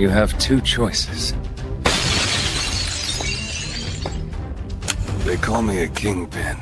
You have two choices. They call me a kingpin.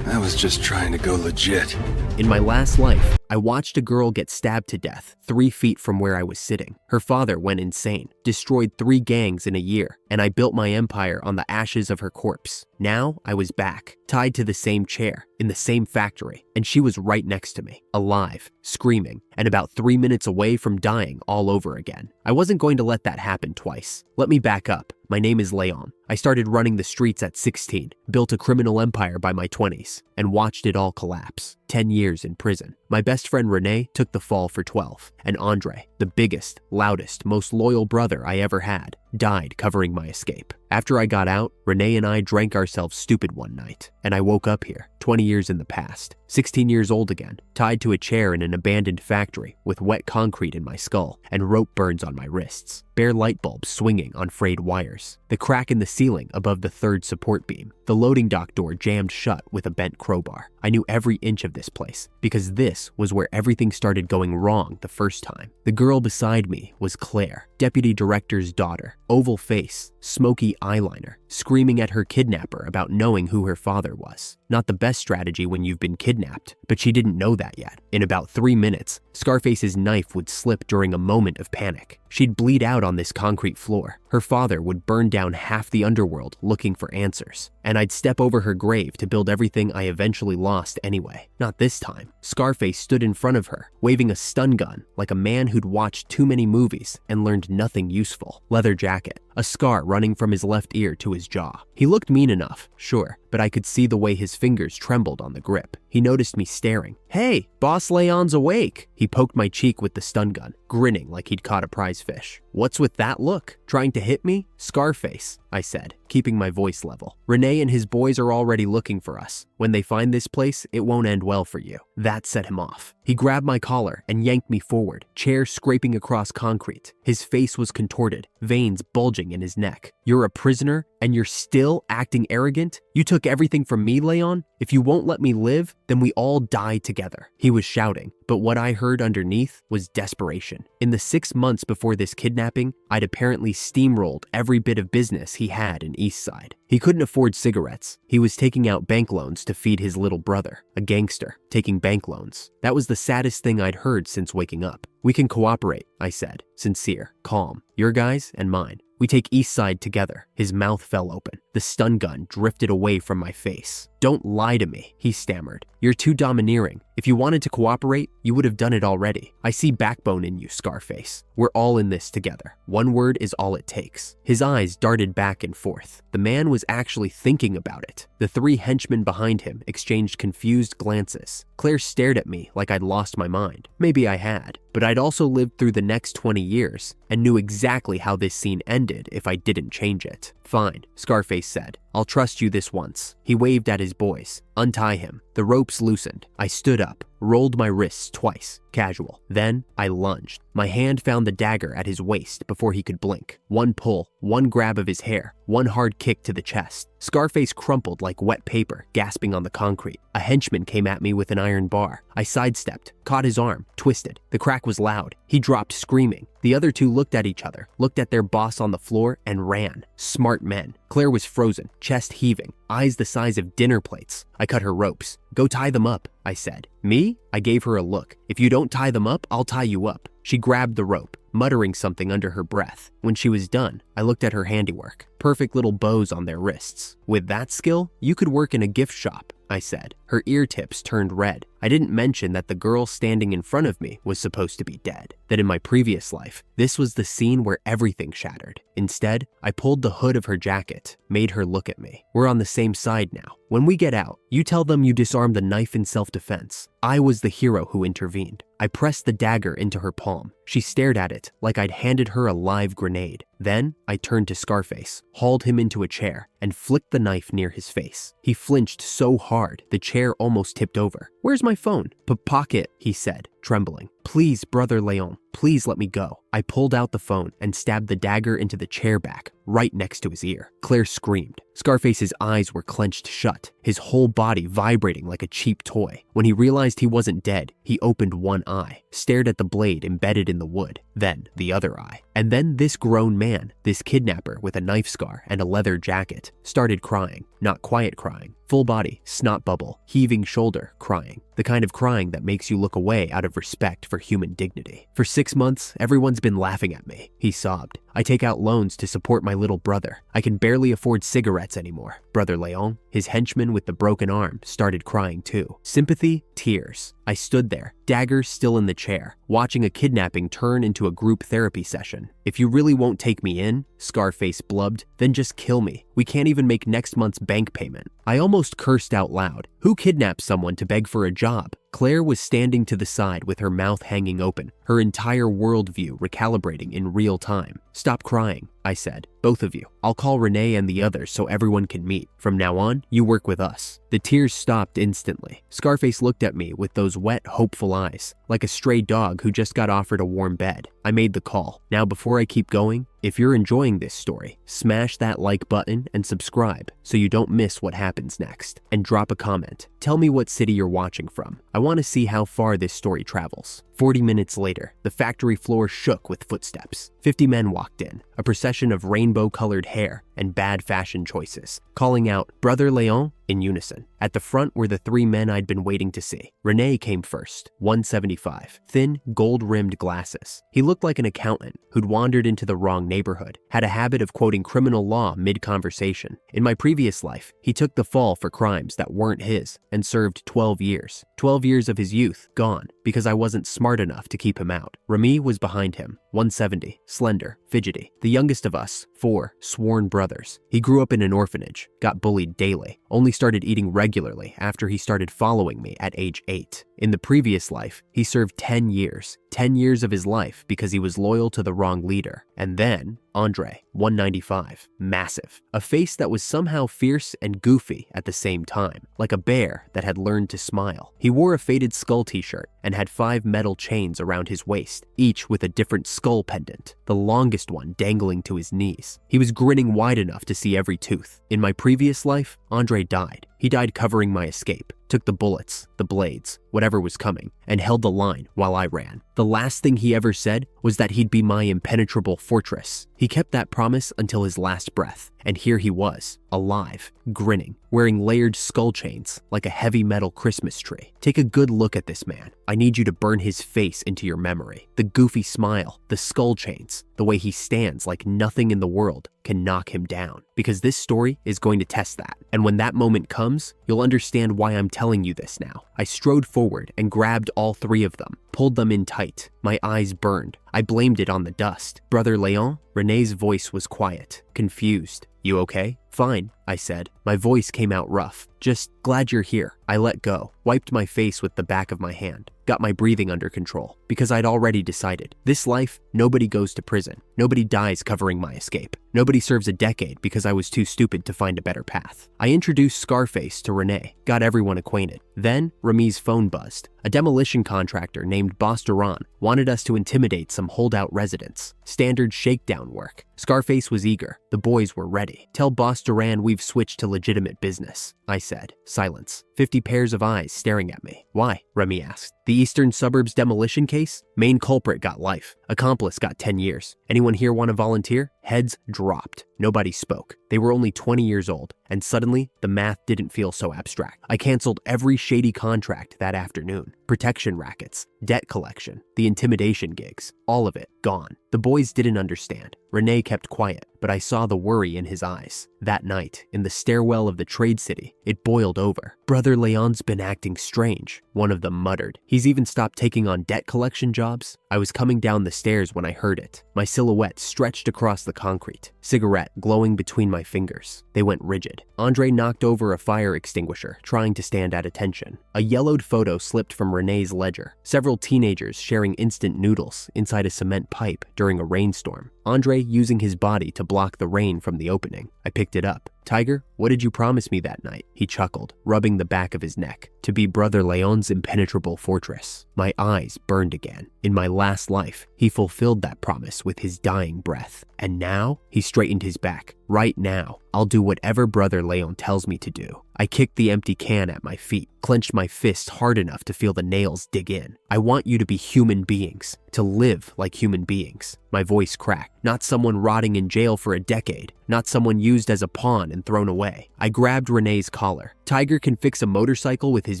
I was just trying to go legit. In my last life, I watched a girl get stabbed to death 3 feet from where I was sitting. Her father went insane, destroyed 3 gangs in a year, and I built my empire on the ashes of her corpse. Now I was back, tied to the same chair, in the same factory, and she was right next to me, alive, screaming, and about 3 minutes away from dying all over again. I wasn't going to let that happen twice. Let me back up. My name is Leon. I started running the streets at 16, built a criminal empire by my 20s, and watched it all collapse. 10 years in prison. My best friend Renee took the fall for 12, and Andre, the biggest, loudest, most loyal brother I ever had, died covering my escape. After I got out, Renee and I drank ourselves stupid one night, and I woke up here, 20 years in the past, 16 years old again, tied to a chair in an abandoned factory with wet concrete in my skull and rope burns on my wrists, bare light bulbs swinging on frayed wires, the crack in the ceiling above the 3rd support beam, the loading dock door jammed shut with a bent crowbar. I knew every inch of this place because this was where everything started going wrong the first time. The girl beside me was Claire, deputy director's daughter, oval face, smoky eyeliner, screaming at her kidnapper about knowing who her father was. Not the best strategy when you've been kidnapped, but she didn't know that yet. In about 3 minutes, Scarface's knife would slip during a moment of panic. She'd bleed out on this concrete floor. Her father would burn down half the underworld looking for answers. And I'd step over her grave to build everything I eventually lost anyway. Not this time. Scarface stood in front of her, waving a stun gun like a man who'd watched too many movies and learned nothing useful. Leather jacket, a scar running from his left ear to his jaw. He looked mean enough, sure, but I could see the way his fingers trembled on the grip. He noticed me staring. "Hey, Boss Leon's awake." He poked my cheek with the stun gun, grinning like he'd caught a prize fish. "What's with that look? Trying to hit me?" "Scarface," I said, keeping my voice level. "Renee and his boys are already looking for us. When they find this place, it won't end well for you." That set him off. He grabbed my collar and yanked me forward, chair scraping across concrete. His face was contorted, veins bulging in his neck. "You're a prisoner, and you're still acting arrogant? You took everything from me, Leon? If you won't let me live, then we all die together." He was shouting, but what I heard underneath was desperation. In the 6 months before this kidnapping, I'd apparently steamrolled every bit of business he had in Eastside. He couldn't afford cigarettes. He was taking out bank loans to feed his little brother, a gangster, taking bank loans. That was the saddest thing I'd heard since waking up. "We can cooperate," I said, sincere, calm. "Your guys and mine. We take Eastside together." His mouth fell open. The stun gun drifted away from my face. "Don't lie to me," he stammered. "You're too domineering. If you wanted to cooperate, you would have done it already. I see backbone in you, Scarface. We're all in this together. One word is all it takes." His eyes darted back and forth. The man was actually thinking about it. The 3 henchmen behind him exchanged confused glances. Claire stared at me like I'd lost my mind. Maybe I had, but I'd also lived through the next 20 years and knew exactly how this scene ended if I didn't change it. "Fine," Scarface said. "I'll trust you this once." He waved at his boys. "Untie him." The ropes loosened. I stood up, rolled my wrists twice, casual. Then I lunged. My hand found the dagger at his waist before he could blink. One pull, one grab of his hair, one hard kick to the chest. Scarface crumpled like wet paper, gasping on the concrete. A henchman came at me with an iron bar. I sidestepped, caught his arm, twisted. The crack was loud. He dropped screaming. The other 2 looked at each other, looked at their boss on the floor, and ran. Smart men. Claire was frozen, chest heaving, eyes the size of dinner plates. I cut her ropes. "Go tie them up," I said. "Me?" I gave her a look. "If you don't tie them up, I'll tie you up." She grabbed the rope, muttering something under her breath. When she was done, I looked at her handiwork. Perfect little bows on their wrists. "With that skill, you could work in a gift shop," I said. Her ear tips turned red. I didn't mention that the girl standing in front of me was supposed to be dead. That in my previous life, this was the scene where everything shattered. Instead, I pulled the hood of her jacket, made her look at me. "We're on the same side now. When we get out, you tell them you disarmed the knife in self-defense. I was the hero who intervened." I pressed the dagger into her palm. She stared at it like I'd handed her a live grenade. Then I turned to Scarface, hauled him into a chair, and flicked the knife near his face. He flinched so hard, the chair almost tipped over. "Where's my phone?" "Pocket," he said, trembling. "Please, Brother Leon, please let me go." I pulled out the phone and stabbed the dagger into the chair back, right next to his ear. Claire screamed. Scarface's eyes were clenched shut, his whole body vibrating like a cheap toy. When he realized he wasn't dead, he opened one eye, stared at the blade embedded in the wood, then the other eye. And then this grown man, this kidnapper with a knife scar and a leather jacket, started crying. Not quiet crying, full body, snot bubble, heaving shoulder crying. The kind of crying that makes you look away out of respect for human dignity. "For 6 months, everyone's been laughing at me," he sobbed. "I take out loans to support my little brother. I can barely afford cigarettes anymore." Brother Leon, his henchman with the broken arm, started crying too. Sympathy, tears. I stood there, dagger still in the chair, watching a kidnapping turn into a group therapy session. "If you really won't take me in," Scarface blubbed, "then just kill me. We can't even make next month's bank payment." I almost cursed out loud. Who kidnaps someone to beg for a job? Claire was standing to the side with her mouth hanging open, her entire worldview recalibrating in real time. "Stop crying," I said. "Both of you. I'll call Renee and the others so everyone can meet. From now on, you work with us." The tears stopped instantly. Scarface looked at me with those wet, hopeful eyes, like a stray dog who just got offered a warm bed. I made the call. "Now before I keep going, if you're enjoying this story, smash that like button and subscribe so you don't miss what happens next. And drop a comment. Tell me what city you're watching from. I want to see how far this story travels." 40 minutes later, the factory floor shook with footsteps. 50 men walked in, a procession of rainbow-colored hair and bad fashion choices, calling out, "Brother Leon," in unison. At the front were the 3 men I'd been waiting to see. Renee came first, 175, thin, gold-rimmed glasses. He looked like an accountant who'd wandered into the wrong neighborhood, had a habit of quoting criminal law mid-conversation. In my previous life, he took the fall for crimes that weren't his and served 12 years. 12 years of his youth gone because I wasn't smart enough to keep him out. Remy was behind him, 170, slender, fidgety. The youngest of us, 4 sworn brothers. He grew up in an orphanage, got bullied daily, only started eating regularly after he started following me at age 8. In the previous life, he served 10 years. 10 years of his life because he was loyal to the wrong leader. And then, Andre, 195, massive. A face that was somehow fierce and goofy at the same time, like a bear that had learned to smile. He wore a faded skull t-shirt and had 5 metal chains around his waist, each with a different skull pendant, the longest one dangling to his knees. He was grinning wide enough to see every tooth. In my previous life, Andre died. He died covering my escape, took the bullets, the blades, whatever was coming, and held the line while I ran. The last thing he ever said was that he'd be my impenetrable fortress. He kept that promise until his last breath, and here he was, alive, grinning, wearing layered skull chains like a heavy metal Christmas tree. Take a good look at this man. I need you to burn his face into your memory. The goofy smile, the skull chains, the way he stands like nothing in the world can knock him down. Because this story is going to test that. And when that moment comes, you'll understand why I'm telling you this now. I strode forward and grabbed all 3 of them, pulled them in tight. My eyes burned. I blamed it on the dust. "Brother Leon?" Renee's voice was quiet, confused. "You okay?" "Fine," I said. My voice came out rough. "Just glad you're here." I let go, wiped my face with the back of my hand, got my breathing under control, because I'd already decided. This life, nobody goes to prison. Nobody dies covering my escape. Nobody serves a decade because I was too stupid to find a better path. I introduced Scarface to Renee, got everyone acquainted. Then, Remy's phone buzzed. A demolition contractor named Boss Duran wanted us to intimidate some holdout residents. Standard shakedown work. Scarface was eager. The boys were ready. "Tell Boss Duran we've switched to legitimate business," I said. Silence. 50 pairs of eyes staring at me. "Why?" Remy asked. "The Eastern Suburbs demolition case? Main culprit got life. Accomplice got 10 years. Anyone here want to volunteer?" Heads dropped. Nobody spoke. They were only 20 years old, and suddenly, the math didn't feel so abstract. I canceled every shady contract that afternoon. Protection rackets, debt collection, the intimidation gigs, all of it gone. The boys didn't understand. Renee kept quiet, but I saw the worry in his eyes. That night, in the stairwell of the trade city, it boiled over. "Brother Leon's been acting strange," one of them muttered. "He's even stopped taking on debt collection jobs." I was coming down the stairs when I heard it. My silhouette stretched across the concrete, cigarette glowing between my fingers. They went rigid. Andre knocked over a fire extinguisher, trying to stand at attention. A yellowed photo slipped from Renee's ledger. Several teenagers sharing instant noodles inside a cement pipe during a rainstorm. Andre using his body to block the rain from the opening. I picked it up. "Tiger, what did you promise me that night?" He chuckled, rubbing the back of his neck. "To be Brother Leon's impenetrable fortress." My eyes burned again. In my last life, he fulfilled that promise with his dying breath. And now, he straightened his back. "Right now, I'll do whatever Brother Leon tells me to do." I kicked the empty can at my feet, clenched my fists hard enough to feel the nails dig in. "I want you to be human beings, to live like human beings." My voice cracked. "Not someone rotting in jail for a decade, not someone used as a pawn and thrown away." I grabbed Renee's collar. "Tiger can fix a motorcycle with his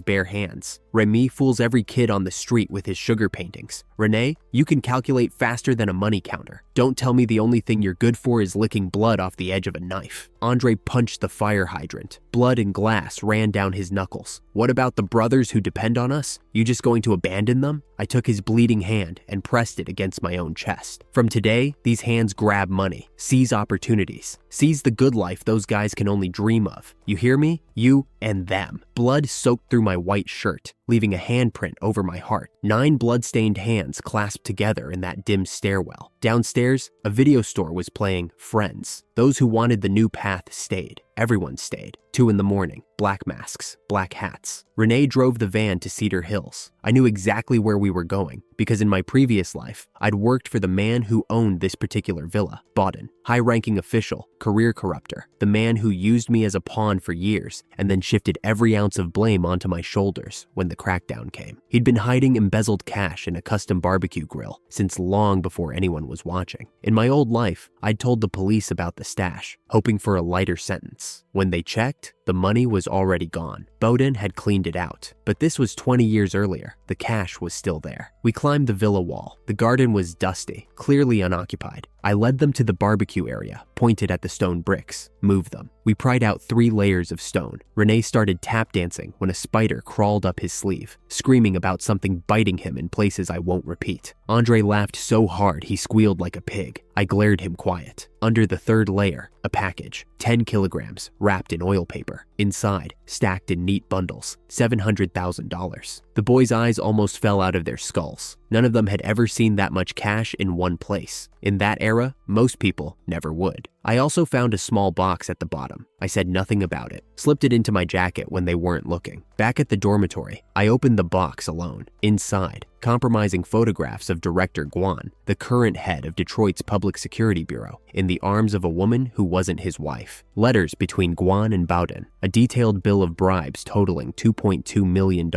bare hands. Remy fools every kid on the street with his sugar paintings. Renee, you can calculate faster than a money counter. Don't tell me the only thing you're good for is licking blood off the edge of a knife." Andre punched the fire hydrant. Blood and glass ran down his knuckles. "What about the brothers who depend on us? You just going to abandon them?" I took his bleeding hand and pressed it against my own chest. "From today, these hands grab money, seize opportunities, seize the good life those guys can only dream of. You hear me? You and them." Blood soaked through my white shirt, leaving a handprint over my heart. 9 blood-stained hands clasped together in that dim stairwell. Downstairs, a video store was playing Friends. Those who wanted the new path stayed. Everyone stayed. 2 in the morning, black masks, black hats. Renee drove the van to Cedar Hills. I knew exactly where we were going because in my previous life, I'd worked for the man who owned this particular villa, Bawden, high-ranking official, career corrupter, the man who used me as a pawn for years and then shifted every ounce of blame onto my shoulders when the crackdown came. He'd been hiding embezzled cash in a custom barbecue grill since long before anyone was watching. In my old life, I'd told the police about the stash, hoping for a lighter sentence. When they checked, the money was already gone. Bowden had cleaned it out, but this was 20 years earlier. The cash was still there. We climbed the villa wall. The garden was dusty, clearly unoccupied. I led them to the barbecue area, pointed at the stone bricks, moved them. We pried out 3 layers of stone. Renee started tap dancing when a spider crawled up his sleeve, screaming about something biting him in places I won't repeat. Andre laughed so hard he squealed like a pig. I glared him quiet. Under the 3rd layer, a package, 10 kilograms, wrapped in oil paper. Inside, stacked in neat bundles, $700,000. The boys' eyes almost fell out of their skulls. None of them had ever seen that much cash in one place. In that era, most people never would. I also found a small box at the bottom. I said nothing about it, slipped it into my jacket when they weren't looking. Back at the dormitory, I opened the box alone. Inside, compromising photographs of Director Guan, the current head of Detroit's Public Security Bureau, in the arms of a woman who wasn't his wife. Letters between Guan and Bowden, a detailed bill of bribes totaling $2.2 million,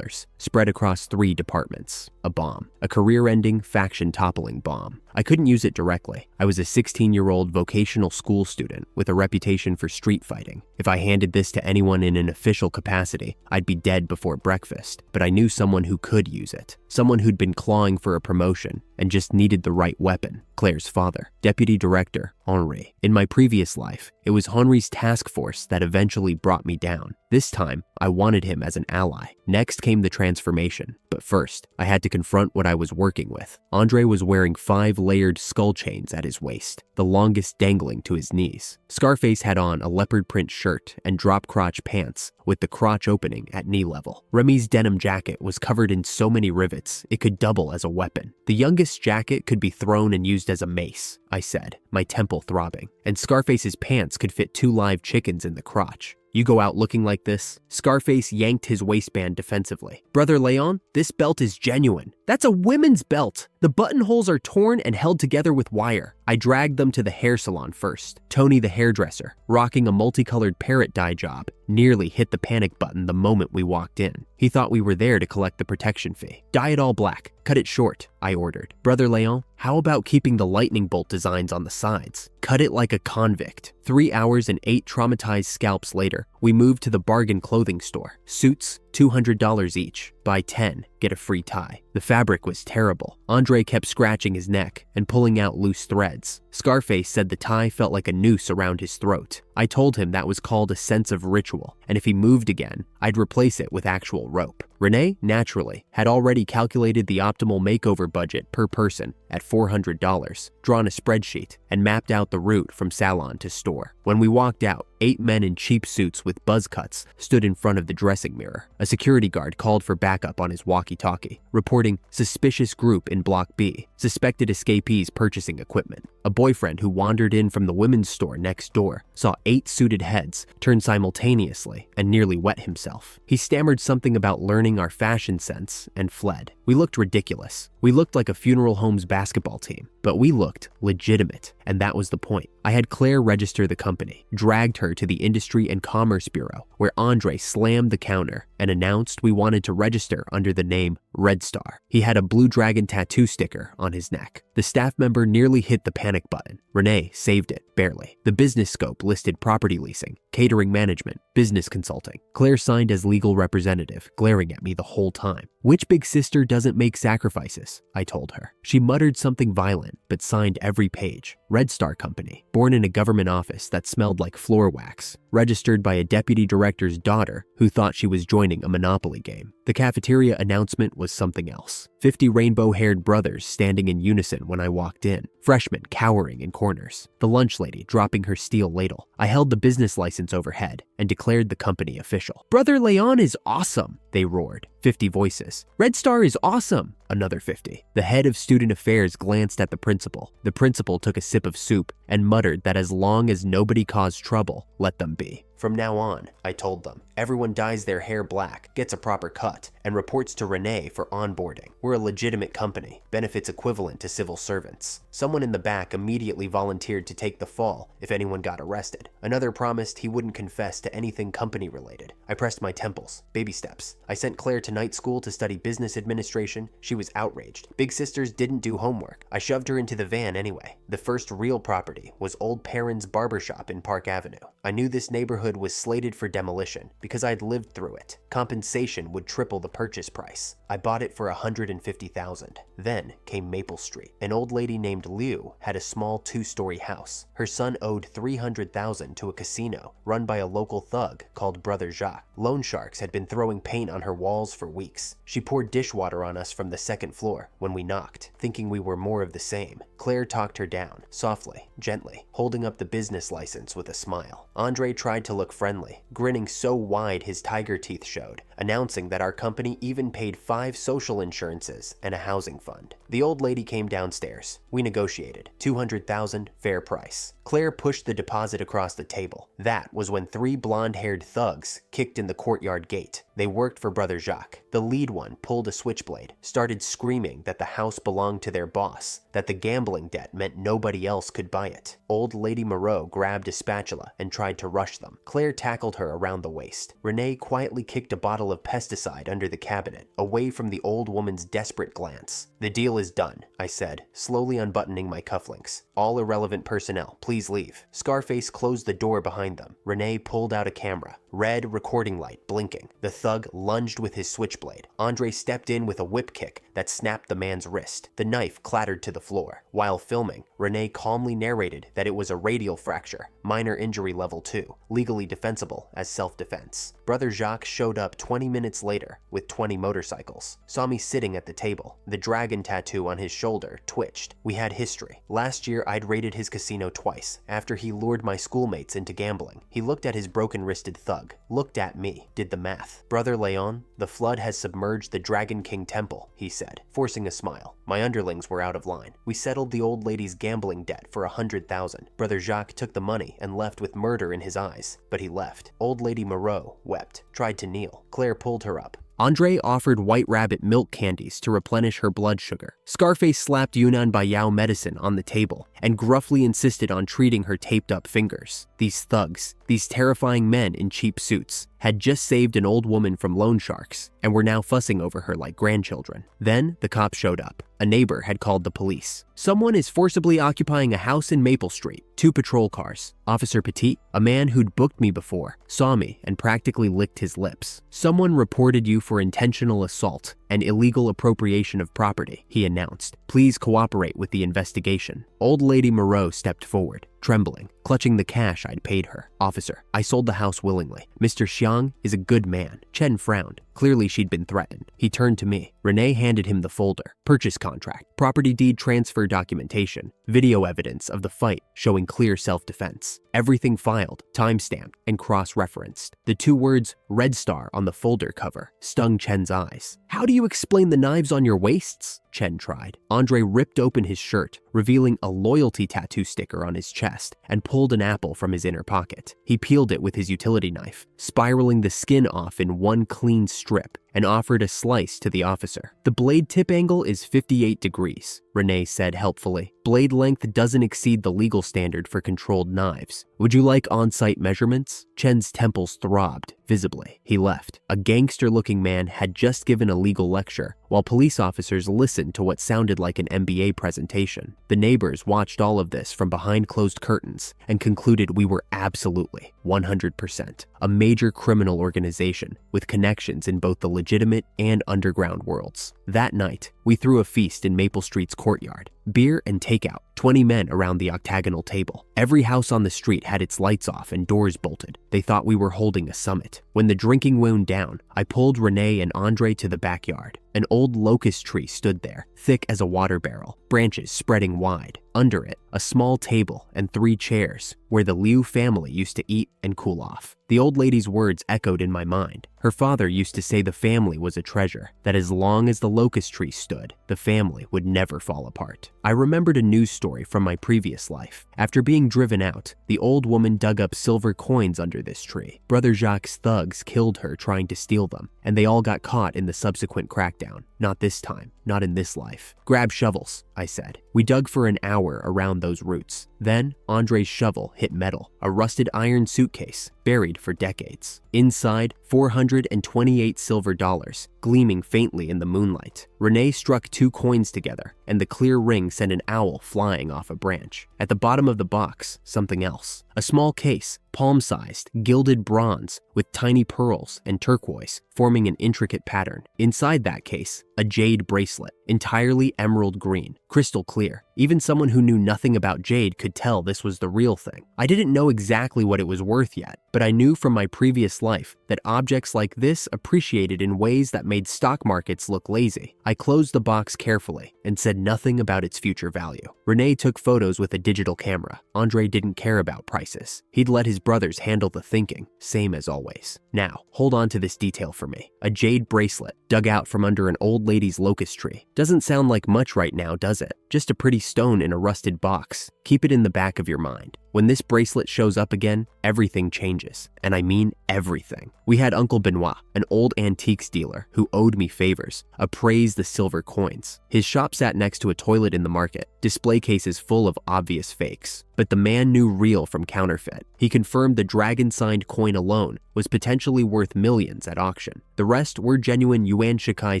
spread across 3 departments. A bomb, a career-ending, faction-toppling bomb. I couldn't use it directly. I was a 16-year-old vocational school student with a reputation for street fighting. If I handed this to anyone in an official capacity, I'd be dead before breakfast, but I knew someone who could use it. Someone who'd been clawing for a promotion and just needed the right weapon. Claire's father, Deputy Director Henri. In my previous life, it was Henri's task force that eventually brought me down. This time, I wanted him as an ally. Next came the transformation, but first, I had to confront what I was working with. Andre was wearing 5 layered skull chains at his waist, the longest dangling to his knees. Scarface had on a leopard print shirt and drop crotch pants with the crotch opening at knee level. Remy's denim jacket was covered in so many rivets, it could double as a weapon. The youngest jacket could be thrown and used as a mace, I said, my temple throbbing, and Scarface's pants could fit 2 live chickens in the crotch. You go out looking like this? Scarface yanked his waistband defensively. Brother Leon, this belt is genuine. That's a women's belt. The buttonholes are torn and held together with wire. I dragged them to the hair salon first. Tony the hairdresser, rocking a multicolored parrot dye job, nearly hit the panic button the moment we walked in. He thought we were there to collect the protection fee. Dye it all black. Cut it short, I ordered. Brother Leon, how about keeping the lightning bolt designs on the sides? Cut it like a convict. 3 hours and 8 traumatized scalps later, we moved to the bargain clothing store. Suits, $200 each. Buy 10, get a free tie. The fabric was terrible. Andre kept scratching his neck and pulling out loose threads. Scarface said the tie felt like a noose around his throat. I told him that was called a sense of ritual, and if he moved again, I'd replace it with actual rope. Renee, naturally, had already calculated the optimal makeover budget per person at $400, drawn a spreadsheet, and mapped out the route from salon to store. When we walked out, 8 men in cheap suits with buzz cuts stood in front of the dressing mirror. A security guard called for backup on his walkie-talkie, reporting suspicious group in Block B, suspected escapees purchasing equipment. A boyfriend who wandered in from the women's store next door saw 8 suited heads, turned simultaneously, and nearly wet himself. He stammered something about learning our fashion sense and fled. We looked ridiculous. We looked like a funeral home's basketball team, but we looked legitimate, and that was the point. I had Claire register the company, dragged her to the Industry and Commerce Bureau, where Andre slammed the counter and announced we wanted to register under the name Red Star. He had a blue dragon tattoo sticker on his neck. The staff member nearly hit the panic button. Renee saved it, barely. The business scope listed property leasing, catering management, business consulting. Claire signed as legal representative, glaring at me the whole time. Which big sister doesn't make sacrifices? I told her. She muttered something violent, but signed every page. Red Star Company, born in a government office that smelled like floor wax, registered by a deputy director's daughter who thought she was joining a Monopoly game. The cafeteria announcement was something else. 50 rainbow-haired brothers standing in unison when I walked in, freshmen cowering in corners, the lunch lady dropping her steel ladle. I held the business license overhead and declared the company official. "Brother Leon is awesome," they roared. 50 voices. "Red Star is awesome," another 50. The head of student affairs glanced at the principal. The principal took a sip of soup and muttered that as long as nobody caused trouble, let them be. From now on, I told them, everyone dyes their hair black, gets a proper cut, and reports to Renee for onboarding. We're a legitimate company, benefits equivalent to civil servants. Someone in the back immediately volunteered to take the fall if anyone got arrested. Another promised he wouldn't confess to anything company related. I pressed my temples. Baby steps. I sent Claire to night school to study business administration. She was outraged. Big sisters didn't do homework. I shoved her into the van anyway. The first real property was old Perrin's barbershop in Park Avenue. I knew this neighborhood was slated for demolition because I'd lived through it. Compensation would triple the purchase price. I bought it for $150,000. Then came Maple Street. An old lady named Liu had a small 2-story house. Her son owed $300,000 to a casino run by a local thug called Brother Jacques. Loan sharks had been throwing paint on her walls for weeks. She poured dishwater on us from the second floor when we knocked, thinking we were more of the same. Claire talked her down, softly, gently, holding up the business license with a smile. Andre tried to look friendly, grinning so wide his tiger teeth showed, announcing that our company even paid 5 social insurances and a housing fund. The old lady came downstairs. We negotiated. $200,000, fair price. Claire pushed the deposit across the table. That was when 3 blonde-haired thugs kicked in the courtyard gate. They worked for Brother Jacques. The lead one pulled a switchblade, started screaming that the house belonged to their boss, that the gambling debt meant nobody else could buy it. Old Lady Moreau grabbed a spatula and tried to rush them. Claire tackled her around the waist. Renee quietly kicked a bottle of pesticide under the cabinet, away from the old woman's desperate glance. "The deal is done," I said, slowly unbuttoning my cufflinks. "All irrelevant personnel, please leave." Scarface closed the door behind them. Renee pulled out a camera, red recording light blinking. The thug lunged with his switchblade. Andre stepped in with a whip kick that snapped the man's wrist. The knife clattered to the floor. While filming, Renee calmly narrated that it was a radial fracture, minor injury level 2, legally defensible as self-defense. Brother Jacques showed up 20 minutes later with 20 motorcycles. Saw me sitting at the table. The dragon tattoo on his shoulder twitched. We had history. Last year, I'd raided his casino twice after he lured my schoolmates into gambling. He looked at his broken-wristed thug, looked at me, did the math. "Brother Leon, the flood has submerged the Dragon King Temple," he said, forcing a smile. My underlings were out of line. We settled the old lady's gambling debt for $100,000. Brother Jacques took the money and left with murder in his eyes, but he left. Old Lady Moreau wept, tried to kneel. Claire pulled her up. Andre offered White Rabbit milk candies to replenish her blood sugar. Scarface slapped Yunnan Bayao medicine on the table and gruffly insisted on treating her taped-up fingers. These thugs, these terrifying men in cheap suits, had just saved an old woman from loan sharks and were now fussing over her like grandchildren. Then the cops showed up. A neighbor had called the police. "Someone is forcibly occupying a house in Maple Street." 2 patrol cars. Officer Petit, a man who'd booked me before, saw me and practically licked his lips. "Someone reported you for intentional assault and illegal appropriation of property," he announced. "Please cooperate with the investigation." Old Lady Moreau stepped forward, trembling, clutching the cash I'd paid her. "Officer, I sold the house willingly. Mr. Xiang is a good man." Chen frowned. Clearly she'd been threatened. He turned to me. Renee handed him the folder. Purchase contract, property deed transfer documentation, video evidence of the fight showing clear self-defense. Everything filed, time-stamped, and cross-referenced. The 2 words Red Star on the folder cover stung Chen's eyes. "How do you explain the knives on your waists?" Chen tried. Andre ripped open his shirt, revealing a loyalty tattoo sticker on his chest, and pulled an apple from his inner pocket. He peeled it with his utility knife, spiraling the skin off in one clean strip, and offered a slice to the officer. The blade tip angle is 58 degrees, Renee said helpfully. Blade length doesn't exceed the legal standard for controlled knives. Would you like on-site measurements? Chen's temples throbbed, visibly. He left. A gangster-looking man had just given a legal lecture, while police officers listened to what sounded like an MBA presentation. The neighbors watched all of this from behind closed curtains and concluded we were absolutely 100% a major criminal organization with connections in both the legitimate and underground worlds. That night, we threw a feast in Maple Street's courtyard. Beer and takeout, 20 men around the octagonal table. Every house on the street had its lights off and doors bolted. They thought we were holding a summit. When the drinking wound down, I pulled Renee and Andre to the backyard. An old locust tree stood there, thick as a water barrel, branches spreading wide. Under it, a small table and 3 chairs, where the Liu family used to eat and cool off. The old lady's words echoed in my mind. Her father used to say the family was a treasure, that as long as the locust tree stood, the family would never fall apart. I remembered a news story from my previous life. After being driven out, the old woman dug up silver coins under this tree. Brother Jacques' thugs killed her trying to steal them, and they all got caught in the subsequent crackdown. Not this time, not in this life. Grab shovels, I said. We dug for an hour around those roots. Then, Andre's shovel hit metal, a rusted iron suitcase, buried for decades. Inside, 428 silver dollars, gleaming faintly in the moonlight. Renee struck 2 coins together, and the clear ring sent an owl flying off a branch. At the bottom of the box, something else. A small case, palm-sized, gilded bronze, with tiny pearls and turquoise forming an intricate pattern. Inside that case, a jade bracelet, entirely emerald green, crystal clear. Even someone who knew nothing about jade could tell this was the real thing. I didn't know exactly what it was worth yet, but I knew from my previous life that objects like this appreciated in ways that made stock markets look lazy. I closed the box carefully and said nothing about its future value. Renee took photos with a digital camera. Andre didn't care about prices. He'd let his brothers handle the thinking, same as always. Now, hold on to this detail for me. A jade bracelet dug out from under an old lady's locust tree. Doesn't sound like much right now, does it? Just a pretty stone in a rusted box. Keep it in the back of your mind. When this bracelet shows up again, everything changes. And I mean everything. We had Uncle Benoit, an old antiques dealer who owed me favors, appraise the silver coins. His shop sat next to a toilet in the market, display cases full of obvious fakes. But the man knew real from counterfeit. He confirmed the dragon-signed coin alone was potentially worth millions at auction. The rest were genuine Yuan Shikai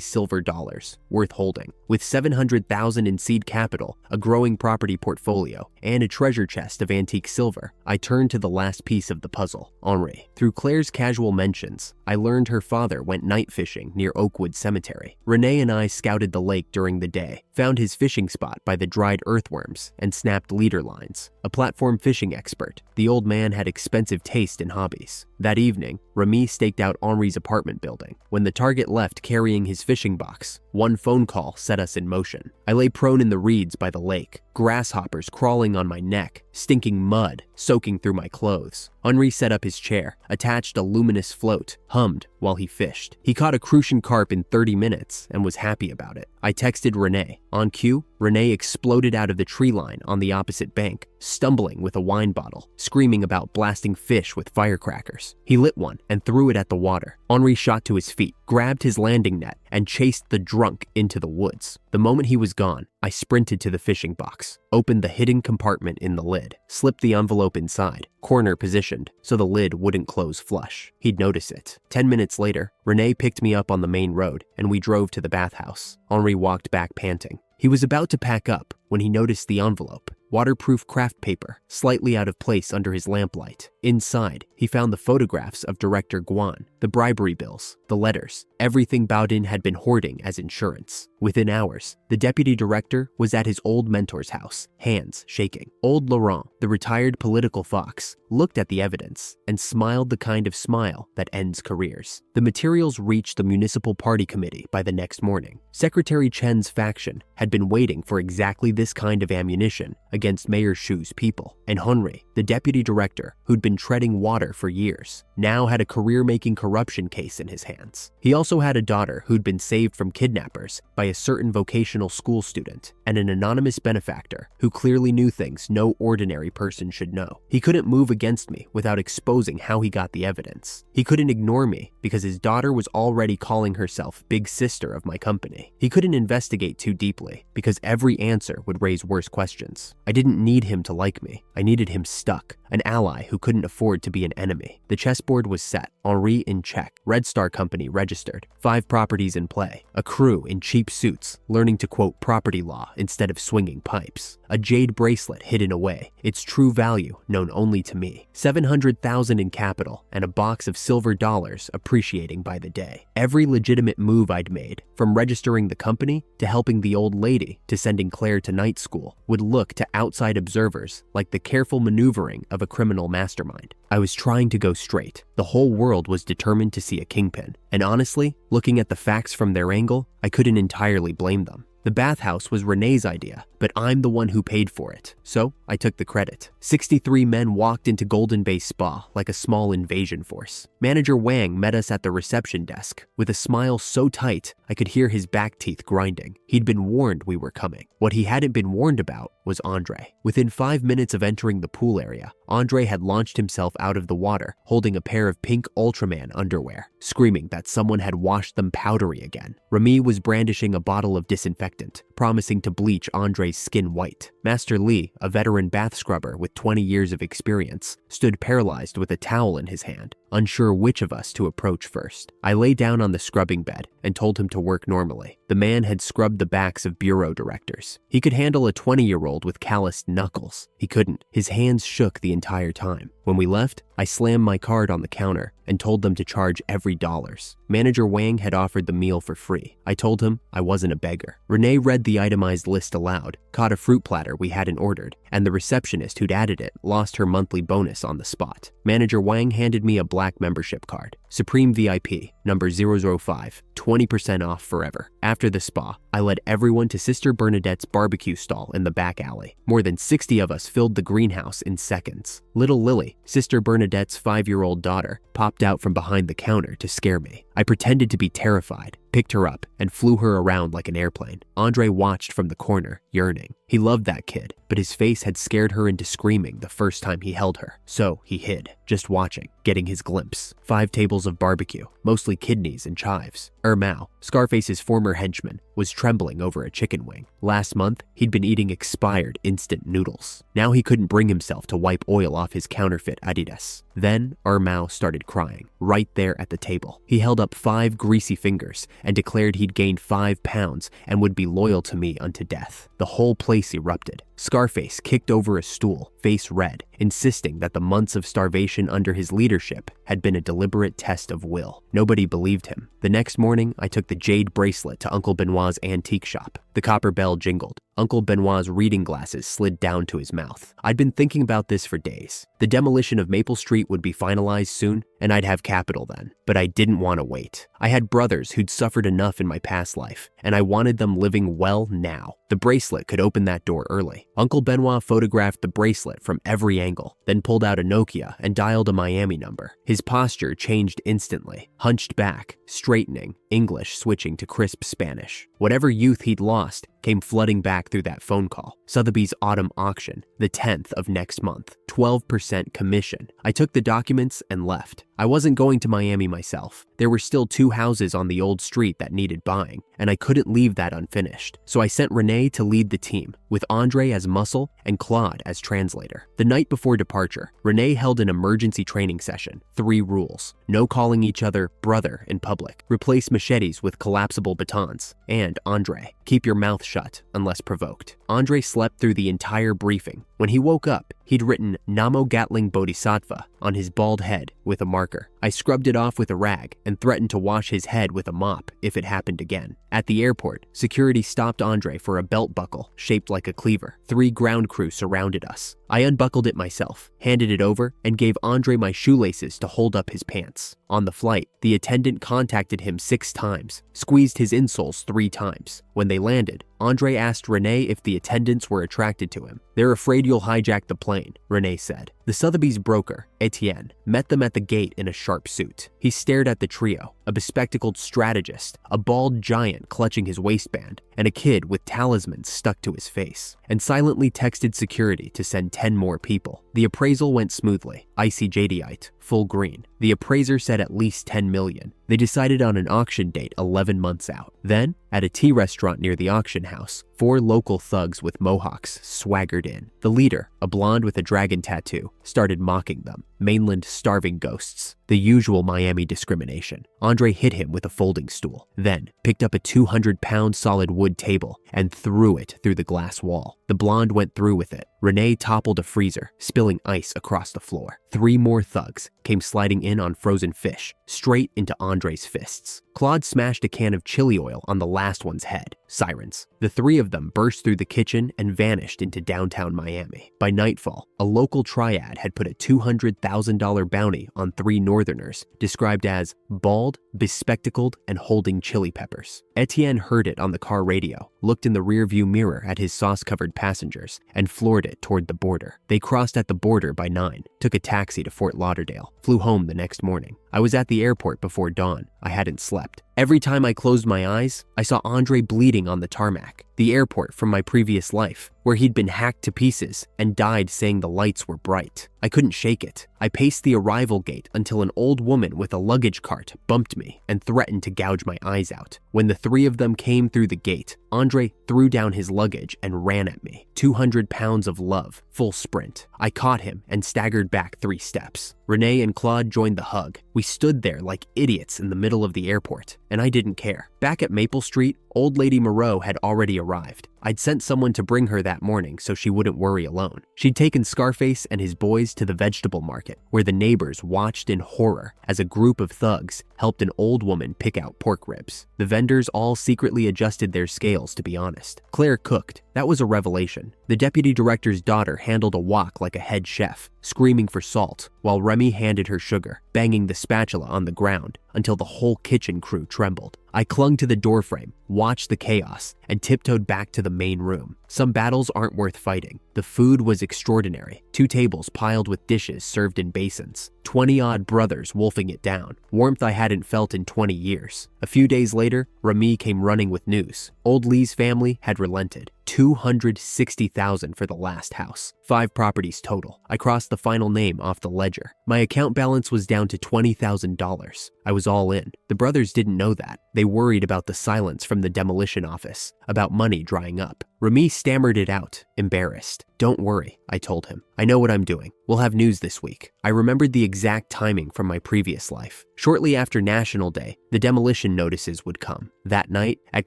silver dollars, worth holding. With 700,000 in seed capital, a growing property portfolio, and a treasure chest of antique silver, I turned to the last piece of the puzzle, Henri. Through Claire's casual mentions, I learned her father went night fishing near Oakwood Cemetery. Renee and I scouted the lake during the day, found his fishing spot by the dried earthworms, and snapped leader lines. A platform fishing expert, the old man had expensive taste in hobbies. That evening, Remy staked out Henri's apartment building. When the target left carrying his fishing box, one phone call set us in motion. I lay prone in the reeds by the lake, grasshoppers crawling on my neck, stinking mud soaking through my clothes. Henri set up his chair, attached a luminous float, hummed while he fished. He caught a crucian carp in 30 minutes and was happy about it. I texted Renee. On cue, Renee exploded out of the tree line on the opposite bank, stumbling with a wine bottle, screaming about blasting fish with firecrackers. He lit one and threw it at the water. Henri shot to his feet, grabbed his landing net, and chased the drunk into the woods. The moment he was gone, I sprinted to the fishing box, opened the hidden compartment in the lid, slipped the envelope inside, corner positioned so the lid wouldn't close flush. He'd notice it. 10 minutes later, Renee picked me up on the main road and we drove to the bathhouse. Henri walked back panting. He was about to pack up when he noticed the envelope. Waterproof craft paper, slightly out of place under his lamplight. Inside, he found the photographs of Director Guan, the bribery bills, the letters, everything Baudin had been hoarding as insurance. Within hours, the deputy director was at his old mentor's house, hands shaking. Old Laurent, the retired political fox, looked at the evidence and smiled the kind of smile that ends careers. The materials reached the municipal party committee by the next morning. Secretary Chen's faction had been waiting for exactly this kind of ammunition against Mayor Shu's people, and Henri, the deputy director, who'd been treading water for years, now had a career-making corruption case in his hands. He also had a daughter who'd been saved from kidnappers by a certain vocational school student and an anonymous benefactor who clearly knew things no ordinary person should know. He couldn't move against me without exposing how he got the evidence. He couldn't ignore me because his daughter was already calling herself big sister of my company. He couldn't investigate too deeply because every answer would raise worse questions. I didn't need him to like me. I needed him stuck, an ally who couldn't afford to be an enemy. The chessboard was set, Henri in check, Red Star Company registered, 5 properties in play, a crew in cheap suits learning to quote property law instead of swinging pipes, a jade bracelet hidden away, its true value known only to me, 700,000 in capital, and a box of silver dollars appreciating by the day. Every legitimate move I'd made, from registering the company to helping the old lady to sending Claire to night school, would look to outside observers like the careful maneuvering of a criminal mastermind. I was trying to go straight. The whole world was determined to see a kingpin. And honestly, looking at the facts from their angle, I couldn't entirely blame them. The bathhouse was Renee's idea, but I'm the one who paid for it, so I took the credit. 63 men walked into Golden Bay Spa like a small invasion force. Manager Wang met us at the reception desk with a smile so tight I could hear his back teeth grinding. He'd been warned we were coming. What he hadn't been warned about was Andre. Within 5 minutes of entering the pool area, Andre had launched himself out of the water, holding a pair of pink Ultraman underwear, screaming that someone had washed them powdery again. Remy was brandishing a bottle of disinfectant, promising to bleach Andre's skin white. Master Lee, a veteran bath scrubber with 20 years of experience, stood paralyzed with a towel in his hand, unsure which of us to approach first. I lay down on the scrubbing bed and told him to work normally. The man had scrubbed the backs of bureau directors. He could handle a 20-year-old with calloused knuckles. He couldn't. His hands shook the entire time. When we left, I slammed my card on the counter and told them to charge every $. Manager Wang had offered the meal for free. I told him I wasn't a beggar. Renee read the itemized list aloud, caught a fruit platter we hadn't ordered, and the receptionist who'd added it lost her monthly bonus on the spot. Manager Wang handed me a black membership card. Supreme VIP, number 005, 20% off forever. After the spa, I led everyone to Sister Bernadette's barbecue stall in the back alley. More than 60 of us filled the greenhouse in seconds. Little Lily, Sister Bernadette's 5-year-old daughter, popped out from behind the counter to scare me. I pretended to be terrified, picked her up, and flew her around like an airplane. Andre watched from the corner, yearning. He loved that kid, but his face had scared her into screaming the first time he held her. So he hid, just watching, getting his glimpse. 5 tables of barbecue, mostly kidneys and chives. Mao, Scarface's former henchman, was trembling over a chicken wing. Last month, he'd been eating expired instant noodles. Now he couldn't bring himself to wipe oil off his counterfeit Adidas. Then Mao started crying, right there at the table. He held up 5 greasy fingers and declared he'd gained 5 pounds and would be loyal to me unto death. The whole place erupted. Scarface kicked over a stool, face red, insisting that the months of starvation under his leadership had been a deliberate test of will. Nobody believed him. The next morning, I took the jade bracelet to Uncle Benoit's antique shop. The copper bell jingled. Uncle Benoit's reading glasses slid down to his mouth. I'd been thinking about this for days. The demolition of Maple Street would be finalized soon, and I'd have capital then. But I didn't want to wait. I had brothers who'd suffered enough in my past life, and I wanted them living well now. The bracelet could open that door early. Uncle Benoit photographed the bracelet from every angle, then pulled out a Nokia and dialed a Miami number. His posture changed instantly, hunched back, straightening, English switching to crisp Spanish. Whatever youth he'd lost came flooding back through that phone call. Sotheby's autumn auction, the 10th of next month, 12% commission. I took the documents and left. I wasn't going to Miami myself. There were still 2 houses on the old street that needed buying, and I couldn't leave that unfinished. So I sent Renee to lead the team, with Andre as muscle and Claude as translator. The night before departure, Renee held an emergency training session. 3 rules. No calling each other brother in public. Replace machetes with collapsible batons. And Andre, keep your mouth shut unless provoked. Andre slept through the entire briefing. When he woke up, he'd written Namo Gatling Bodhisattva on his bald head with a marker. I scrubbed it off with a rag and threatened to wash his head with a mop if it happened again. At the airport, security stopped Andre for a belt buckle shaped like a cleaver. 3 ground crew surrounded us. I unbuckled it myself, handed it over, and gave Andre my shoelaces to hold up his pants. On the flight, the attendant contacted him 6 times, squeezed his insoles 3 times. When they landed, Andre asked Renee if the attendants were attracted to him. "They're afraid you'll hijack the plane," Renee said. The Sotheby's broker, Etienne, met them at the gate in a sharp suit. He stared at the trio, a bespectacled strategist, a bald giant clutching his waistband, and a kid with talismans stuck to his face, and silently texted security to send 10 more people. The appraisal went smoothly. Icy jadeite, full green. The appraiser said at least 10 million. They decided on an auction date 11 months out. Then, at a tea restaurant near the auction house, 4 local thugs with mohawks swaggered in. The leader, a blonde with a dragon tattoo, started mocking them. Mainland starving ghosts. The usual Miami discrimination. Andre hit him with a folding stool, then picked up a 200-pound solid wood table and threw it through the glass wall. The blonde went through with it. Renee toppled a freezer, spilling ice across the floor. 3 more thugs came sliding in on frozen fish, straight into Andre's fists. Claude smashed a can of chili oil on the last one's head. Sirens. The 3 of them burst through the kitchen and vanished into downtown Miami. By nightfall, a local triad had put a $200,000 bounty on 3 northerners, described as bald, bespectacled, and holding chili peppers. Etienne heard it on the car radio, looked in the rearview mirror at his sauce-covered passengers, and floored it toward the border. They crossed at the border by 9, took a taxi to Fort Lauderdale, flew home the next morning. I was at the airport before dawn. I hadn't slept. Every time I closed my eyes, I saw Andre bleeding on the tarmac, the airport from my previous life, where he'd been hacked to pieces and died saying the lights were bright. I couldn't shake it. I paced the arrival gate until an old woman with a luggage cart bumped me and threatened to gouge my eyes out. When the 3 of them came through the gate, Andre threw down his luggage and ran at me. 200 pounds of love, full sprint. I caught him and staggered back 3 steps. Renee and Claude joined the hug. We stood there like idiots in the middle of the airport, and I didn't care. Back at Maple Street, old lady Moreau had already arrived. I'd sent someone to bring her that morning so she wouldn't worry alone. She'd taken Scarface and his boys to the vegetable market, where the neighbors watched in horror as a group of thugs helped an old woman pick out pork ribs. The vendors all secretly adjusted their scales, to be honest. Claire cooked. That was a revelation. The deputy director's daughter handled a wok like a head chef, screaming for salt, while Remy handed her sugar, banging the spatula on the ground until the whole kitchen crew trembled. I clung to the doorframe, watched the chaos, and tiptoed back to the main room. Some battles aren't worth fighting. The food was extraordinary. 2 tables piled with dishes served in basins. 20-odd brothers wolfing it down. Warmth I hadn't felt in 20 years. A few days later, Remy came running with news. Old Lee's family had relented. $260,000 for the last house. 5 properties total. I crossed the final name off the ledger. My account balance was down to $20,000. I was all in. The brothers didn't know that. They worried about the silence from the demolition office, about money drying up. Remy stammered it out, embarrassed. "Don't worry," I told him. "I know what I'm doing. We'll have news this week." I remembered the exact timing from my previous life. Shortly after National Day, the demolition notices would come. That night, at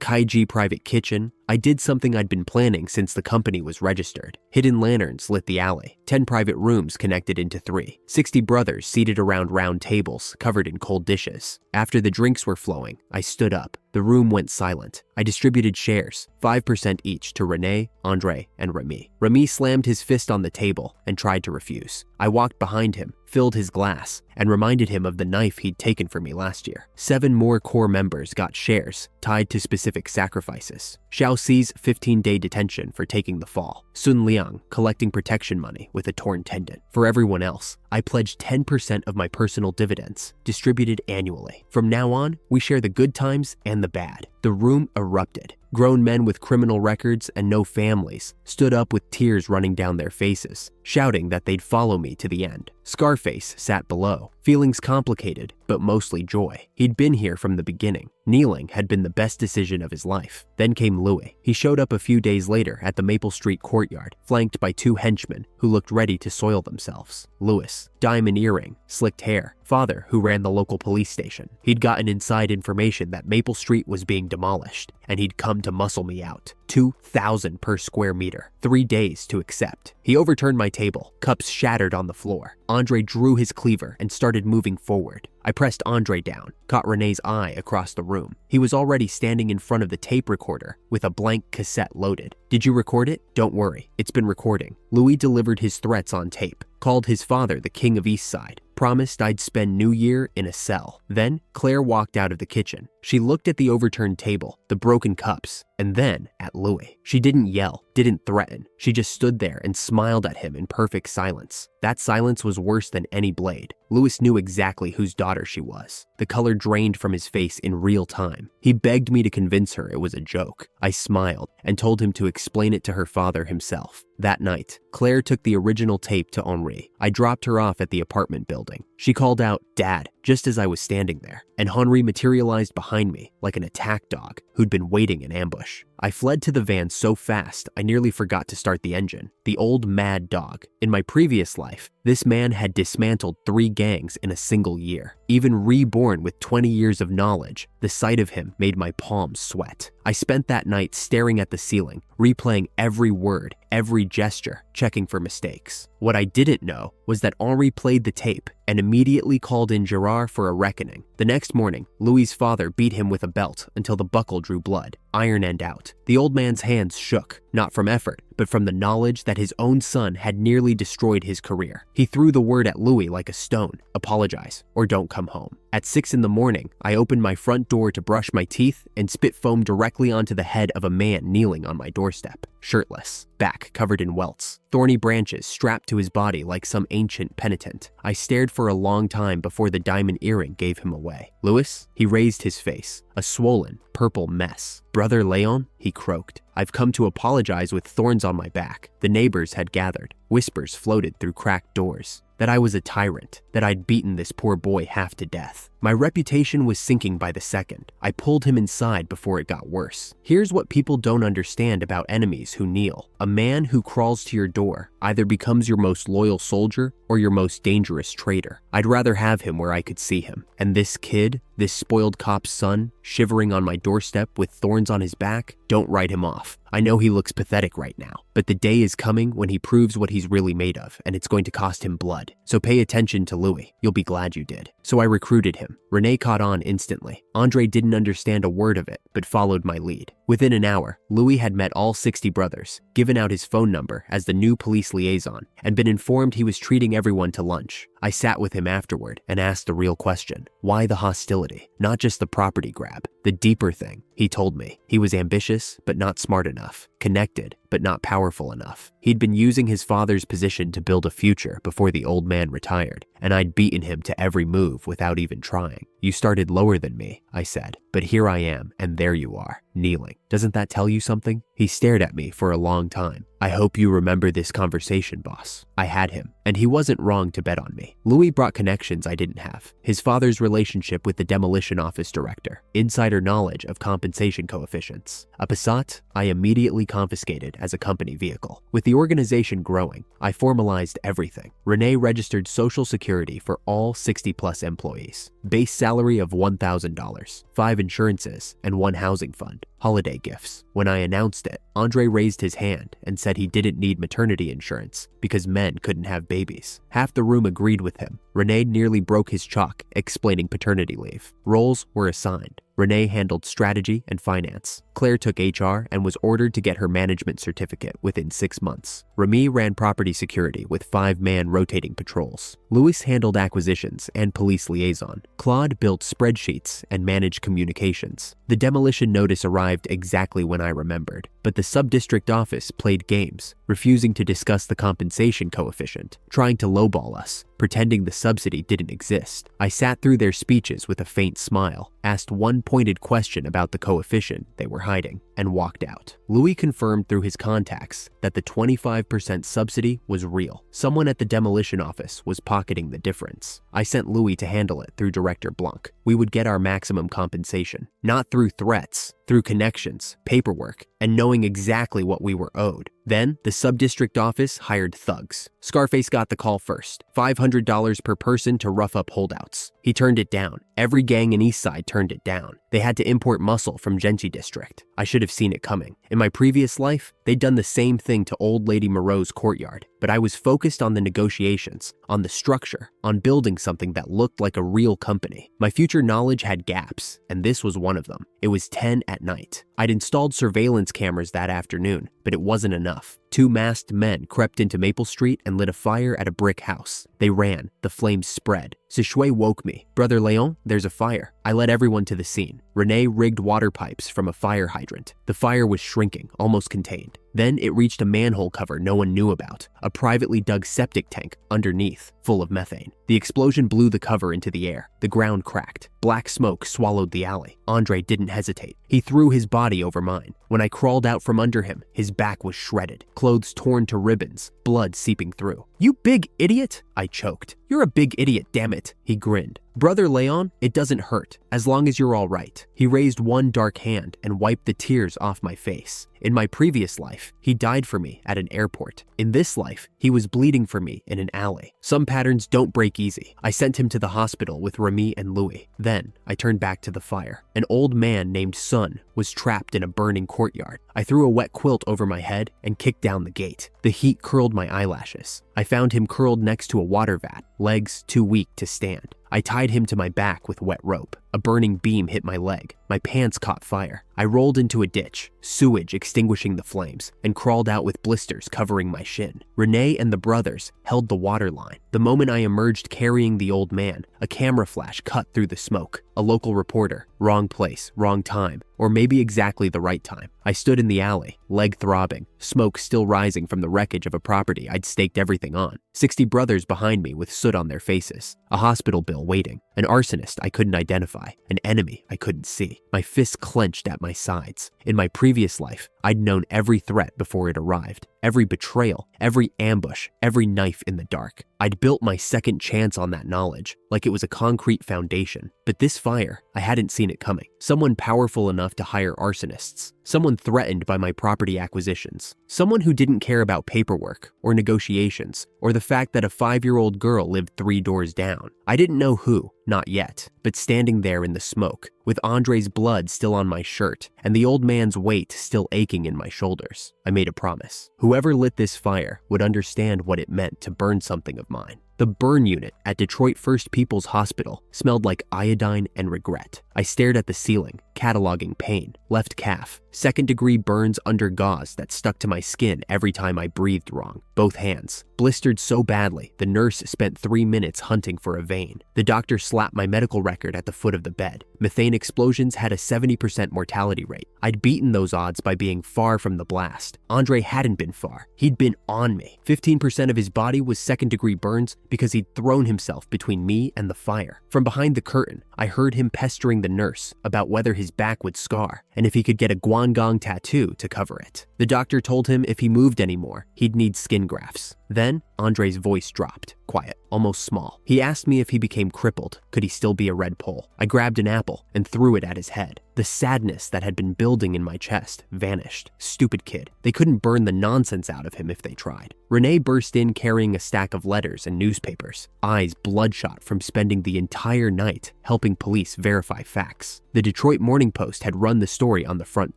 Kaiji Private Kitchen, I did something I'd been planning since the company was registered. Hidden lanterns lit the alley. 10 private rooms connected into 3. 60 brothers seated around round tables, covered in cold dishes. After the drinks were flowing, I stood up. The room went silent. I distributed shares, 5% each to Renee, Andre, and Remy. Remy slammed his fist on the table and tried to refuse. I walked behind him, filled his glass, and reminded him of the knife he'd taken from me last year. 7 more core members got shares tied to specific sacrifices. Xiao Xi's 15-day detention for taking the fall. Sun Liang collecting protection money with a torn tendon. For everyone else, I pledged 10% of my personal dividends, distributed annually. From now on, we share the good times and the bad. The room erupted. Grown men with criminal records and no families stood up with tears running down their faces, shouting that they'd follow me to the end. Scarface sat below, feelings complicated, but mostly joy. He'd been here from the beginning. Kneeling had been the best decision of his life. Then came Louis. He showed up a few days later at the Maple Street courtyard, flanked by 2 henchmen who looked ready to soil themselves. Louis, diamond earring, slicked hair, father who ran the local police station. He'd gotten inside information that Maple Street was being demolished, and he'd come to muscle me out. $2,000 per square meter. 3 days to accept. He overturned my table. Cups shattered on the floor. Andre drew his cleaver and started moving forward. I pressed Andre down, caught Renee's eye across the room. He was already standing in front of the tape recorder with a blank cassette loaded. "Did you record it? Don't worry, it's been recording." Louis delivered his threats on tape, called his father the King of East Side, promised I'd spend New Year in a cell. Then Claire walked out of the kitchen. She looked at the overturned table, the broken cups, and then at Louis. She didn't yell, didn't threaten. She just stood there and smiled at him in perfect silence. That silence was worse than any blade. Louis knew exactly whose daughter she was. The color drained from his face in real time. He begged me to convince her it was a joke. I smiled and told him to explain it to her father himself. That night, Claire took the original tape to Henri. I dropped her off at the apartment building. She called out, "Dad," just as I was standing there, and Henri materialized behind me like an attack dog who'd been waiting in ambush. I fled to the van so fast I nearly forgot to start the engine. The old mad dog. In my previous life, this man had dismantled 3 gangs in a single year. Even reborn with 20 years of knowledge, the sight of him made my palms sweat. I spent that night staring at the ceiling, replaying every word, every gesture, checking for mistakes. What I didn't know was that Henri played the tape and immediately called in Gerard for a reckoning. The next morning, Louis's father beat him with a belt until the buckle drew blood, iron end out. The old man's hands shook, not from effort, but from the knowledge that his own son had nearly destroyed his career. He threw the word at Louis like a stone: apologize or don't come home. At 6 in the morning, I opened my front door to brush my teeth and spit foam directly onto the head of a man kneeling on my doorstep, shirtless, back covered in welts, thorny branches strapped to his body like some ancient penitent. I stared for a long time before the diamond earring gave him away. "Louis?" He raised his face, a swollen, purple mess. "Brother Leon?" he croaked. "I've come to apologize with thorns on my back." The neighbors had gathered. Whispers floated through cracked doors. That I was a tyrant, that I'd beaten this poor boy half to death. My reputation was sinking by the second. I pulled him inside before it got worse. Here's what people don't understand about enemies who kneel. A man who crawls to your door either becomes your most loyal soldier or your most dangerous traitor. I'd rather have him where I could see him. And this kid, this spoiled cop's son, shivering on my doorstep with thorns on his back, don't write him off. I know he looks pathetic right now, but the day is coming when he proves what he's really made of, and it's going to cost him blood. So pay attention to Louis. You'll be glad you did. So I recruited him. Renee caught on instantly. Andre didn't understand a word of it, but followed my lead. Within an hour, Louis had met all 60 brothers, given out his phone number as the new police liaison, and been informed he was treating everyone to lunch. I sat with him afterward and asked the real question. Why the hostility? Not just the property grab. The deeper thing. He told me he was ambitious, but not smart enough. Connected, but not powerful enough. He'd been using his father's position to build a future before the old man retired, and I'd beaten him to every move without even trying. "You started lower than me," I said, "but here I am, and there you are, kneeling. Doesn't that tell you something?" He stared at me for a long time. "I hope you remember this conversation, boss." I had him, and he wasn't wrong to bet on me. Louis brought connections I didn't have. His father's relationship with the Demolition office director, insider knowledge of compensation coefficients. A Passat I immediately confiscated as a company vehicle. With the organization growing, I formalized everything. Renee registered Social Security for all 60-plus employees. Base salary of $1,000, 5 insurances, and 1 housing fund. Holiday gifts. When I announced it, Andre raised his hand and said he didn't need maternity insurance because men couldn't have babies. Half the room agreed with him. Renee nearly broke his chalk explaining paternity leave. Roles were assigned. Renee handled strategy and finance. Claire took HR and was ordered to get her management certificate within 6 months. Remy ran property security with 5-man rotating patrols. Louis handled acquisitions and police liaison. Claude built spreadsheets and managed communications. The demolition notice arrived exactly when I remembered, but the sub-district office played games, refusing to discuss the compensation coefficient, trying to lowball us, pretending the subsidy didn't exist. I sat through their speeches with a faint smile, asked one pointed question about the coefficient they were hiding, and walked out. Louis confirmed through his contacts that the 25% subsidy was real. Someone at the demolition office was pocketing the difference. I sent Louis to handle it through Director Blanc. We would get our maximum compensation, not through threats, through connections, paperwork, and knowing exactly what we were owed. Then, the sub-district office hired thugs. Scarface got the call first, $500 per person to rough up holdouts. He turned it down. Every gang in Eastside turned it down. They had to import muscle from Genchi District. I should have seen it coming. In my previous life, they'd done the same thing to Old Lady Moreau's courtyard, but I was focused on the negotiations, on the structure, on building something that looked like a real company. My future knowledge had gaps, and this was one of them. It was 10 at night. I'd installed surveillance cameras that afternoon, but it wasn't enough. 2 masked men crept into Maple Street and lit a fire at a brick house. They ran. The flames spread. Sishui woke me. "Brother Leon, there's a fire." I led everyone to the scene. Renee rigged water pipes from a fire hydrant. The fire was shrinking, almost contained. Then it reached a manhole cover no one knew about, a privately dug septic tank underneath, full of methane. The explosion blew the cover into the air. The ground cracked. Black smoke swallowed the alley. Andre didn't hesitate. He threw his body over mine. When I crawled out from under him, his back was shredded, clothes torn to ribbons, blood seeping through. "You big idiot!" I choked. "You're a big idiot, damn it." He grinned. "Brother Leon, it doesn't hurt, as long as you're all right." He raised one dark hand and wiped the tears off my face. In my previous life, he died for me at an airport. In this life, he was bleeding for me in an alley. Some patterns don't break easy. I sent him to the hospital with Remy and Louis. Then, I turned back to the fire. An old man named Sun was trapped in a burning courtyard. I threw a wet quilt over my head and kicked down the gate. The heat curled my eyelashes. I found him curled next to a water vat, legs too weak to stand. I tied him to my back with wet rope. A burning beam hit my leg. My pants caught fire. I rolled into a ditch, sewage extinguishing the flames, and crawled out with blisters covering my shin. Renee and the brothers held the water line. The moment I emerged carrying the old man, a camera flash cut through the smoke. A local reporter, wrong place, wrong time, or maybe exactly the right time. I stood in the alley, leg throbbing, smoke still rising from the wreckage of a property I'd staked everything on. 60 brothers behind me with soot on their faces. A hospital bill waiting. An arsonist I couldn't identify. An enemy I couldn't see. My fists clenched at my sides. In my previous life, I'd known every threat before it arrived. Every betrayal, every ambush, every knife in the dark. I'd built my second chance on that knowledge, like it was a concrete foundation. But this fire, I hadn't seen it coming. Someone powerful enough to hire arsonists. Someone threatened by my property acquisitions. Someone who didn't care about paperwork, or negotiations, or the fact that a 5-year-old girl lived 3 doors down. I didn't know who, not yet, but standing there in the smoke, with Andre's blood still on my shirt, and the old man's weight still aching in my shoulders, I made a promise. Whoever lit this fire would understand what it meant to burn something of mine. The burn unit at Detroit First People's Hospital smelled like iodine and regret. I stared at the ceiling, cataloging pain, left calf, second-degree burns under gauze that stuck to my skin every time I breathed wrong, both hands. Blistered so badly, the nurse spent 3 minutes hunting for a vein. The doctor slapped my medical record at the foot of the bed. Methane explosions had a 70% mortality rate. I'd beaten those odds by being far from the blast. Andre hadn't been far. He'd been on me. 15% of his body was second-degree burns because he'd thrown himself between me and the fire. From behind the curtain, I heard him pestering the nurse about whether his back would scar and if he could get a guangdong tattoo to cover it. The doctor told him if he moved anymore, he'd need skin grafts. Then, Andre's voice dropped, quiet, almost small. He asked me if he became crippled, could he still be a red pole? I grabbed an apple and threw it at his head. The sadness that had been building in my chest vanished. Stupid kid. They couldn't burn the nonsense out of him if they tried. Renee burst in carrying a stack of letters and newspapers, eyes bloodshot from spending the entire night helping police verify facts. The Detroit Morning Post had run the story on the front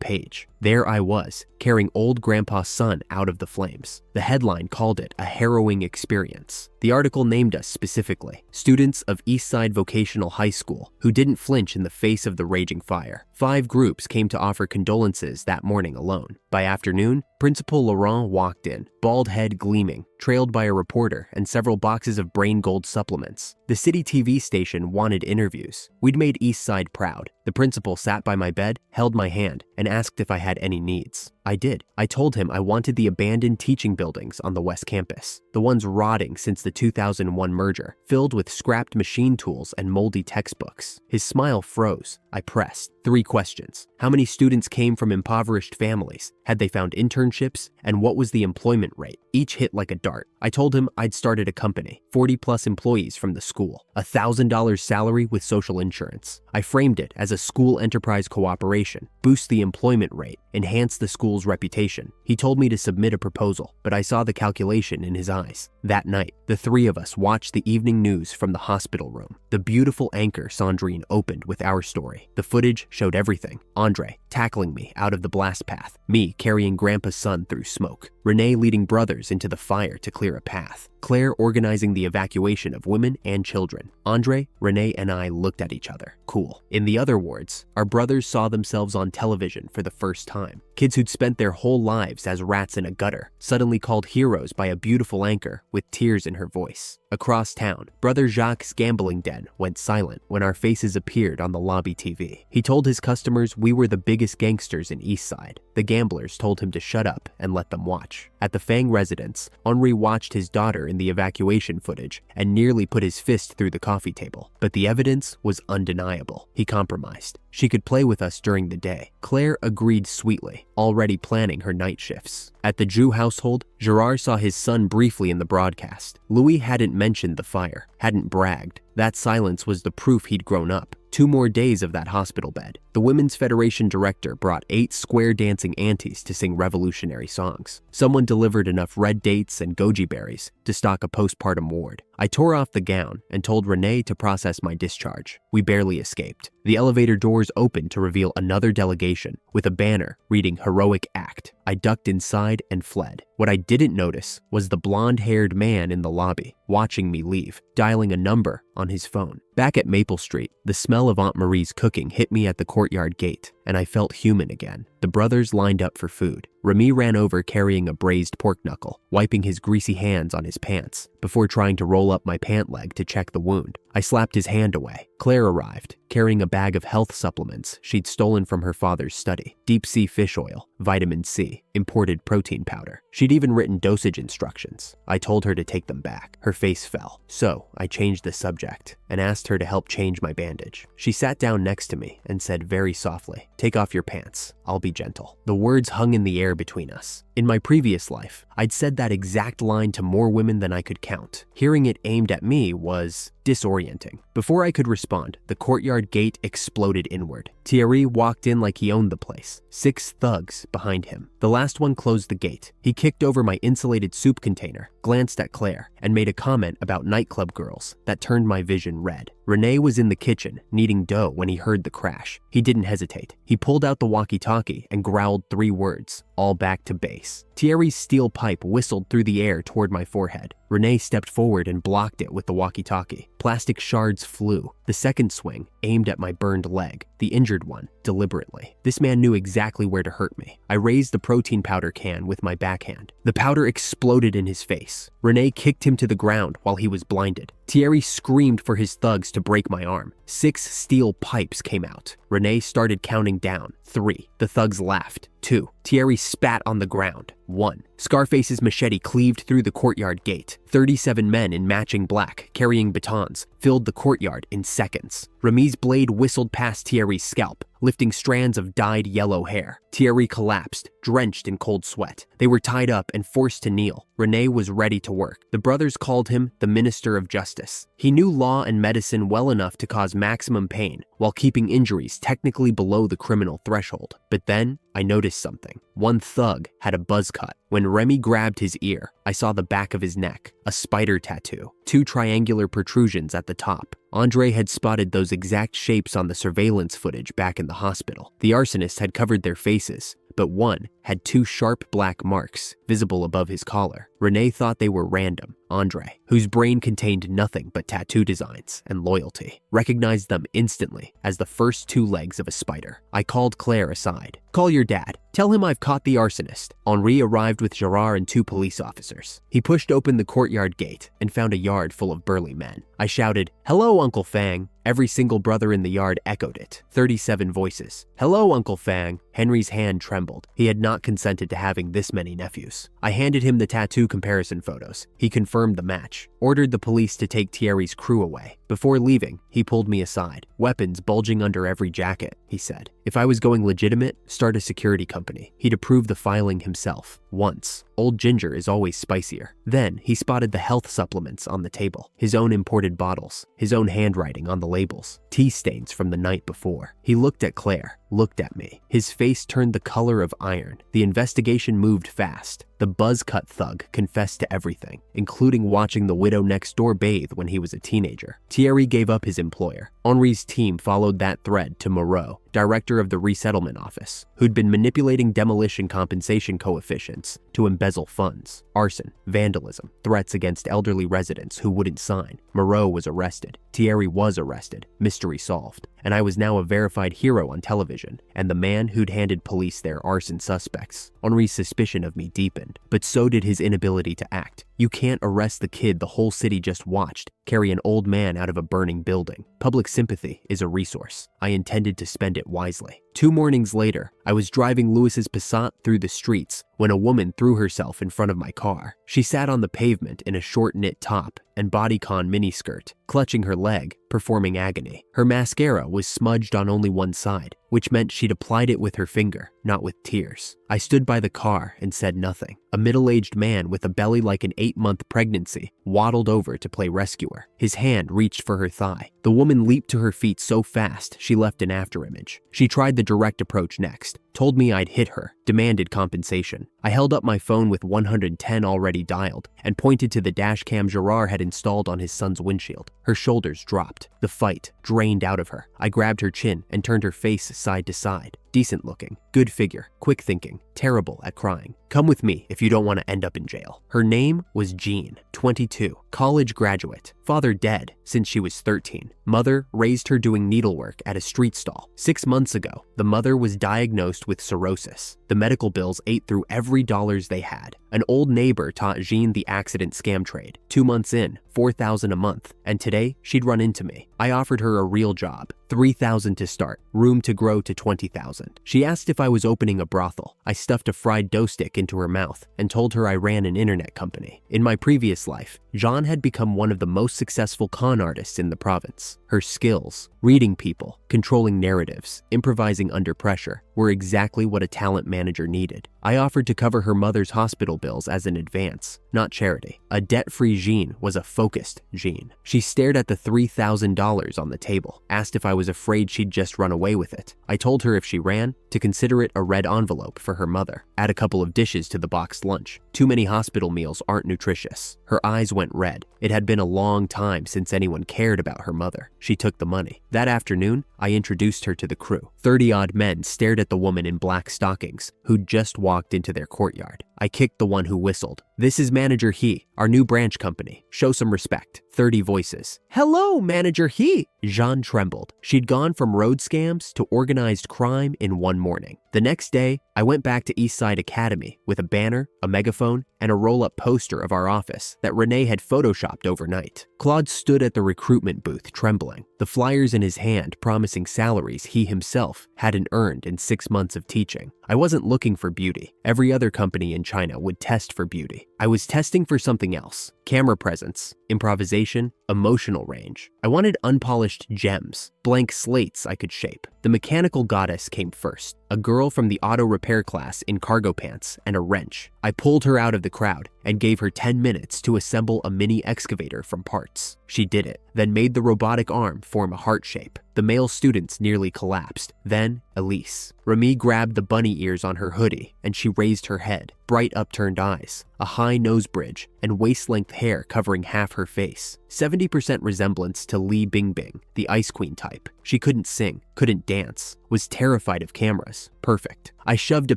page. There I was, carrying old grandpa's son out of the flames. The headline called it a harrowing experience. The article named us specifically, students of Eastside Vocational High School who didn't flinch in the face of the raging fire. 5 groups came to offer condolences that morning alone. By afternoon, Principal Laurent walked in, bald head gleaming, trailed by a reporter and several boxes of Brain Gold supplements. The city TV station wanted interviews. We'd made Eastside proud. The principal sat by my bed, held my hand, and asked if I had any needs. I did. I told him I wanted the abandoned teaching buildings on the West Campus, the ones rotting since the 2001 merger, filled with scrapped machine tools and moldy textbooks. His smile froze. I pressed. 3 questions. How many students came from impoverished families? Had they found internships? And what was the employment rate? Each hit like a dart. I told him I'd started a company, 40+ employees from the school, $1,000 salary with social insurance. I framed it as a school enterprise cooperation, boost the employment rate, enhance the school's reputation. He told me to submit a proposal, but I saw the calculation in his eyes. That night, the 3 of us watched the evening news from the hospital room. The beautiful anchor Sandrine opened with our story. The footage showed everything. Andre tackling me out of the blast path, me carrying grandpa's son through smoke, Renee leading brothers into the fire to clear a path, Claire organizing the evacuation of women and children. Andre, Renee, and I looked at each other. Cool. In the other wards, our brothers saw themselves on television for the first time. Kids who'd spent their whole lives as rats in a gutter, suddenly called heroes by a beautiful anchor with tears in her voice. Across town, Brother Jacques' gambling den went silent when our faces appeared on the lobby TV. He told his customers we were the biggest gangsters in Eastside. The gamblers told him to shut up and let them watch. At the Fang residence, Henri watched his daughter in the evacuation footage and nearly put his fist through the coffee table. But the evidence was undeniable. He compromised. She could play with us during the day. Claire agreed sweetly, already planning her night shifts. At the Jew household, Gerard saw his son briefly in the broadcast. Louis hadn't mentioned the fire, hadn't bragged. That silence was the proof he'd grown up. 2 more days of that hospital bed. The Women's Federation director brought 8 square dancing aunties to sing revolutionary songs. Someone delivered enough red dates and goji berries to stock a postpartum ward. I tore off the gown and told Renee to process my discharge. We barely escaped. The elevator doors opened to reveal another delegation with a banner reading "Heroic Act." I ducked inside and fled. What I didn't notice was the blonde-haired man in the lobby, watching me leave, dialing a number on his phone. Back at Maple Street, the smell of Aunt Marie's cooking hit me at the courtyard gate, and I felt human again. The brothers lined up for food. Remy ran over carrying a braised pork knuckle, wiping his greasy hands on his pants, before trying to roll up my pant leg to check the wound. I slapped his hand away. Claire arrived, carrying a bag of health supplements she'd stolen from her father's study. Deep sea fish oil, vitamin C, imported protein powder. She'd even written dosage instructions. I told her to take them back. Her face fell. So I changed the subject and asked her to help change my bandage. She sat down next to me and said very softly, "Take off your pants. I'll be gentle." The words hung in the air between us. In my previous life, I'd said that exact line to more women than I could count. Hearing it aimed at me was disorienting. Before I could respond, the courtyard gate exploded inward. Thierry walked in like he owned the place, 6 thugs behind him. The last one closed the gate. He kicked over my insulated soup container, glanced at Claire, and made a comment about nightclub girls that turned my vision red. Renee was in the kitchen, kneading dough when he heard the crash. He didn't hesitate. He pulled out the walkie-talkie and growled 3 words, all back to base. Thierry's steel pipe whistled through the air toward my forehead. Renee stepped forward and blocked it with the walkie-talkie. Plastic shards flew. The second swing aimed at my burned leg, the injured one, deliberately. This man knew exactly where to hurt me. I raised the protein powder can with my backhand. The powder exploded in his face. Renee kicked him to the ground while he was blinded. Thierry screamed for his thugs to break my arm. 6 steel pipes came out. Renee started counting down. 3. The thugs laughed. 2. Thierry spat on the ground. 1. Scarface's machete cleaved through the courtyard gate. 37 men in matching black, carrying batons, filled the courtyard in seconds. Remy's blade whistled past Thierry's scalp, lifting strands of dyed yellow hair. Thierry collapsed, drenched in cold sweat. They were tied up and forced to kneel. Renee was ready to work. The brothers called him the Minister of Justice. He knew law and medicine well enough to cause maximum pain while keeping injuries technically below the criminal threshold. But then, I noticed something. One thug had a buzz cut. When Remy grabbed his ear, I saw the back of his neck, a spider tattoo, 2 triangular protrusions at the top. Andre had spotted those exact shapes on the surveillance footage back in the hospital. The arsonists had covered their faces, but one had 2 sharp black marks visible above his collar. Renee thought they were random. Andre, whose brain contained nothing but tattoo designs and loyalty, recognized them instantly as the first 2 legs of a spider. I called Claire aside. "Call your dad. Tell him I've caught the arsonist." Henri arrived with Gerard and 2 police officers. He pushed open the courtyard gate and found a yard full of burly men. I shouted, "Hello, Uncle Fang." Every single brother in the yard echoed it. 37 voices. "Hello, Uncle Fang." Henry's hand trembled. He had not consented to having this many nephews. I handed him the tattoo comparison photos. He confirmed the match, ordered the police to take Thierry's crew away. Before leaving, he pulled me aside. "Weapons bulging under every jacket," he said. "If I was going legitimate, start a security company." He'd approve the filing himself. Once. Old ginger is always spicier. Then he spotted the health supplements on the table, his own imported bottles, his own handwriting on the labels, tea stains from the night before. He looked at Claire, looked at me. His face turned the color of iron. The investigation moved fast. The buzz-cut thug confessed to everything, including watching the widow next door bathe when he was a teenager. Thierry gave up his employer. Henri's team followed that thread to Moreau, director of the resettlement office, who'd been manipulating demolition compensation coefficients to embezzle funds, arson, vandalism, threats against elderly residents who wouldn't sign. Moreau was arrested. Thierry was arrested. Mystery solved. And I was now a verified hero on television, and the man who'd handed police their arson suspects. Henri's suspicion of me deepened, but so did his inability to act. You can't arrest the kid the whole city just watched carry an old man out of a burning building. Public sympathy is a resource. I intended to spend it wisely. 2 mornings later, I was driving Louis's Passat through the streets when a woman threw herself in front of my car. She sat on the pavement in a short knit top and bodycon miniskirt, clutching her leg, performing agony. Her mascara was smudged on only one side, which meant she'd applied it with her finger, not with tears. I stood by the car and said nothing. A middle-aged man with a belly like an 8-month pregnancy waddled over to play rescuer. His hand reached for her thigh. The woman leaped to her feet so fast she left an afterimage. She tried the direct approach next, told me I'd hit her, demanded compensation. I held up my phone with 110 already dialed and pointed to the dash cam Gerard had installed on his son's windshield. Her shoulders dropped. The fight drained out of her. I grabbed her chin and turned her face side to side. Decent looking, good figure, quick thinking, terrible at crying. Come with me if you don't want to end up in jail. Her name was Jean, 22, college graduate. Father dead since she was 13. Mother raised her doing needlework at a street stall. 6 months ago, the mother was diagnosed with cirrhosis. The medical bills ate through every dollars they had. An old neighbor taught Jean the accident scam trade. 2 months in, $4,000 a month, and today she'd run into me. I offered her a real job, $3,000 to start, room to grow to $20,000. She asked if I was opening a brothel. I stuffed a fried dough stick into her mouth and told her I ran an internet company. In my previous life, Jean had become one of the most successful con artists in the province. Her skills, reading people, controlling narratives, improvising under pressure, were exactly what a talent manager needed. I offered to cover her mother's hospital bills as an advance, not charity. A debt-free Jean was a focused Jean. She stared at the $3,000 on the table, asked if I was afraid she'd just run away with it. I told her if she ran, to consider it a red envelope for her mother. Add a couple of dishes to the boxed lunch. Too many hospital meals aren't nutritious. Her eyes went red. It had been a long time since anyone cared about her mother. She took the money. That afternoon, I introduced her to the crew. 30-odd men stared at the woman in black stockings who'd just walked into their courtyard. I kicked the one who whistled. "This is Manager He, our new branch company. Show some respect." 30 voices. "Hello, Manager He." Jean trembled. She'd gone from road scams to organized crime in 1 morning. The next day, I went back to Eastside Academy with a banner, a megaphone, and a roll-up poster of our office that Renee had photoshopped overnight. Claude stood at the recruitment booth trembling, the flyers in his hand promising salaries he himself hadn't earned in 6 months of teaching. I wasn't looking for beauty. Every other company in China would test for beauty. I was testing for something else. Camera presence, improvisation, emotional range. I wanted unpolished gems, blank slates I could shape. The mechanical goddess came first, a girl from the auto repair class in cargo pants and a wrench. I pulled her out of the crowd and gave her 10 minutes to assemble a mini excavator from parts. She did it, then made the robotic arm form a heart shape. The male students nearly collapsed. Then, Elise. Remy grabbed the bunny ears on her hoodie and she raised her head, bright upturned eyes, a high nose bridge, and waist-length hair covering half her face. 70% resemblance to Li Bingbing, the Ice Queen type. She couldn't sing, couldn't dance, was terrified of cameras. Perfect. I shoved a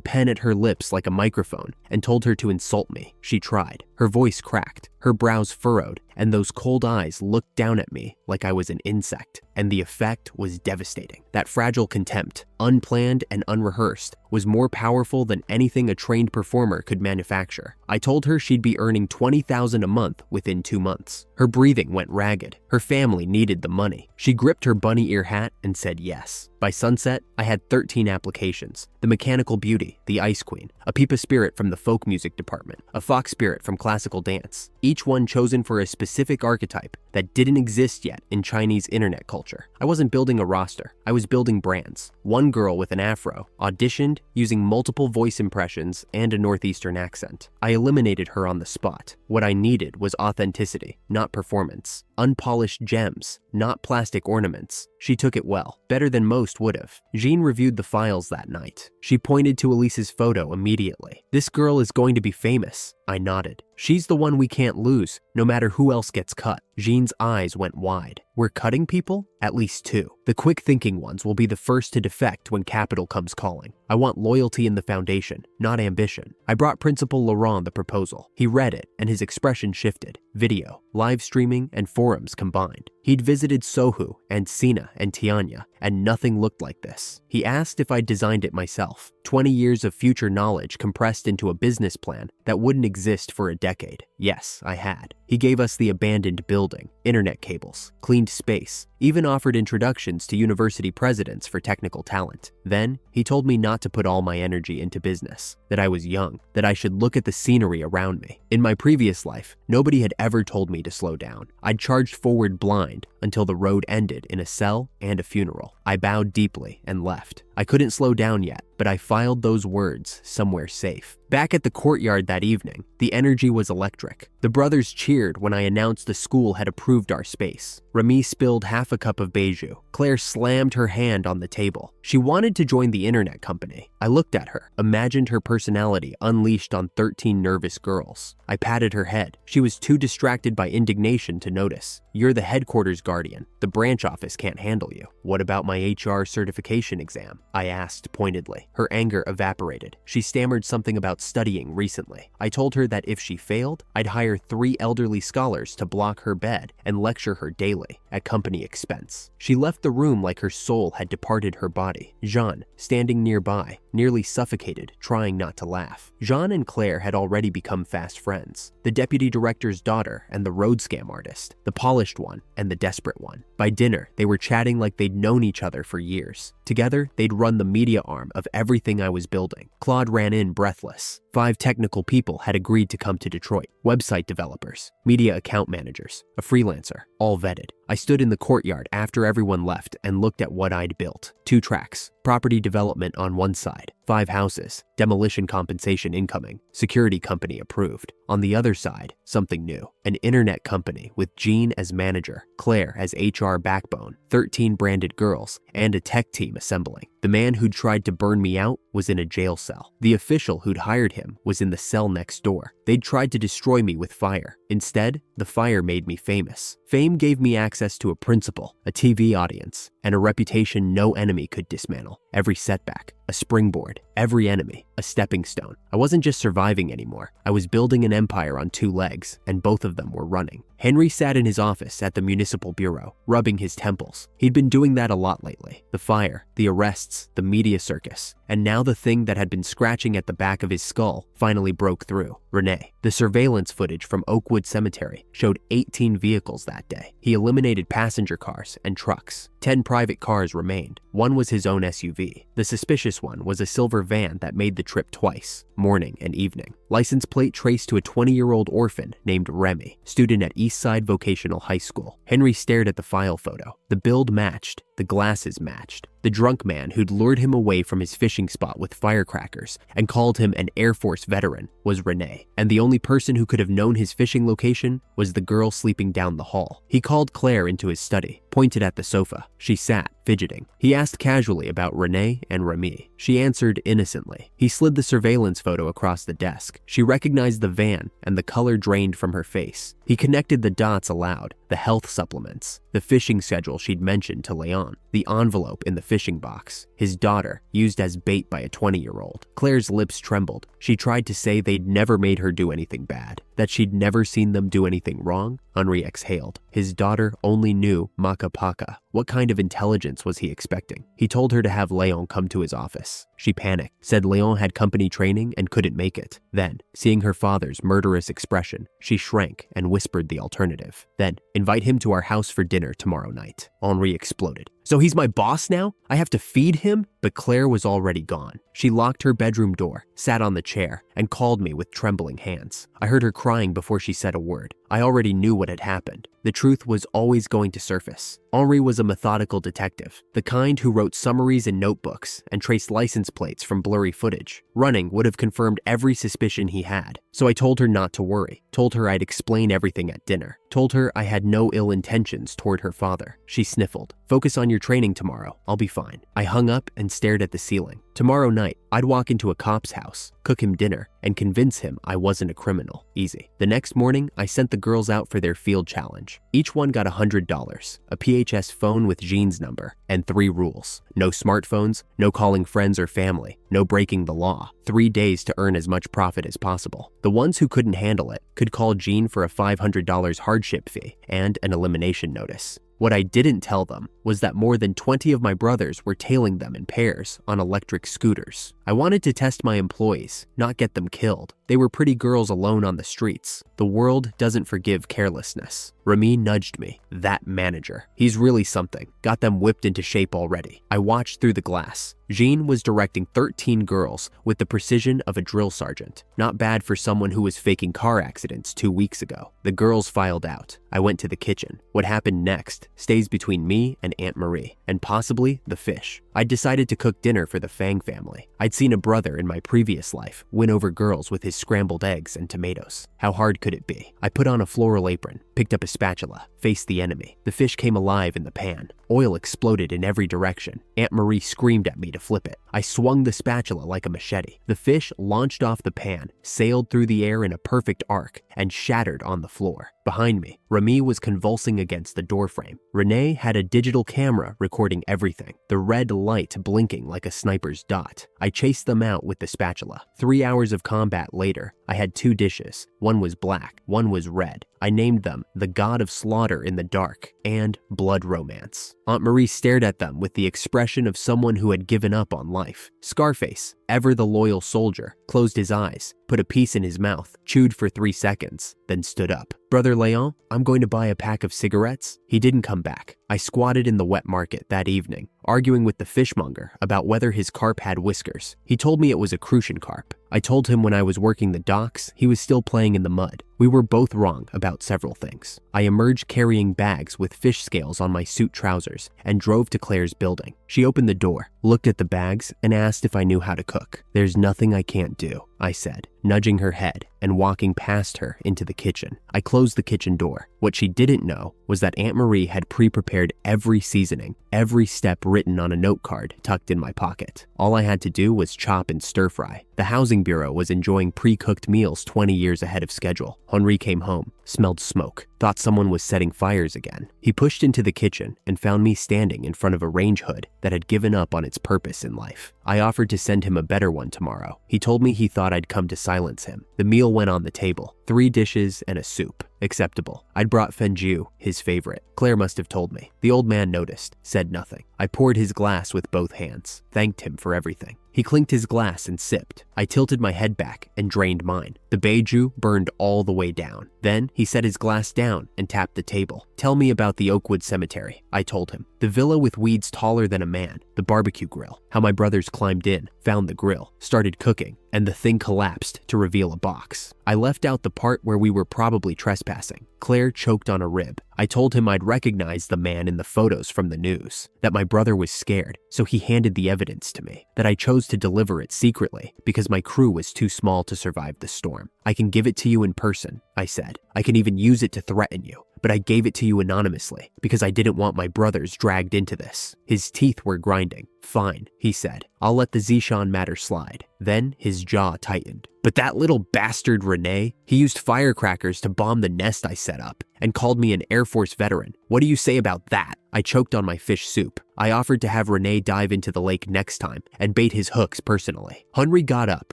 pen at her lips like a microphone and told her to insult me. She tried. Her voice cracked, her brows furrowed, and those cold eyes looked down at me like I was an insect. And the effect was devastating. That fragile contempt, unplanned and unrehearsed, was more powerful than anything a trained performer could manufacture. I told her she'd be earning $20,000 a month within 2 months. Her breathing went ragged. Her family needed the money. She gripped her bunny ear hat and said yes. By sunset, I had 13 applications. The mechanical beauty, the Ice Queen, a Peepa spirit from the folk music department, a fox spirit from classical dance, each one chosen for a specific archetype that didn't exist yet in Chinese internet culture. I wasn't building a roster, I was building brands. One girl with an afro auditioned using multiple voice impressions and a northeastern accent. I eliminated her on the spot. What I needed was authenticity, not performance. Unpolished gems, not plastic ornaments. She took it well, better than most would have. Jean reviewed the files that night. She pointed to Elisa's photo immediately. "This girl is going to be famous." I nodded. "She's the one we can't lose, no matter who else gets cut." Jean's eyes went wide. We're cutting people? At least 2. The quick-thinking ones will be the first to defect when capital comes calling. I want loyalty in the foundation, not ambition. I brought Principal Laurent the proposal. He read it, and his expression shifted. Video, live streaming, and forums combined. He'd visited Sohu and Sina and Tianya, and nothing looked like this. He asked if I'd designed it myself. 20 years of future knowledge compressed into a business plan that wouldn't exist for a decade. Yes, I had. He gave us the abandoned building, internet cables, cleaned space, even offered introductions to university presidents for technical talent. Then, he told me not to put all my energy into business, that I was young, that I should look at the scenery around me. In my previous life, nobody had ever told me to slow down. I'd charged forward blind until the road ended in a cell and a funeral. I bowed deeply and left. I couldn't slow down yet, but I filed those words somewhere safe. Back at the courtyard that evening, the energy was electric. The brothers cheered when I announced the school had approved our space. Remy spilled half a cup of beiju. Claire slammed her hand on the table. She wanted to join the internet company. I looked at her, imagined her personality unleashed on 13 nervous girls. I patted her head. She was too distracted by indignation to notice. You're the headquarters guardian. The branch office can't handle you. What about my HR certification exam? I asked pointedly. Her anger evaporated. She stammered something about studying recently. I told her that if she failed, I'd hire 3 elderly scholars to block her bed and lecture her daily at company expense. She left the room like her soul had departed her body. Jean, standing nearby, nearly suffocated, trying not to laugh. Jean and Claire had already become fast friends. The deputy director's daughter and the road scam artist, the polished one and the desperate one. By dinner, they were chatting like they'd known each other for years. Together, they'd run the media arm of everything I was building. Claude ran in breathless. 5 technical people had agreed to come to Detroit. Website developers, media account managers, a freelancer, all vetted. I stood in the courtyard after everyone left and looked at what I'd built. 2 tracks, property development on one side, 5 houses, demolition compensation incoming, security company approved. On the other side, something new, an internet company with Jean as manager, Claire as HR backbone, 13 branded girls, and a tech team assembling. The man who'd tried to burn me out was in a jail cell. The official who'd hired him was in the cell next door. They'd tried to destroy me with fire. Instead, the fire made me famous. Fame gave me access to a principal, a TV audience, and a reputation no enemy could dismantle. Every setback, a springboard, every enemy, a stepping stone. I wasn't just surviving anymore. I was building an empire on 2 legs, and both of them were running. Henry sat in his office at the municipal bureau, rubbing his temples. He'd been doing that a lot lately. The fire, the arrests, the media circus, and now the thing that had been scratching at the back of his skull finally broke through. Renee. The surveillance footage from Oakwood Cemetery showed 18 vehicles that day. He eliminated passenger cars and trucks. 10 private cars remained. One was his own SUV. The suspicious one was a silver van that made the trip twice, morning and evening. License plate traced to a 20-year-old orphan named Remy, student at Eastside Vocational High School. Henry stared at the file photo. The build matched. The glasses matched. The drunk man who'd lured him away from his fishing spot with firecrackers and called him an Air Force veteran was Renee. And the only person who could have known his fishing location was the girl sleeping down the hall. He called Claire into his study, pointed at the sofa. She sat, fidgeting. He asked casually about Renee and Remy. She answered innocently. He slid the surveillance photo across the desk. She recognized the van and the color drained from her face. He connected the dots aloud, the health supplements, the fishing schedule she'd mentioned to Leon, the envelope in the fishing box, his daughter, used as bait by a 20-year-old. Claire's lips trembled. She tried to say they'd never made her do anything bad, that she'd never seen them do anything wrong. Henri exhaled. His daughter only knew Makapaka. What kind of intelligence was he expecting? He told her to have Leon come to his office. She panicked, said Leon had company training and couldn't make it. Then, seeing her father's murderous expression, she shrank and whispered the alternative. Then, invite him to our house for dinner tomorrow night. Henri exploded. So he's my boss now? I have to feed him? But Claire was already gone. She locked her bedroom door, sat on the chair, and called me with trembling hands. I heard her crying before she said a word. I already knew what had happened. The truth was always going to surface. Henri was a methodical detective, the kind who wrote summaries in notebooks and traced license plates from blurry footage. Running would have confirmed every suspicion he had. So I told her not to worry, told her I'd explain everything at dinner, told her I had no ill intentions toward her father. She sniffled. Focus on your training tomorrow. I'll be fine. I hung up and stared at the ceiling. Tomorrow night, I'd walk into a cop's house, cook him dinner, and convince him I wasn't a criminal. Easy. The next morning, I sent the girls out for their field challenge. Each one got $100, a PHS phone with Jean's number, and 3 rules. No smartphones, no calling friends or family, no breaking the law. 3 days to earn as much profit as possible. The ones who couldn't handle it could call Jean for a $500 hardship fee and an elimination notice. What I didn't tell them was that more than 20 of my brothers were tailing them in pairs on electric scooters. I wanted to test my employees, not get them killed. They were pretty girls alone on the streets. The world doesn't forgive carelessness. Remy nudged me. That manager. He's really something. Got them whipped into shape already. I watched through the glass. Jean was directing 13 girls with the precision of a drill sergeant. Not bad for someone who was faking car accidents 2 weeks ago. The girls filed out. I went to the kitchen. What happened next stays between me and Aunt Marie, and possibly the fish. I decided to cook dinner for the Fang family. I'd seen a brother in my previous life win over girls with his scrambled eggs and tomatoes. How hard could it be? I put on a floral apron, picked up a spatula, faced the enemy. The fish came alive in the pan. Oil exploded in every direction. Aunt Marie screamed at me to flip it. I swung the spatula like a machete. The fish launched off the pan, sailed through the air in a perfect arc, and shattered on the floor. Behind me, Remy was convulsing against the doorframe. Renee had a digital camera recording everything, the red light blinking like a sniper's dot. I chased them out with the spatula. 3 hours of combat later, I had 2 dishes. One was black, one was red. I named them the God of Slaughter in the Dark and Blood Romance. Aunt Marie stared at them with the expression of someone who had given up on life. Scarface, ever the loyal soldier, closed his eyes, put a piece in his mouth, chewed for 3 seconds, then stood up. Brother Leon, I'm going to buy a pack of cigarettes. He didn't come back. I squatted in the wet market that evening, arguing with the fishmonger about whether his carp had whiskers. He told me it was a crucian carp. I told him when I was working the docks, he was still playing in the mud. We were both wrong about several things. I emerged carrying bags with fish scales on my suit trousers and drove to Claire's building. She opened the door, looked at the bags, and asked if I knew how to cook. There's nothing I can't do, I said, nudging her head and walking past her into the kitchen. I closed the kitchen door. What she didn't know was that Aunt Marie had pre-prepared every seasoning, every step written on a note card tucked in my pocket. All I had to do was chop and stir fry. The housing bureau was enjoying pre-cooked meals 20 years ahead of schedule. Henri came home, smelled smoke, thought someone was setting fires again. He pushed into the kitchen and found me standing in front of a range hood that had given up on its purpose in life. I offered to send him a better one tomorrow. He told me he thought I'd come to silence him. The meal went on the table, 3 dishes and a soup. Acceptable. I'd brought fenjus, his favorite. Claire must have told me. The old man noticed, said nothing. I poured his glass with both hands, thanked him for everything. He clinked his glass and sipped. I tilted my head back and drained mine. The beiju burned all the way down. Then he set his glass down and tapped the table. Tell me about the Oakwood Cemetery, I told him. The villa with weeds taller than a man, the barbecue grill, how my brothers climbed in, found the grill, started cooking, and the thing collapsed to reveal a box. I left out the part where we were probably trespassing. Claire choked on a rib. I told him I'd recognize the man in the photos from the news, that my brother was scared, so he handed the evidence to me, that I chose to deliver it secretly because my crew was too small to survive the storm. I can give it to you in person, I said. I can even use it to threaten you. But I gave it to you anonymously because I didn't want my brothers dragged into this. His teeth were grinding. Fine, he said. I'll let the Zishan matter slide. Then his jaw tightened. But that little bastard Renee, he used firecrackers to bomb the nest I set up and called me an Air Force veteran. What do you say about that? I choked on my fish soup. I offered to have Renee dive into the lake next time and bait his hooks personally. Henri got up,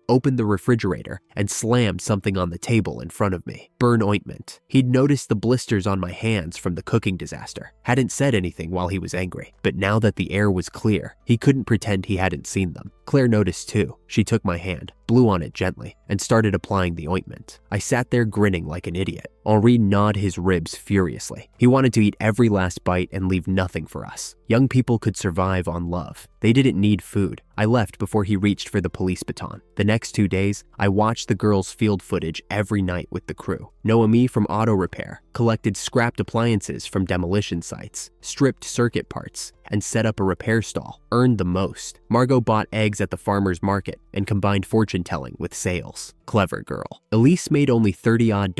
opened the refrigerator, and slammed something on the table in front of me. Burn ointment. He'd noticed the blisters on my hands from the cooking disaster. Hadn't said anything while he was angry. But now that the air was clear, he couldn't pretend he hadn't seen them. Claire noticed too. She took my hand, blew on it gently, and started applying the ointment. I sat there grinning like an idiot. Henri gnawed his ribs furiously. He wanted to eat every last bite and leave nothing for us. Young people could survive on love. They didn't need food. I left before he reached for the police baton. The next 2 days, I watched the girls' field footage every night with the crew. Noemi from auto repair collected scrapped appliances from demolition sites, stripped circuit parts, and set up a repair stall, earned the most. Margot bought eggs at the farmer's market and combined fortune telling with sales. Clever girl. Elise made only $30-odd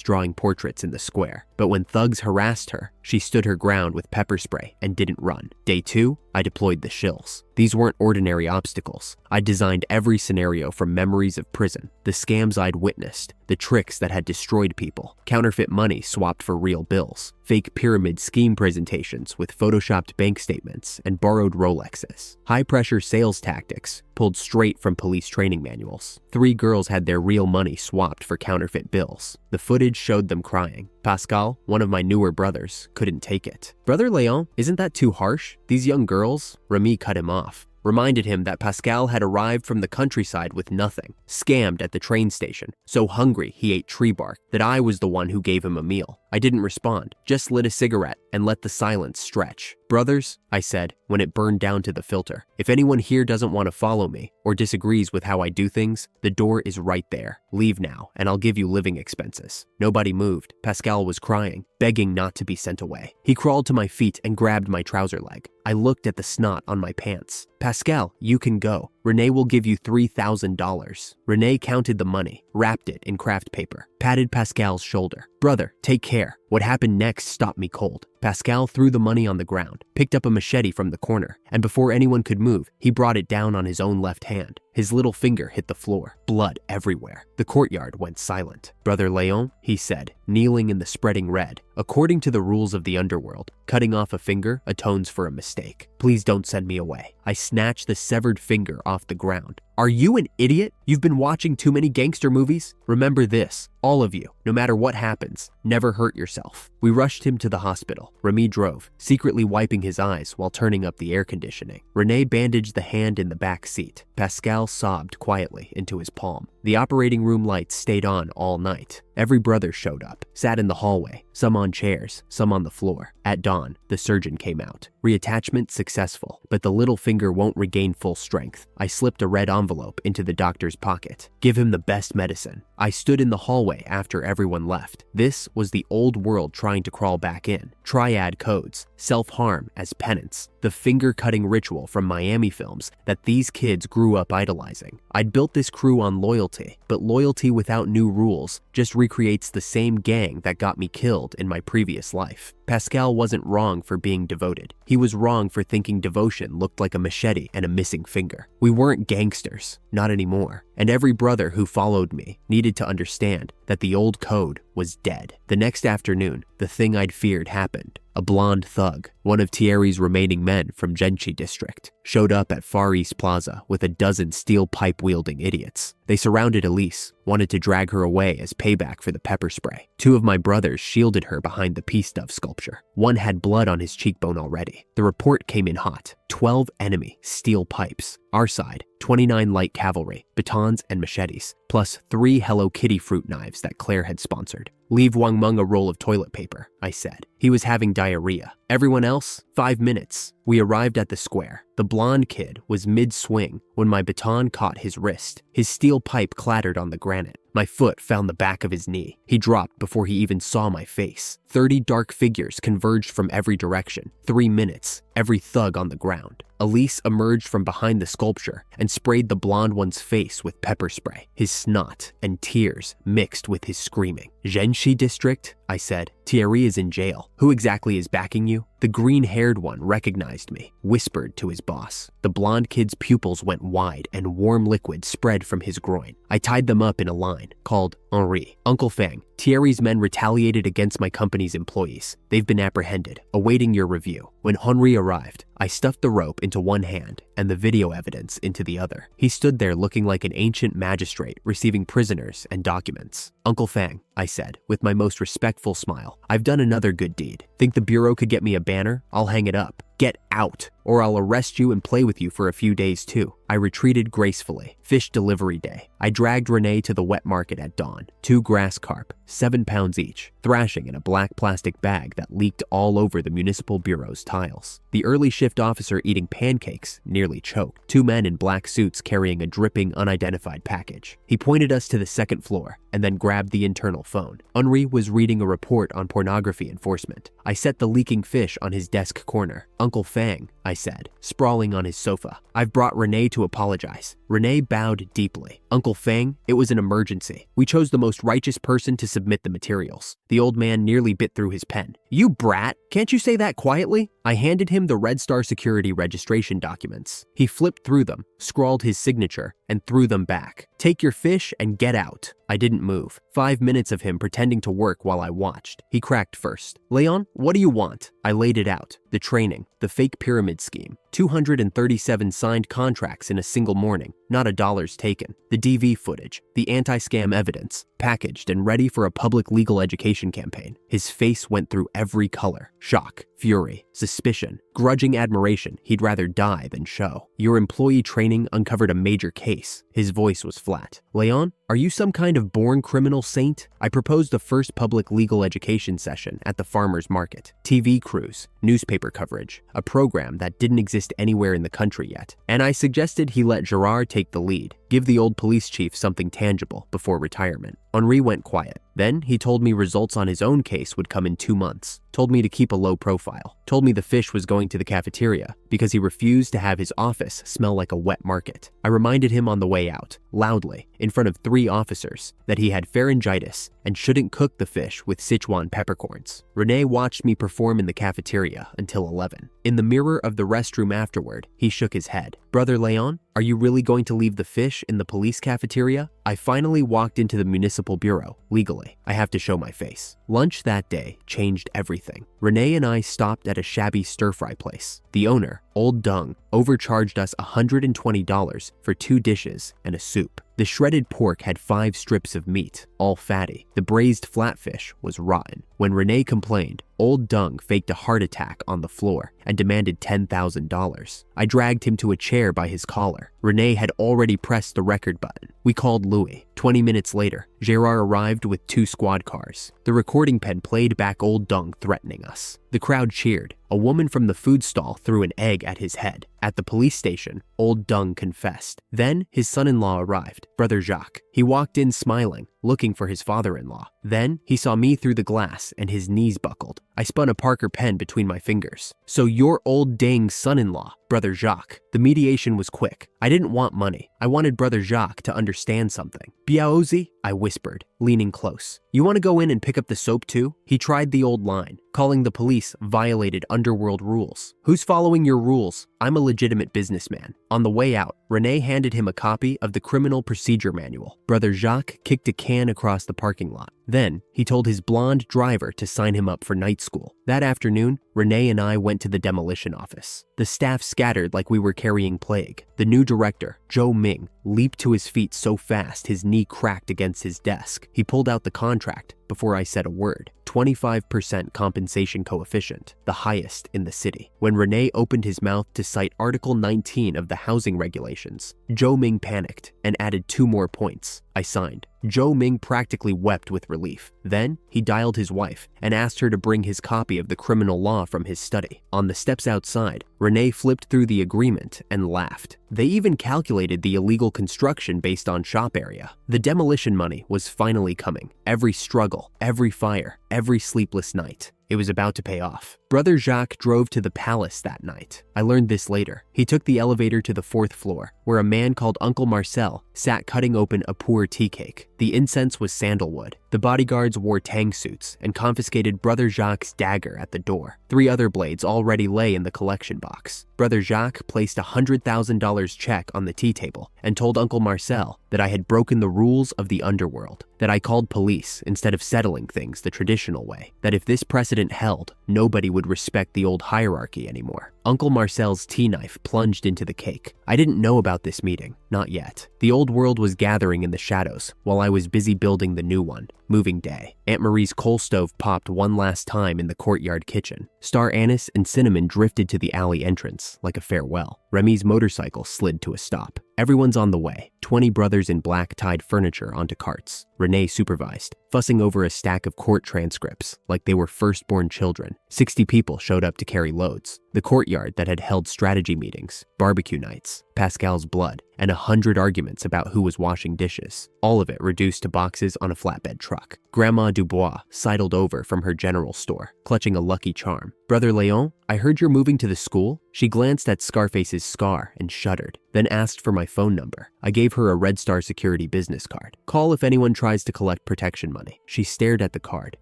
drawing portraits in the square, but when thugs harassed her, she stood her ground with pepper spray and didn't run. Day 2, I deployed the shills. These weren't ordinary obstacles. I designed every scenario from memories of prison, the scams I'd witnessed, the tricks that had destroyed people, counterfeit money swapped for real bills, fake pyramid scheme presentations with photoshopped bank statements and borrowed Rolexes, high-pressure sales tactics pulled straight from police training manuals. 3 girls had their real money swapped for counterfeit bills. The footage showed them crying. Pascal, one of my newer brothers, couldn't take it. "Brother Leon, isn't that too harsh? These young girls?" Remy cut him off, reminded him that Pascal had arrived from the countryside with nothing, scammed at the train station, so hungry he ate tree bark that I was the one who gave him a meal. I didn't respond, just lit a cigarette and let the silence stretch. "Brothers," I said when it burned down to the filter, "if anyone here doesn't want to follow me or disagrees with how I do things, the door is right there. Leave now and I'll give you living expenses." Nobody moved. Pascal was crying, begging not to be sent away. He crawled to my feet and grabbed my trouser leg. I looked at the snot on my pants. "Pascal, you can go. Renee will give you $3,000. Renee counted the money, wrapped it in craft paper, patted Pascal's shoulder. "Brother, take care." What happened next stopped me cold. Pascal threw the money on the ground, picked up a machete from the corner, and before anyone could move, he brought it down on his own left hand. His little finger hit the floor, blood everywhere. The courtyard went silent. "Brother Leon," he said, kneeling in the spreading red, "according to the rules of the Underworld, cutting off a finger atones for a mistake. Please don't send me away." I snatched the severed finger off the ground. "Are you an idiot? You've been watching too many gangster movies? Remember this, all of you, no matter what happens, never hurt yourself." We rushed him to the hospital. Remy drove, secretly wiping his eyes while turning up the air conditioning. Renee bandaged the hand in the back seat. Pascal sobbed quietly into his palm. The operating room lights stayed on all night. Every brother showed up, sat in the hallway, some on chairs, some on the floor. At dawn, the surgeon came out. Reattachment successful, but the little finger won't regain full strength. I slipped a red envelope into the doctor's pocket. "Give him the best medicine." I stood in the hallway after everyone left. This was the old world trying to crawl back in. Triad codes, self-harm as penance, the finger-cutting ritual from Miami films that these kids grew up idolizing. I'd built this crew on loyalty, but loyalty without new rules just recreates the same gang that got me killed in my previous life. Pascal wasn't wrong for being devoted. He was wrong for thinking devotion looked like a machete and a missing finger. We weren't gangsters, not anymore. And every brother who followed me needed to understand that the old code was dead. The next afternoon, the thing I'd feared happened. A blonde thug, one of Thierry's remaining men from Genchi district, showed up at Far East Plaza with a dozen steel pipe-wielding idiots. They surrounded Elise, wanted to drag her away as payback for the pepper spray. 2 of my brothers shielded her behind the peace dove sculpture. One had blood on his cheekbone already. The report came in hot. 12 enemy steel pipes. Our side, 29 light cavalry, batons and machetes, plus 3 Hello Kitty fruit knives that Claire had sponsored. "Leave Wang Meng a roll of toilet paper," I said. He was having diarrhea. Everyone else, 5 minutes. We arrived at the square. The blonde kid was mid-swing when my baton caught his wrist. His steel pipe clattered on the granite. My foot found the back of his knee. He dropped before he even saw my face. 30 dark figures converged from every direction. 3 minutes, every thug on the ground. Elise emerged from behind the sculpture and sprayed the blonde one's face with pepper spray. His snot and tears mixed with his screaming. "Genshi district?" I said. "Thierry is in jail. Who exactly is backing you?" The green-haired one recognized me, whispered to his boss. The blonde kid's pupils went wide and warm liquid spread from his groin. I tied them up in a line, called Henri. "Uncle Fang, Thierry's men retaliated against my company's employees. They've been apprehended, awaiting your review." When Henri arrived, I stuffed the rope into one hand and the video evidence into the other. He stood there looking like an ancient magistrate receiving prisoners and documents. "Uncle Fang," I said, with my most respectful smile, "I've done another good deed. Think the Bureau could get me a banner? I'll hang it up. Get out, or I'll arrest you and play with you for a few days too." I retreated gracefully. Fish delivery day. I dragged Renee to the wet market at dawn. 2 grass carp, 7 pounds each, thrashing in a black plastic bag that leaked all over the municipal bureau's tiles. The early shift officer eating pancakes nearly choked. 2 men in black suits carrying a dripping, unidentified package. He pointed us to the 2nd floor and then grabbed the internal phone. Henri was reading a report on pornography enforcement. I set the leaking fish on his desk corner. Uncle Fang, I said, sprawling on his sofa. I've brought Renee to apologize. Renee bowed deeply. Uncle Fang, it was an emergency. We chose the most righteous person to submit the materials. The old man nearly bit through his pen. You brat, can't you say that quietly? I handed him the Red Star Security registration documents. He flipped through them, scrawled his signature, and threw them back. Take your fish and get out. I didn't move. 5 minutes of him pretending to work while I watched. He cracked first. Leon, what do you want? I laid it out. The training, the fake pyramid scheme, 237 signed contracts in a single morning, not a dollar's taken, the DV footage, the anti-scam evidence, packaged and ready for a public legal education campaign. His face went through every color. Shock, fury, suspicion, grudging admiration he'd rather die than show. Your employee training uncovered a major case. His voice was flat. Leon, are you some kind of born criminal saint? I proposed the first public legal education session at the farmer's market. TV crews, newspaper coverage, a program that didn't exist anywhere in the country yet. And I suggested he let Gerard take the lead, give the old police chief something tangible before retirement. Henri went quiet. Then he told me results on his own case would come in 2 months, told me to keep a low profile, told me the fish was going to the cafeteria because he refused to have his office smell like a wet market. I reminded him on the way out, loudly, in front of 3 officers, that he had pharyngitis and shouldn't cook the fish with Sichuan peppercorns. Renee watched me perform in the cafeteria until 11. In the mirror of the restroom afterward, he shook his head. Brother Leon, are you really going to leave the fish in the police cafeteria? I finally walked into the municipal bureau, legally. I have to show my face. Lunch that day changed everything. Renee and I stopped at a shabby stir-fry place. The owner, Old Dung, overcharged us $120 for 2 dishes and a soup. The shredded pork had 5 strips of meat, all fatty. The braised flatfish was rotten. When Renee complained, Old Dung faked a heart attack on the floor and demanded $10,000. I dragged him to a chair by his collar. Renee had already pressed the record button. We called Louis. 20 minutes later, Gerard arrived with 2 squad cars. The recording pen played back Old Dung threatening us. The crowd cheered. A woman from the food stall threw an egg at his head. At the police station, Old Dung confessed. Then his son-in-law arrived, Brother Jacques. He walked in smiling, looking for his father-in-law. Then he saw me through the glass and his knees buckled. I spun a Parker pen between my fingers. So you're Old Dang's son-in-law, Brother Jacques. The mediation was quick. I didn't want money. I wanted Brother Jacques to understand something. Biaozi, I whispered, leaning close. You want to go in and pick up the soap too? He tried the old line. Calling the police violated Underworld rules. Who's following your rules? I'm a legitimate businessman. On the way out, Renee handed him a copy of the Criminal Procedure Manual. Brother Jacques kicked a can across the parking lot. Then, he told his blonde driver to sign him up for night school. That afternoon, Renee and I went to the Demolition office. The staff scattered like we were carrying plague. The new director, Zhou Ming, leaped to his feet so fast his knee cracked against his desk. He pulled out the contract before I said a word. 25% compensation coefficient, the highest in the city. When Renee opened his mouth to cite Article 19 of the housing regulations, Zhou Ming panicked and added 2 more points. I signed. Zhou Ming practically wept with relief. Then, he dialed his wife and asked her to bring his copy of the criminal law from his study. On the steps outside, Renee flipped through the agreement and laughed. They even calculated the illegal construction based on shop area. The demolition money was finally coming. Every struggle, every fire, every sleepless night. It was about to pay off. Brother Jacques drove to the palace that night. I learned this later. He took the elevator to the 4th floor, where a man called Uncle Marcel sat cutting open a poor tea cake. The incense was sandalwood. The bodyguards wore tang suits and confiscated Brother Jacques' dagger at the door. 3 other blades already lay in the collection box. Brother Jacques placed a $100,000 check on the tea table and told Uncle Marcel that I had broken the rules of the Underworld, that I called police instead of settling things the traditional way, that if this precedent held, nobody would respect the old hierarchy anymore. Uncle Marcel's tea knife plunged into the cake. I didn't know about this meeting, not yet. The old world was gathering in the shadows while I was busy building the new one. Moving day. Aunt Marie's coal stove popped one last time in the courtyard kitchen. Star Anise and Cinnamon drifted to the alley entrance like a farewell. Remy's motorcycle slid to a stop. Everyone's on the way. 20 brothers in black tied furniture onto carts. Renee supervised, fussing over a stack of court transcripts like they were firstborn children. 60 people showed up to carry loads. The courtyard that had held strategy meetings, barbecue nights, Pascal's blood, and 100 arguments about who was washing dishes, all of it reduced to boxes on a flatbed truck. Grandma Dubois sidled over from her general store, clutching a Lucky Charm. "Brother Leon, I heard you're moving to the school?" She glanced at Scarface's scar and shuddered, then asked for my phone number. I gave her a Red Star Security business card. "Call if anyone tries to collect protection money." She stared at the card.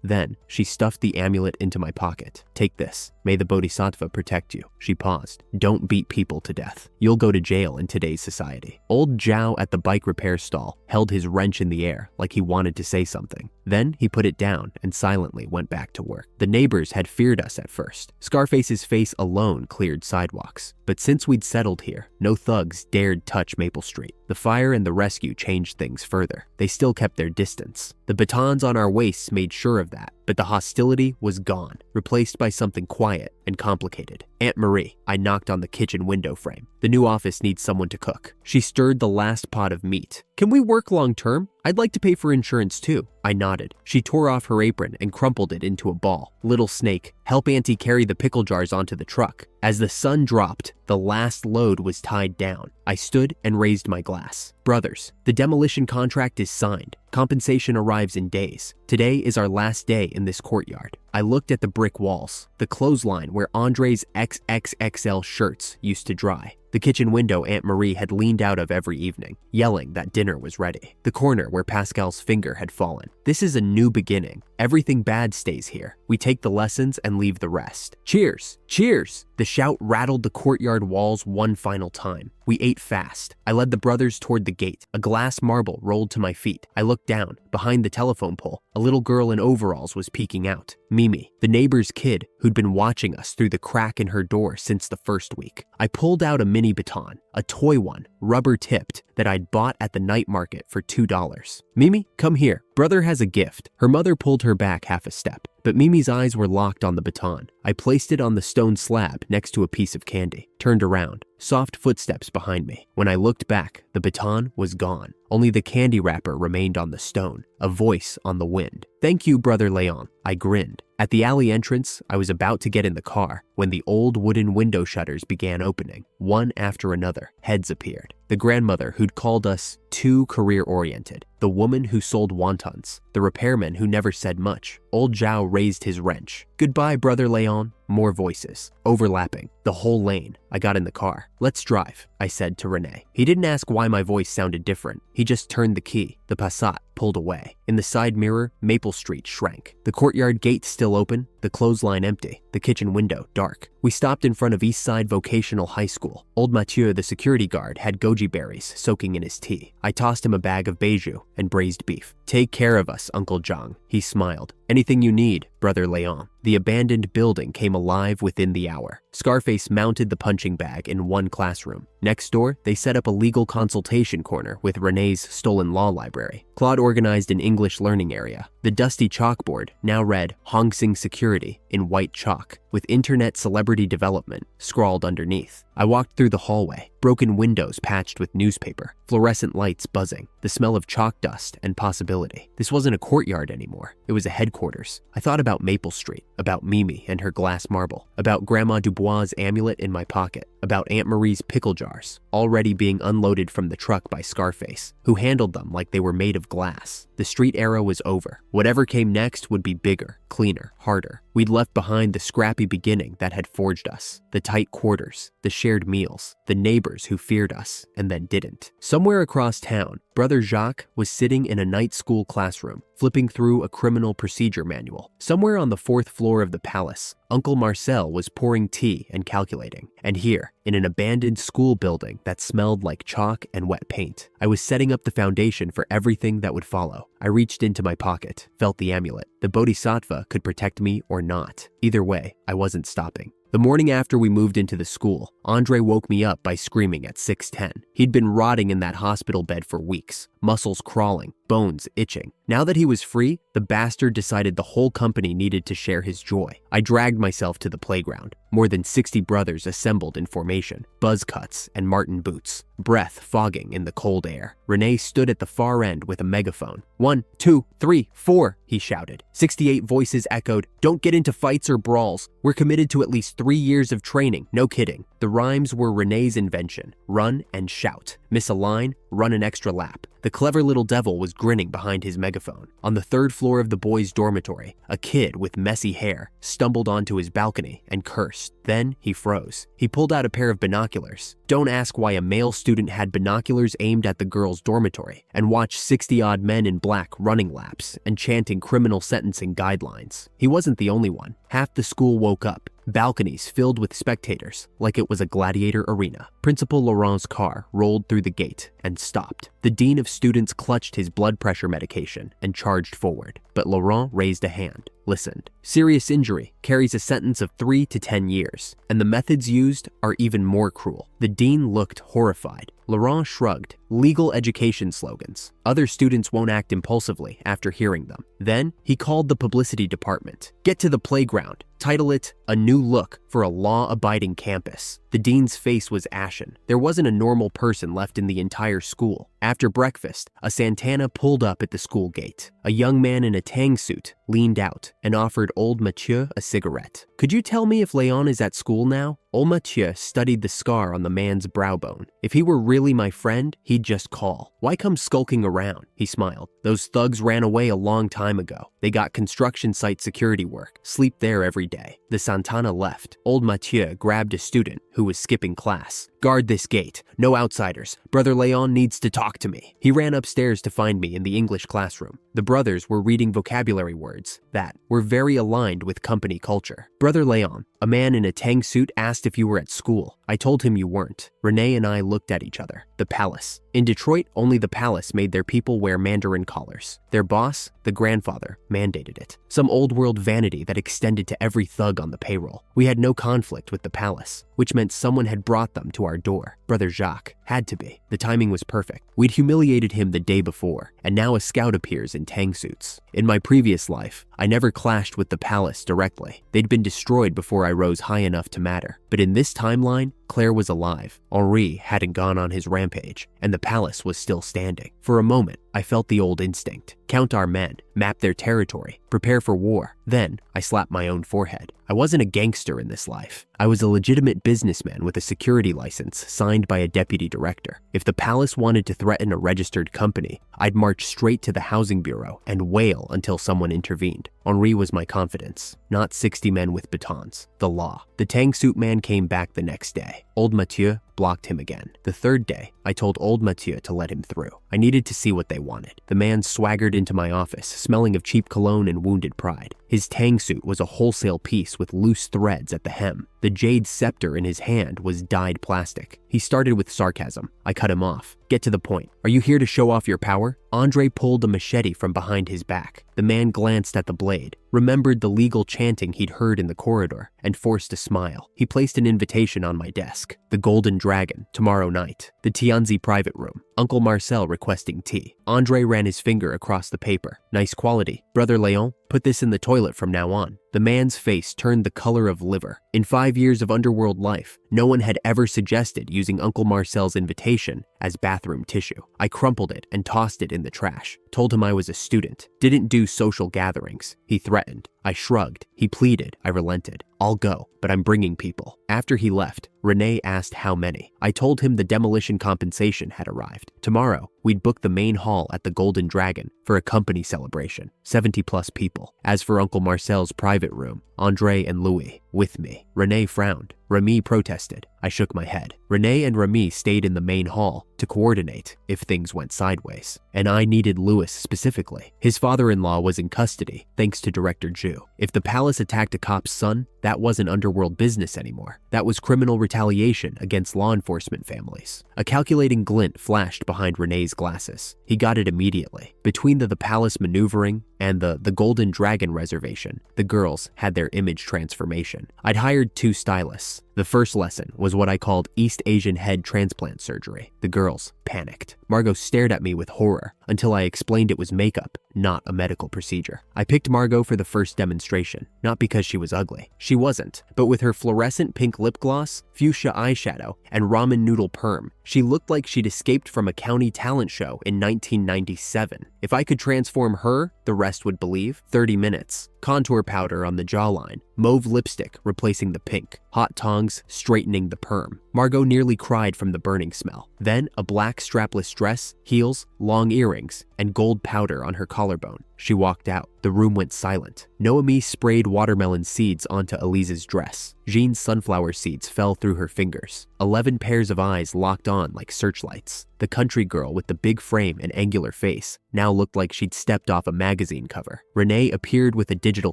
Then, she stuffed the amulet into my pocket. "Take this. May the Bodhisattva protect you." She paused. "Don't beat people to death. You'll go to jail in today's society." Old Zhao at the bike repair stall held his wrench in the air like he wanted to say something. Then he put it down and silently went back to work. The neighbors had feared us at first. Scarface's face alone cleared sidewalks. But since we'd settled here, no thugs dared touch Maple Street. The fire and the rescue changed things further. They still kept their distance. The batons on our waists made sure of that, but the hostility was gone, replaced by something quiet and complicated. "Aunt Marie," I knocked on the kitchen window frame. "The new office needs someone to cook." She stirred the last pot of meat. "Can we work long term? I'd like to pay for insurance too." I nodded. She tore off her apron and crumpled it into a ball. "Little snake, help Auntie carry the pickle jars onto the truck." As the sun dropped, the last load was tied down. I stood and raised my glass. "Brothers, the demolition contract is signed. Compensation arrives in days. Today is our last day in this courtyard." I looked at the brick walls, the clothesline where Andre's XXXL shirts used to dry, the kitchen window Aunt Marie had leaned out of every evening, yelling that dinner was ready, the corner where Pascal's finger had fallen. This is a new beginning. Everything bad stays here. We take the lessons and leave the rest. "Cheers! Cheers!" The shout rattled the courtyard walls one final time. We ate fast. I led the brothers toward the gate. A glass marble rolled to my feet. I looked down. Behind the telephone pole, a little girl in overalls was peeking out. Mimi, the neighbor's kid who'd been watching us through the crack in her door since the first week. I pulled out a mini baton, a toy one, rubber-tipped, that I'd bought at the night market for $2. "Mimi, come here. Brother has a gift." Her mother pulled her back half a step, but Mimi's eyes were locked on the baton. I placed it on the stone slab next to a piece of candy, turned around, soft footsteps behind me. When I looked back, the baton was gone. Only the candy wrapper remained on the stone, a voice on the wind. "Thank you, Brother Leon." I grinned. At the alley entrance, I was about to get in the car when the old wooden window shutters began opening. One after another, heads appeared. The grandmother who'd called us too career-oriented, the woman who sold wontons, the repairman who never said much. Old Zhao raised his wrench. "Goodbye, Brother Leon." More voices, overlapping, the whole lane. I got in the car. "Let's drive," I said to Renee. He didn't ask why my voice sounded different. He just turned the key. The Passat pulled away. In the side mirror, Maple Street shrank. The courtyard gate still open, the clothesline empty, the kitchen window dark. We stopped in front of Eastside Vocational High School. Old Mathieu, the security guard, had goji berries soaking in his tea. I tossed him a bag of beiju and braised beef. "Take care of us, Uncle Zhang." He smiled. "Anything you need, Brother Leon." The abandoned building came alive within the hour. Scarface mounted the punching bag in one classroom. Next door, they set up a legal consultation corner with Renee's stolen law library. Claude organized an English learning area. The dusty chalkboard now read Hong Sing Security in white chalk, with Internet Celebrity Development scrawled underneath. I walked through the hallway, broken windows patched with newspaper, fluorescent lights buzzing, the smell of chalk dust and possibility. This wasn't a courtyard anymore. It was a headquarters. I thought about Maple Street, about Mimi and her glass marble, about Grandma Dubois' amulet in my pocket, about Aunt Marie's pickle jars, already being unloaded from the truck by Scarface, who handled them like they were made of glass. The street era was over. Whatever came next would be bigger, cleaner, harder. We'd left behind the scrappy beginning that had forged us, the tight quarters, the shared meals, the neighbors who feared us and then didn't. Somewhere across town, Brother Jacques was sitting in a night school classroom, flipping through a criminal procedure manual. Somewhere on the 4th floor of the palace, Uncle Marcel was pouring tea and calculating. And here, in an abandoned school building that smelled like chalk and wet paint, I was setting up the foundation for everything that would follow. I reached into my pocket, felt the amulet. The Bodhisattva could protect me or not. Either way, I wasn't stopping. The morning after we moved into the school, Andre woke me up by screaming at 6:10. He'd been rotting in that hospital bed for weeks, muscles crawling, bones itching. Now that he was free, the bastard decided the whole company needed to share his joy. I dragged myself to the playground. More than 60 brothers assembled in formation, buzz cuts and marten boots, breath fogging in the cold air. Renee stood at the far end with a megaphone. 1, 2, 3, 4, he shouted. 68 voices echoed, "Don't get into fights or brawls. We're committed to at least 3 years of training, no kidding. The rhymes were Renee's invention, run and shout. Miss a line, run an extra lap. The clever little devil was grinning behind his megaphone. On the 3rd floor of the boys' dormitory, a kid with messy hair stumbled onto his balcony and cursed. Then he froze. He pulled out a pair of binoculars. Don't ask why a male student had binoculars aimed at the girls' dormitory and watched 60-odd men in black running laps and chanting criminal sentencing guidelines. He wasn't the only one. Half the school woke up. Balconies filled with spectators, like it was a gladiator arena. Principal Laurent's car rolled through the gate and stopped. The dean of students clutched his blood pressure medication and charged forward, but Laurent raised a hand, listened. Serious injury carries a sentence of 3 to 10 years, and the methods used are even more cruel. The dean looked horrified. Laurent shrugged. Legal education slogans. Other students won't act impulsively after hearing them. Then he called the publicity department. Get to the playground. Title it, A New Look for a Law-Abiding Campus. The dean's face was ashen. There wasn't a normal person left in the entire school. After breakfast, a Santana pulled up at the school gate. A young man in a tang suit leaned out and offered old Mathieu a cigarette. Could you tell me if Léon is at school now? Old Mathieu studied the scar on the man's brow bone. If he were really my friend, he'd just call. Why come skulking around? He smiled. Those thugs ran away a long time ago. They got construction site security work. Sleep there every day. The Santana left. Old Mathieu grabbed a student who was skipping class. Guard this gate. No outsiders. Brother Léon needs to talk to me. He ran upstairs to find me in the English classroom. The brothers were reading vocabulary words that were very aligned with company culture. Brother Léon, a man in a tang suit, asked if you were at school. I told him you weren't. Renee and I looked at each other. The palace. In Detroit, only the palace made their people wear Mandarin collars. Their boss, the grandfather, mandated it. Some old world vanity that extended to every thug on the payroll. We had no conflict with the palace, which meant someone had brought them to our door. Brother Jacques. Had to be. The timing was perfect. We'd humiliated him the day before, and now a scout appears in tang suits. In my previous life, I never clashed with the palace directly. They'd been destroyed before I rose high enough to matter. But in this timeline, Claire was alive. Henri hadn't gone on his rampage, and the palace was still standing. For a moment, I felt the old instinct. Count our men, map their territory, prepare for war. Then, I slapped my own forehead. I wasn't a gangster in this life. I was a legitimate businessman with a security license signed by a deputy director. If the palace wanted to threaten a registered company, I'd march straight to the housing bureau and wail until someone intervened. Henri was my confidence, not 60 men with batons. The law. The tang suit man came back the next day. Old Mathieu blocked him again. The 3rd day, I told old Mathieu to let him through. I needed to see what they wanted. The man swaggered into my office, smelling of cheap cologne and wounded pride. His tang suit was a wholesale piece with loose threads at the hem. The jade scepter in his hand was dyed plastic. He started with sarcasm. I cut him off. Get to the point. Are you here to show off your power? Andre pulled a machete from behind his back. The man glanced at the blade, remembered the legal chanting he'd heard in the corridor, and forced a smile. He placed an invitation on my desk. The Golden Dragon, tomorrow night. The Tianzi private room. Uncle Marcel requesting tea. Andre ran his finger across the paper. Nice quality. Brother Léon, put this in the toilet from now on. The man's face turned the color of liver. In 5 years of underworld life, no one had ever suggested using Uncle Marcel's invitation as bathroom tissue. I crumpled it and tossed it in the trash. Told him I was a student. Didn't do social gatherings. He threatened. I shrugged. He pleaded. I relented. I'll go, but I'm bringing people. After he left, Renee asked how many. I told him the demolition compensation had arrived. Tomorrow, we'd book the main hall at the Golden Dragon for a company celebration. 70 plus people. As for Uncle Marcel's private room, Andre and Louis with me. Renee frowned. Remy protested. I shook my head. Renee and Remy stayed in the main hall to coordinate if things went sideways. And I needed Louis specifically. His father-in-law was in custody, thanks to Director Ju. If the palace attacked a cop's son, that wasn't underworld business anymore. That was criminal retaliation against law enforcement families. A calculating glint flashed behind Renee's glasses. He got it immediately. Between the palace maneuvering and the Golden Dragon reservation, the girls had their image transformation. I'd hired 2 stylists. The first lesson was what I called East Asian head transplant surgery. The girls panicked. Margot stared at me with horror until I explained it was makeup, not a medical procedure. I picked Margot for the first demonstration, not because she was ugly. She wasn't, but with her fluorescent pink lip gloss, fuchsia eyeshadow, and ramen noodle perm, she looked like she'd escaped from a county talent show in 1997. If I could transform her, the rest would believe. 30 minutes. Contour powder on the jawline, mauve lipstick replacing the pink, hot tongs straightening the perm. Margot nearly cried from the burning smell. Then a black strapless dress, heels, long earrings, and gold powder on her collarbone. She walked out. The room went silent. Noemi sprayed watermelon seeds onto Elisa's dress. Jean's sunflower seeds fell through her fingers. 11 pairs of eyes locked on like searchlights. The country girl with the big frame and angular face now looked like she'd stepped off a magazine cover. Renee appeared with a digital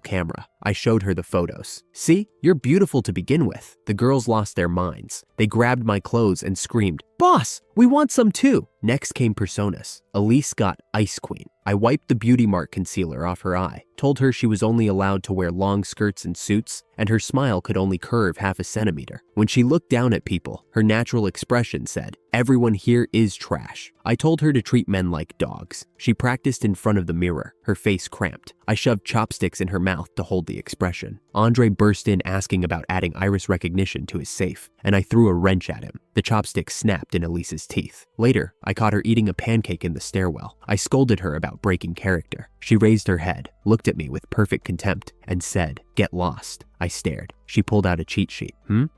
camera. I showed her the photos. See, you're beautiful to begin with. The girls lost their minds. They grabbed my clothes and screamed, "Boss, we want some too." Next came personas. Elise got Ice Queen. I wiped the Beauty Mark concealer off her eye, told her she was only allowed to wear long skirts and suits, and her smile could only curve half a centimeter. When she looked down at people, her natural expression said, "Everyone here is trash." I told her to treat men like dogs. She practiced in front of the mirror, her face cramped. I shoved chopsticks in her mouth to hold the expression. Andre burst in asking about adding iris recognition to his safe, and I threw a wrench at him. The chopstick snapped in Elisa's teeth. Later, I caught her eating a pancake in the stairwell. I scolded her about breaking character. She raised her head, looked at me with perfect contempt, and said, "Get lost." I stared. She pulled out a cheat sheet.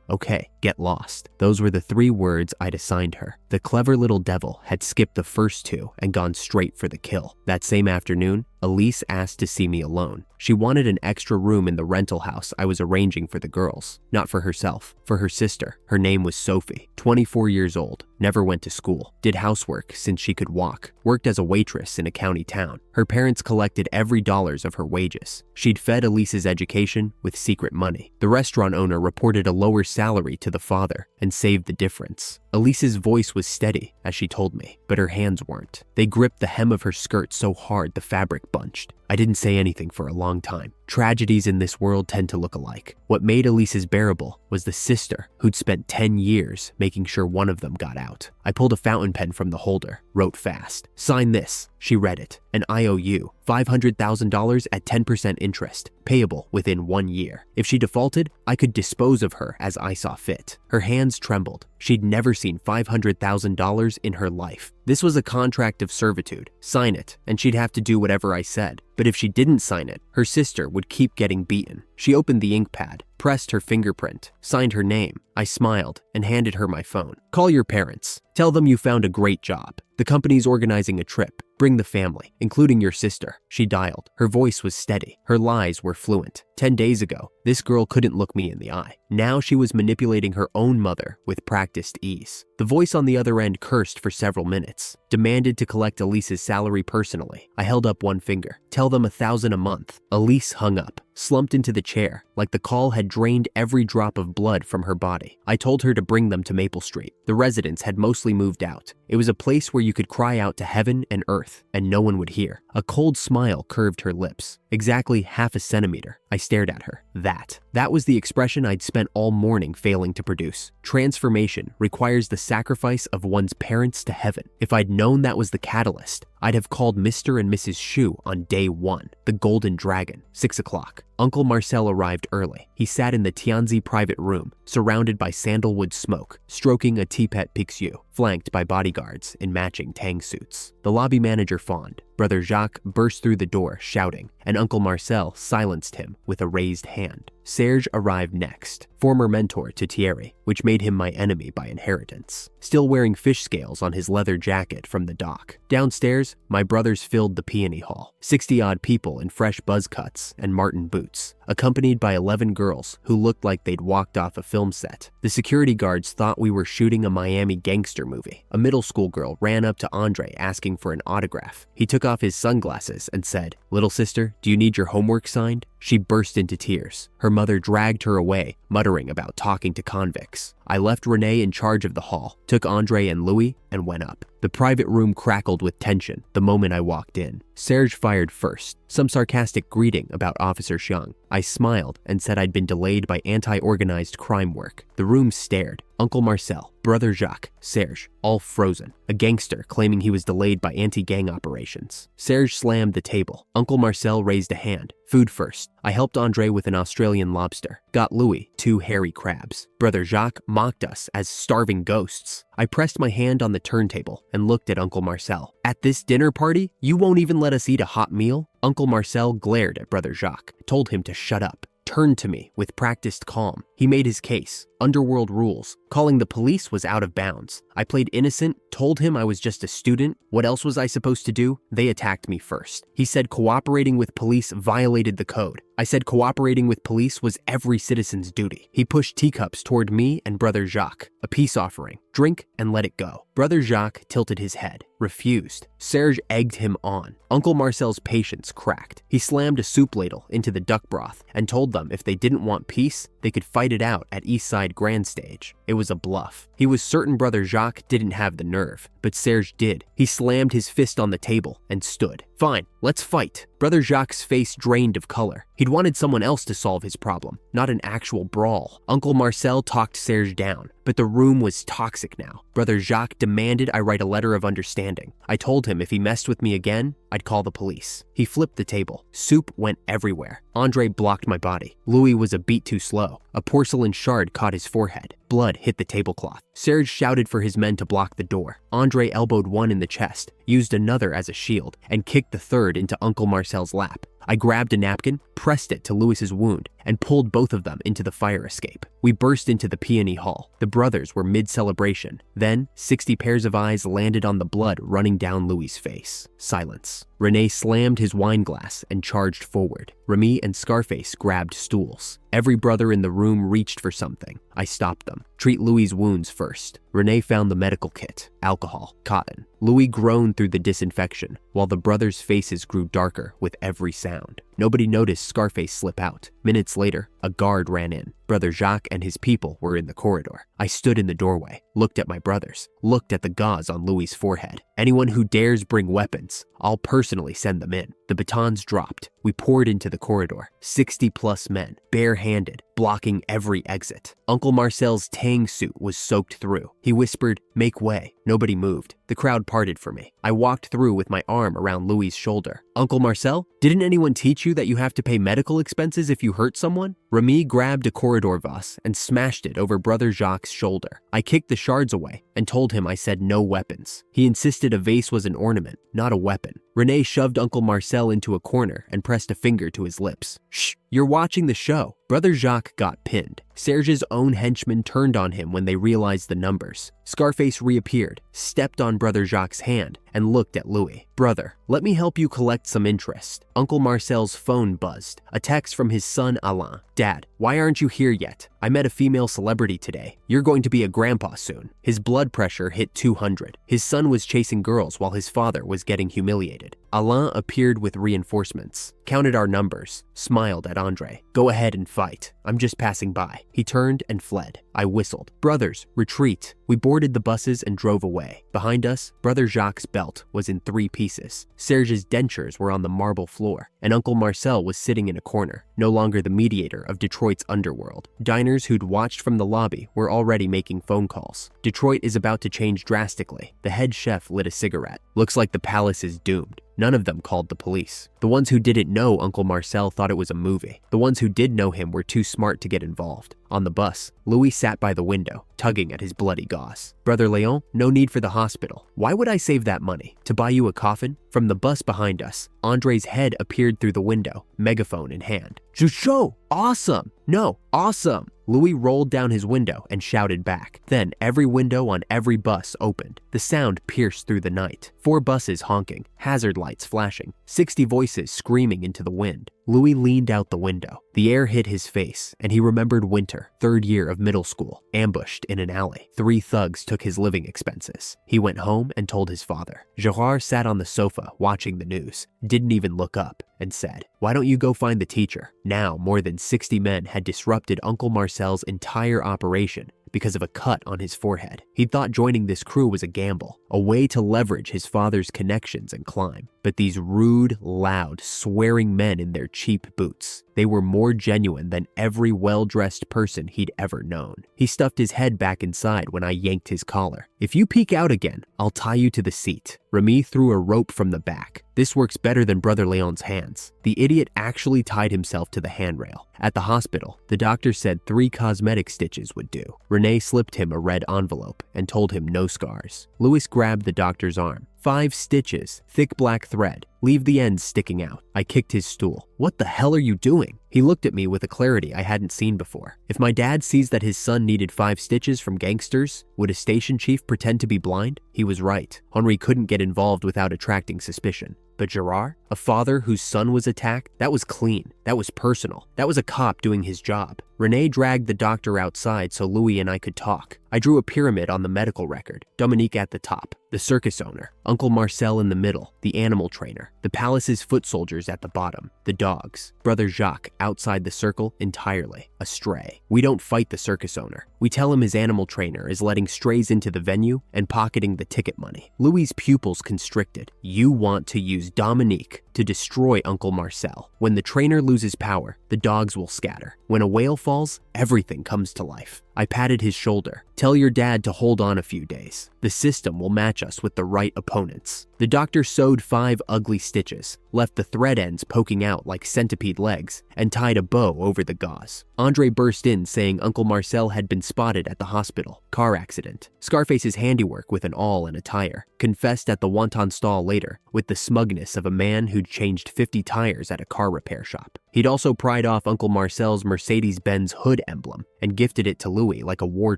Okay, get lost. Those were the 3 words I'd assigned her. The clever little devil had skipped the first 2 and gone straight for the kill. That same afternoon, Elise asked to see me alone. She wanted an extra room in the rental house I was arranging for the girls. Not for herself, for her sister. Her name was Sophie, 24 years old, never went to school, did housework since she could walk, worked as a waitress in a county town. Her parents collected every dollar of her wages. She'd fed Elisa's education with secret money. The restaurant owner reported a lower salary to the father and saved the difference. Elisa's voice was steady as she told me, but her hands weren't. They gripped the hem of her skirt so hard the fabric bunched. I didn't say anything for a long time. Tragedies in this world tend to look alike. What made Elisa's bearable was the sister who'd spent 10 years making sure one of them got out. I pulled a fountain pen from the holder, wrote fast. "Sign this." She read it. "An IOU, $500,000 at 10% interest, payable within 1 year. If she defaulted, I could dispose of her as I saw fit." Her hands trembled. She'd never seen $500,000 in her life. This was a contract of servitude. Sign it, and she'd have to do whatever I said. But if she didn't sign it, her sister would keep getting beaten. She opened the ink pad, pressed her fingerprint, signed her name. I smiled and handed her my phone. "Call your parents. Tell them you found a great job. The company's organizing a trip. Bring the family, including your sister." She dialed. Her voice was steady. Her lies were fluent. 10 days ago, this girl couldn't look me in the eye. Now she was manipulating her own mother with practiced ease. The voice on the other end cursed for several minutes, demanded to collect Elisa's salary personally. I held up one finger. "Tell them $1,000 a month." Elise hung up, slumped into the chair, like the call had drained every drop of blood from her body. I told her to bring them to Maple Street. The residents had mostly moved out. It was a place where you could cry out to heaven and earth, and no one would hear. A cold smile curved her lips, exactly half a centimeter. I stared at her. That was the expression I'd spent all morning failing to produce. Transformation requires the sacrifice of one's parents to heaven. If I'd known that was the catalyst, I'd have called Mr. and Mrs. Shu on day 1, the Golden Dragon, 6 o'clock. Uncle Marcel arrived early. He sat in the Tianzi private room, surrounded by sandalwood smoke, stroking a Tipet Pixiu, flanked by bodyguards in matching tang suits. The lobby manager fawned. Brother Jacques burst through the door, shouting, and Uncle Marcel silenced him with a raised hand. Serge arrived next, former mentor to Thierry, which made him my enemy by inheritance, still wearing fish scales on his leather jacket from the dock. Downstairs, my brothers filled the peony hall, 60-odd people in fresh buzz cuts and marten boots, accompanied by 11 girls who looked like they'd walked off a film set. The security guards thought we were shooting a Miami gangster movie. A middle school girl ran up to Andre asking for an autograph. He took off his sunglasses and said, "Little sister, do you need your homework signed?" She burst into tears. Her mother dragged her away, muttering about talking to convicts. I left Renee in charge of the hall, took Andre and Louis, and went up. The private room crackled with tension the moment I walked in. Serge fired first, some sarcastic greeting about Officer Xiang. I smiled and said I'd been delayed by anti-organized crime work. The room stared. Uncle Marcel, Brother Jacques, Serge, all frozen. A gangster claiming he was delayed by anti-gang operations. Serge slammed the table. Uncle Marcel raised a hand. Food first. I helped Andre with an Australian lobster. Got Louis 2 hairy crabs. Brother Jacques mocked us as starving ghosts. I pressed my hand on the turntable and looked at Uncle Marcel. "At this dinner party, you won't even let us eat a hot meal?" Uncle Marcel glared at Brother Jacques, told him to shut up. turned to me with practiced calm. He made his case. Underworld rules. Calling the police was out of bounds. I played innocent, told him I was just a student. What else was I supposed to do? They attacked me first. He said cooperating with police violated the code. I said cooperating with police was every citizen's duty. He pushed teacups toward me and Brother Jacques. A peace offering. Drink and let it go. Brother Jacques tilted his head, refused. Serge egged him on. Uncle Marcel's patience cracked. He slammed a soup ladle into the duck broth and told them if they didn't want peace, they could fight it out at Eastside Grand Stage. It was a bluff. He was certain Brother Jacques didn't have the nerve, but Serge did. He slammed his fist on the table and stood. Fine, let's fight. Brother Jacques' face drained of color. He'd wanted someone else to solve his problem, not an actual brawl. Uncle Marcel talked Serge down, but the room was toxic now. Brother Jacques demanded I write a letter of understanding. I told him if he messed with me again, I'd call the police. He flipped the table. Soup went everywhere. Andre blocked my body. Louis was a beat too slow. A porcelain shard caught his forehead. Blood hit the tablecloth. Serge shouted for his men to block the door. Andre elbowed one in the chest, used another as a shield, and kicked the third into Uncle Marcel's lap. I grabbed a napkin, pressed it to Louis's wound, and pulled both of them into the fire escape. We burst into the peony hall. The brothers were mid-celebration. Then, 60 pairs of eyes landed on the blood running down Louis's face. Silence. Rene slammed his wine glass and charged forward. Remy and Scarface grabbed stools. Every brother in the room reached for something. I stopped them. Treat Louis's wounds first. Rene found the medical kit, alcohol, cotton. Louis groaned through the disinfection, while the brothers' faces grew darker with every sound. Nobody noticed Scarface slip out. Minutes later, a guard ran in. Brother Jacques and his people were in the corridor. I stood in the doorway, looked at my brothers, looked at the gauze on Louis's forehead. Anyone who dares bring weapons, I'll personally send them in. The batons dropped. We poured into the corridor. 60+ men, bare-handed, blocking every exit. Uncle Marcel's tang suit was soaked through. He whispered, "Make way." Nobody moved. The crowd parted for me. I walked through with my arm around Louis's shoulder. "Uncle Marcel, didn't anyone teach you that you have to pay medical expenses if you hurt someone?" Remy grabbed a corridor vase and smashed it over Brother Jacques' shoulder. I kicked the shards away and told him I said no weapons. He insisted a vase was an ornament, not a weapon. Rene shoved Uncle Marcel into a corner and pressed a finger to his lips. "Shh, you're watching the show." Brother Jacques got pinned. Serge's own henchmen turned on him when they realized the numbers. Scarface reappeared, stepped on Brother Jacques' hand, and looked at Louis. "Brother, let me help you collect some interest." Uncle Marcel's phone buzzed. A text from his son Alain. "Dad, why aren't you here yet? I met a female celebrity today. You're going to be a grandpa soon." His blood pressure hit 200. His son was chasing girls while his father was getting humiliated. Alain appeared with reinforcements, counted our numbers, smiled at Andre. "Go ahead and fight. I'm just passing by." He turned and fled. I whistled. "Brothers, retreat." We boarded the buses and drove away. Behind us, Brother Jacques' belt was in 3 pieces. Serge's dentures were on the marble floor, and Uncle Marcel was sitting in a corner, no longer the mediator of Detroit's underworld. Diners who'd watched from the lobby were already making phone calls. Detroit is about to change drastically. The head chef lit a cigarette. "Looks like the palace is doomed." None of them called the police. The ones who didn't know Uncle Marcel thought it was a movie. The ones who did know him were too smart to get involved. On the bus, Louis sat by the window, tugging at his bloody gauze. "Brother Leon, no need for the hospital. Why would I save that money? To buy you a coffin?" From the bus behind us, Andre's head appeared through the window, megaphone in hand. "Jucho! Awesome! No, awesome!" Louis rolled down his window and shouted back. Then every window on every bus opened. The sound pierced through the night. 4 buses honking, hazard lights flashing, 60 voices screaming into the wind. Louis leaned out the window. The air hit his face, and he remembered winter, 3rd year of middle school, ambushed in an alley. 3 thugs took his living expenses. He went home and told his father. Gerard sat on the sofa watching the news, didn't even look up, and said, "Why don't you go find the teacher?" Now, more than 60 men had disrupted Uncle Marcel's entire operation because of a cut on his forehead. He thought joining this crew was a gamble, a way to leverage his father's connections and climb. But these rude, loud, swearing men in their cheap boots, they were more genuine than every well-dressed person he'd ever known. He stuffed his head back inside when I yanked his collar. "If you peek out again, I'll tie you to the seat." Remy threw a rope from the back. "This works better than Brother Leon's hands." The idiot actually tied himself to the handrail. At the hospital, the doctor said 3 cosmetic stitches would do. Rene slipped him a red envelope and told him no scars. Louis grabbed the doctor's arm. 5 stitches, thick black thread. Leave the ends sticking out. I kicked his stool. What the hell are you doing? He looked at me with a clarity I hadn't seen before. If my dad sees that his son needed 5 stitches from gangsters, would a station chief pretend to be blind? He was right. Henri couldn't get involved without attracting suspicion. But Gerard, a father whose son was attacked, that was clean. That was personal. That was a cop doing his job. Renee dragged the doctor outside so Louis and I could talk. I drew a pyramid on the medical record, Dominique at the top, the circus owner, Uncle Marcel in the middle, the animal trainer, the palace's foot soldiers at the bottom, the dogs, Brother Jacques outside the circle entirely, a stray. We don't fight the circus owner. We tell him his animal trainer is letting strays into the venue and pocketing the ticket money. Louis's pupils constricted. You want to use Dominique to destroy Uncle Marcel. When the trainer loses power, the dogs will scatter. When a whale falls, everything comes to life. I patted his shoulder. Tell your dad to hold on a few days. The system will match us with the right opponents. The doctor sewed 5 ugly stitches, left the thread ends poking out like centipede legs, and tied a bow over the gauze. Andre burst in saying Uncle Marcel had been spotted at the hospital. Car accident. Scarface's handiwork with an awl and a tire. Confessed at the wonton stall later, with the smugness of a man who'd changed 50 tires at a car repair shop. He'd also pried off Uncle Marcel's Mercedes-Benz hood emblem and gifted it to Louis like a war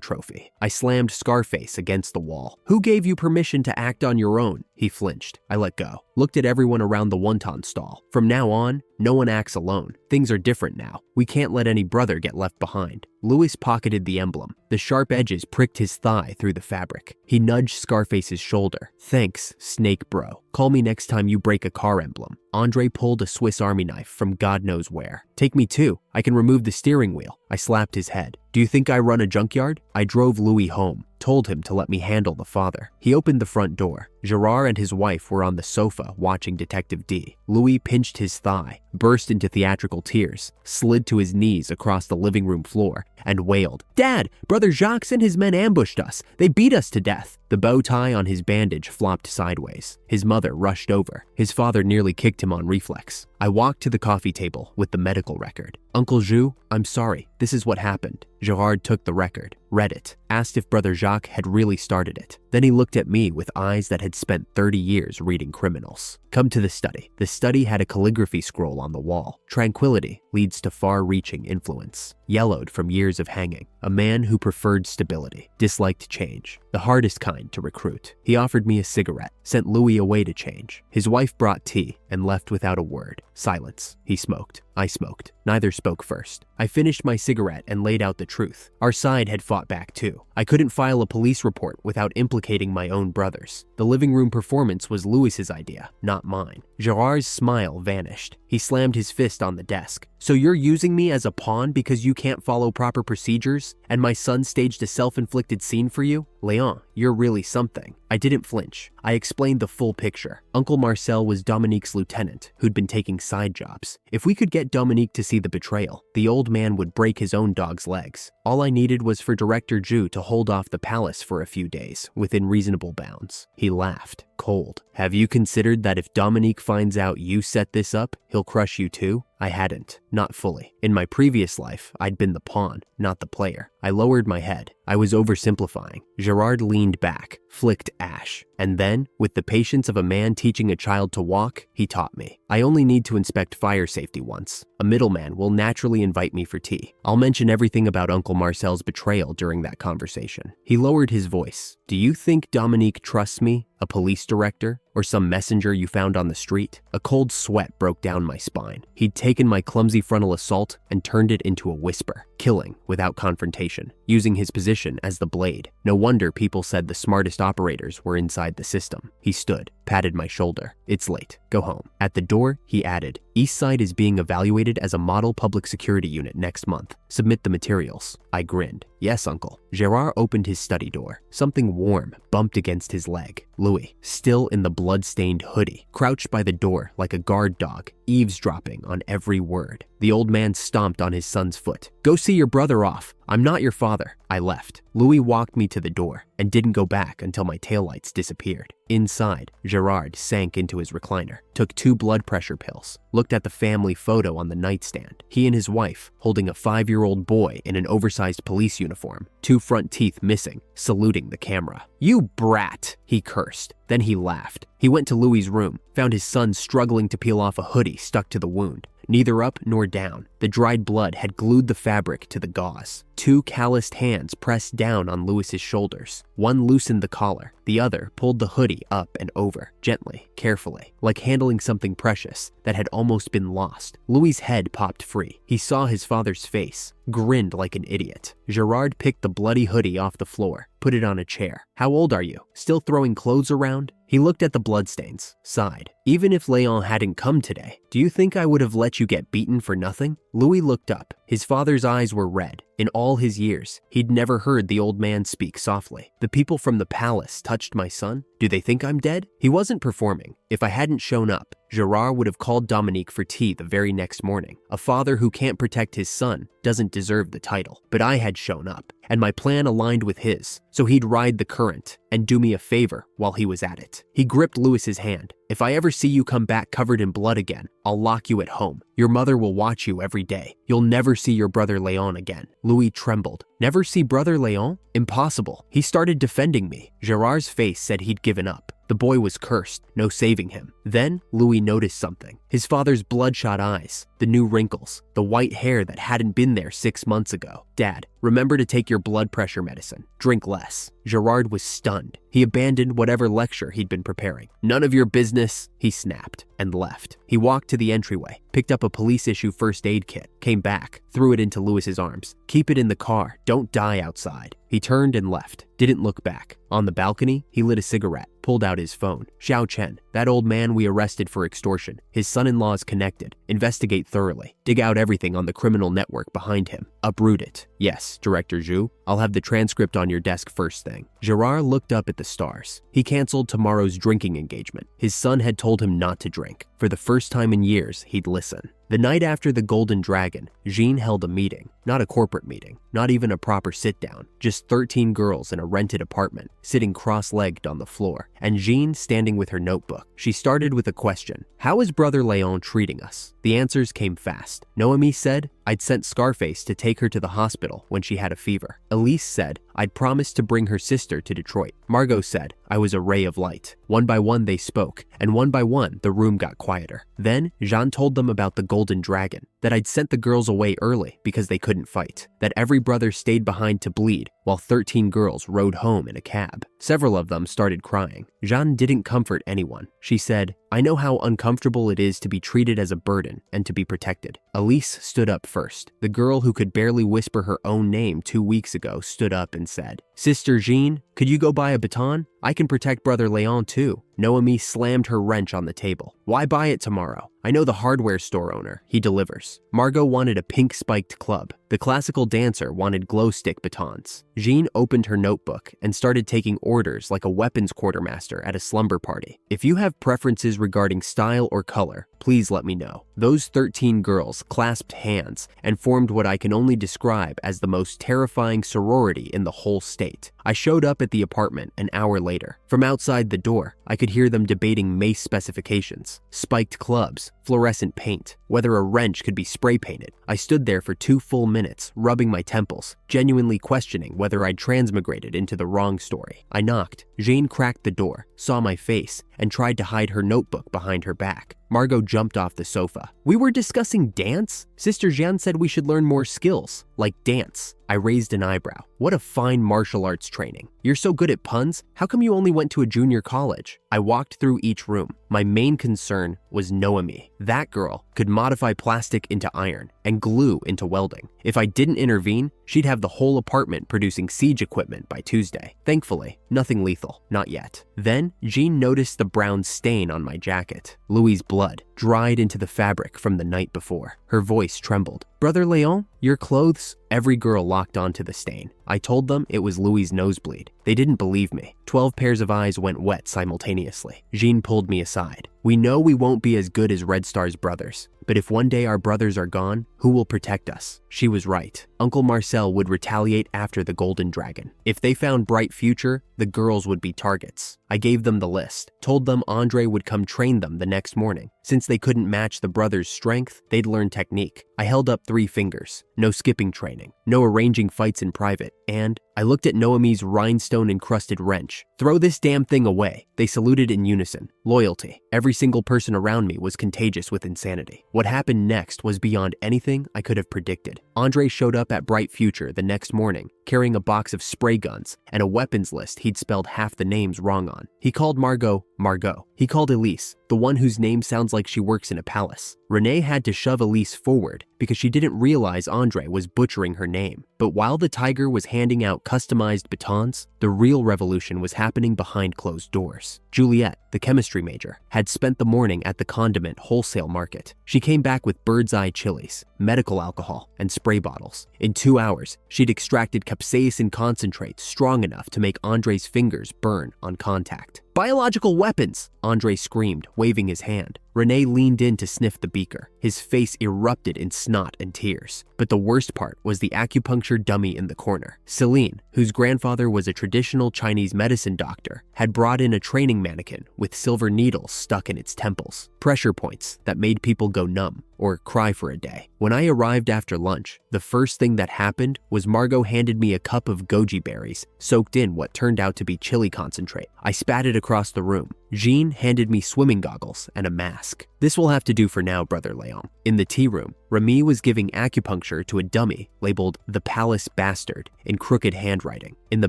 trophy. I slammed Scarface against the wall. Who gave you permission to act on your own? He flinched. I let go. Looked at everyone around the wonton stall. From now on, no one acts alone. Things are different now. We can't let any brother get left behind. Louis pocketed the emblem. The sharp edges pricked his thigh through the fabric. He nudged Scarface's shoulder. Thanks, snake bro. Call me next time you break a car emblem. Andre pulled a Swiss Army knife from God knows where. Take me too. I can remove the steering wheel. I slapped his head. Do you think I run a junkyard? I drove Louis home. Told him to let me handle the father. He opened the front door. Gerard and his wife were on the sofa watching Detective D. Louis pinched his thigh, burst into theatrical tears, slid to his knees across the living room floor, and wailed, Dad, Brother Jacques and his men ambushed us. They beat us to death. The bow tie on his bandage flopped sideways. His mother rushed over. His father nearly kicked him on reflex. I walked to the coffee table with the medical record. Uncle Jules, I'm sorry. This is what happened. Gerard took the record, read it, asked if Brother Jacques had really started it. Then he looked at me with eyes that had spent 30 years reading criminals. Come to the study. The study had a calligraphy scroll on the wall. Tranquility leads to far-reaching influence. Yellowed from years of hanging. A man who preferred stability, disliked change. The hardest kind to recruit. He offered me a cigarette, sent Louis away to change. His wife brought tea and left without a word. Silence. He smoked. I smoked. Neither spoke first. I finished my cigarette and laid out the truth. Our side had fought back too. I couldn't file a police report without implicating my own brothers. The living room performance was Louis's idea, not mine. Gerard's smile vanished. He slammed his fist on the desk. So you're using me as a pawn because you can't follow proper procedures, and my son staged a self-inflicted scene for you? Leon, you're really something. I didn't flinch. I explained the full picture. Uncle Marcel was Dominique's lieutenant, who'd been taking side jobs. If we could get Dominique to see the betrayal, the old man would break his own dog's legs. All I needed was for Director Ju to hold off the palace for a few days, within reasonable bounds. He laughed, cold. Have you considered that if Dominique finds out you set this up, he'll crush you too? I hadn't. Not fully. In my previous life, I'd been the pawn, not the player. I lowered my head. I was oversimplifying. Gerard leaned back, flicked ash, and then, with the patience of a man teaching a child to walk, he taught me. I only need to inspect fire safety once. A middleman will naturally invite me for tea. I'll mention everything about Uncle Marcel's betrayal during that conversation. He lowered his voice. Do you think Dominique trusts me? A police director? Or some messenger you found on the street? A cold sweat broke down my spine. He'd taken my clumsy frontal assault and turned it into a whisper, killing without confrontation, using his position as the blade. No wonder people said the smartest operators were inside the system. He stood, patted my shoulder. It's late. Go home. At the door, he added, Eastside is being evaluated as a model public security unit next month. Submit the materials. I grinned. Yes, uncle. Gerard opened his study door. Something warm bumped against his leg. Louis, still in the blood-stained hoodie, crouched by the door like a guard dog, eavesdropping on every word. The old man stomped on his son's foot. Go see your brother off. I'm not your father. I left. Louis walked me to the door and didn't go back until my taillights disappeared. Inside, Gerard sank into his recliner, took 2 blood pressure pills, looked at the family photo on the nightstand. He and his wife, holding a 5-year-old boy in an oversized police uniform, 2 front teeth missing, saluting the camera. "You brat," he cursed. Then he laughed. He went to Louis's room, found his son struggling to peel off a hoodie stuck to the wound. Neither up nor down. The dried blood had glued the fabric to the gauze. 2 calloused hands pressed down on Louis's shoulders. One loosened the collar. The other pulled the hoodie up and over, gently, carefully, like handling something precious that had almost been lost. Louis's head popped free. He saw his father's face, grinned like an idiot. Gerard picked the bloody hoodie off the floor, put it on a chair. "How old are you? Still throwing clothes around?" He looked at the bloodstains, sighed. "Even if Leon hadn't come today, do you think I would have let you get beaten for nothing?" Louis looked up. His father's eyes were red. In all his years, he'd never heard the old man speak softly. "The people from the palace touched my son? Do they think I'm dead?" He wasn't performing. If I hadn't shown up, Gerard would have called Dominique for tea the very next morning. A father who can't protect his son doesn't deserve the title. But I had shown up, and my plan aligned with his, so he'd ride the current and do me a favor while he was at it. He gripped Louis's hand. "If I ever see you come back covered in blood again, I'll lock you at home. Your mother will watch you every day. You'll never see your brother Leon again." Louis trembled. "Never see brother Leon? Impossible." He started defending me. Gerard's face said he'd given up. The boy was cursed, no saving him. Then Louis noticed something. His father's bloodshot eyes, the new wrinkles, the white hair that hadn't been there 6 months ago. "Dad, remember to take your blood pressure medicine. Drink less." Gerard was stunned. He abandoned whatever lecture he'd been preparing. "None of your business," he snapped, and left. He walked to the entryway, picked up a police-issue first aid kit, came back, threw it into Louis's arms. "Keep it in the car. Don't die outside." He turned and left, didn't look back. On the balcony, he lit a cigarette, pulled out his phone. "Xiao Chen, that old man we arrested for extortion. His son-in-law is connected. Investigate thoroughly. Dig out everything on the criminal network behind him. Uproot it." "Yes, Director Zhu. I'll have the transcript on your desk first thing." Gerard looked up at the stars. He canceled tomorrow's drinking engagement. His son had told him not to drink. For the first time in years, he'd listen. The night after the Golden Dragon, Jean held a meeting. Not a corporate meeting, not even a proper sit-down. Just 13 girls in a rented apartment, sitting cross-legged on the floor, and Jean standing with her notebook. She started with a question. "How is Brother Leon treating us?" The answers came fast. Noemi said, "I'd sent Scarface to take her to the hospital when she had a fever." Elise said, "I'd promised to bring her sister to Detroit." Margot said, "I was a ray of light." One by one they spoke, and one by one the room got quieter. Then Jean told them about the Golden Dragon, that I'd sent the girls away early because they couldn't fight, that every brother stayed behind to bleed while 13 girls rode home in a cab. Several of them started crying. Jean didn't comfort anyone. She said, "I know how uncomfortable it is to be treated as a burden and to be protected." Elise stood up first. The girl who could barely whisper her own name 2 weeks ago stood up and said, "Sister Jean, could you go buy a baton? I can protect Brother Leon too." Noemi slammed her wrench on the table. "Why buy it tomorrow? I know the hardware store owner. He delivers." Margot wanted a pink-spiked club. The classical dancer wanted glow-stick batons. Jean opened her notebook and started taking orders like a weapons quartermaster at a slumber party. "If you have preferences regarding style or color, please let me know." Those 13 girls clasped hands and formed what I can only describe as the most terrifying sorority in the whole state. I showed up at the apartment an hour later. From outside the door, I could hear them debating mace specifications, spiked clubs, fluorescent paint, whether a wrench could be spray painted. I stood there for 2 full minutes, rubbing my temples, genuinely questioning whether I'd transmigrated into the wrong story. I knocked. Jane cracked the door, saw my face, and tried to hide her notebook behind her back. Margot jumped off the sofa. "We were discussing dance? Sister Jeanne said we should learn more skills, like dance." I raised an eyebrow. "What a fine martial arts training. You're so good at puns. How come you only went to a junior college?" I walked through each room. My main concern was Noemi. That girl could modify plastic into iron and glue into welding. If I didn't intervene, she'd have the whole apartment producing siege equipment by Tuesday. Thankfully, nothing lethal. Not yet. Then, Jean noticed the brown stain on my jacket. Louis's blood, dried into the fabric from the night before. Her voice trembled. "Brother Leon, your clothes?" Every girl locked onto the stain. I told them it was Louis's nosebleed. They didn't believe me. 12 pairs of eyes went wet simultaneously. Jean pulled me aside. "We know we won't be as good as Red Star's brothers, but if one day our brothers are gone, who will protect us?" She was right. Uncle Marcel would retaliate after the Golden Dragon. If they found Bright Future, the girls would be targets. I gave them the list, told them Andre would come train them the next morning. Since they couldn't match the brothers' strength, they'd learn technique. I held up 3 fingers. No skipping training, no arranging fights in private, and I looked at Noemi's rhinestone-encrusted wrench. "Throw this damn thing away." They saluted in unison. Loyalty. Every single person around me was contagious with insanity. What happened next was beyond anything I could have predicted. Andre showed up at Bright Future the next morning, carrying a box of spray guns and a weapons list he'd spelled half the names wrong on. He called Margot, Margot. He called Elise, the one whose name sounds like she works in a palace. Renee had to shove Elise forward because she didn't realize Andre was butchering her name. But while the tiger was handing out customized batons, the real revolution was happening behind closed doors. Juliet, the chemistry major, had spent the morning at the condiment wholesale market. She came back with bird's eye chilies, medical alcohol, and spray bottles. In 2 hours, she'd extracted capsaicin concentrate strong enough to make Andre's fingers burn on contact. "Biological weapons!" Andre screamed, waving his hand. Renee leaned in to sniff the beaker. His face erupted in snot and tears. But the worst part was the acupuncture dummy in the corner. Celine, whose grandfather was a traditional Chinese medicine doctor, had brought in a training mannequin with silver needles stuck in its temples. Pressure points that made people go numb or cry for a day. When I arrived after lunch, the first thing that happened was Margot handed me a cup of goji berries soaked in what turned out to be chili concentrate. I spat it across the room. Jean handed me swimming goggles and a mask. "This will have to do for now, Brother Leon." In the tea room, Remy was giving acupuncture to a dummy labeled "The Palace Bastard" in crooked handwriting. In the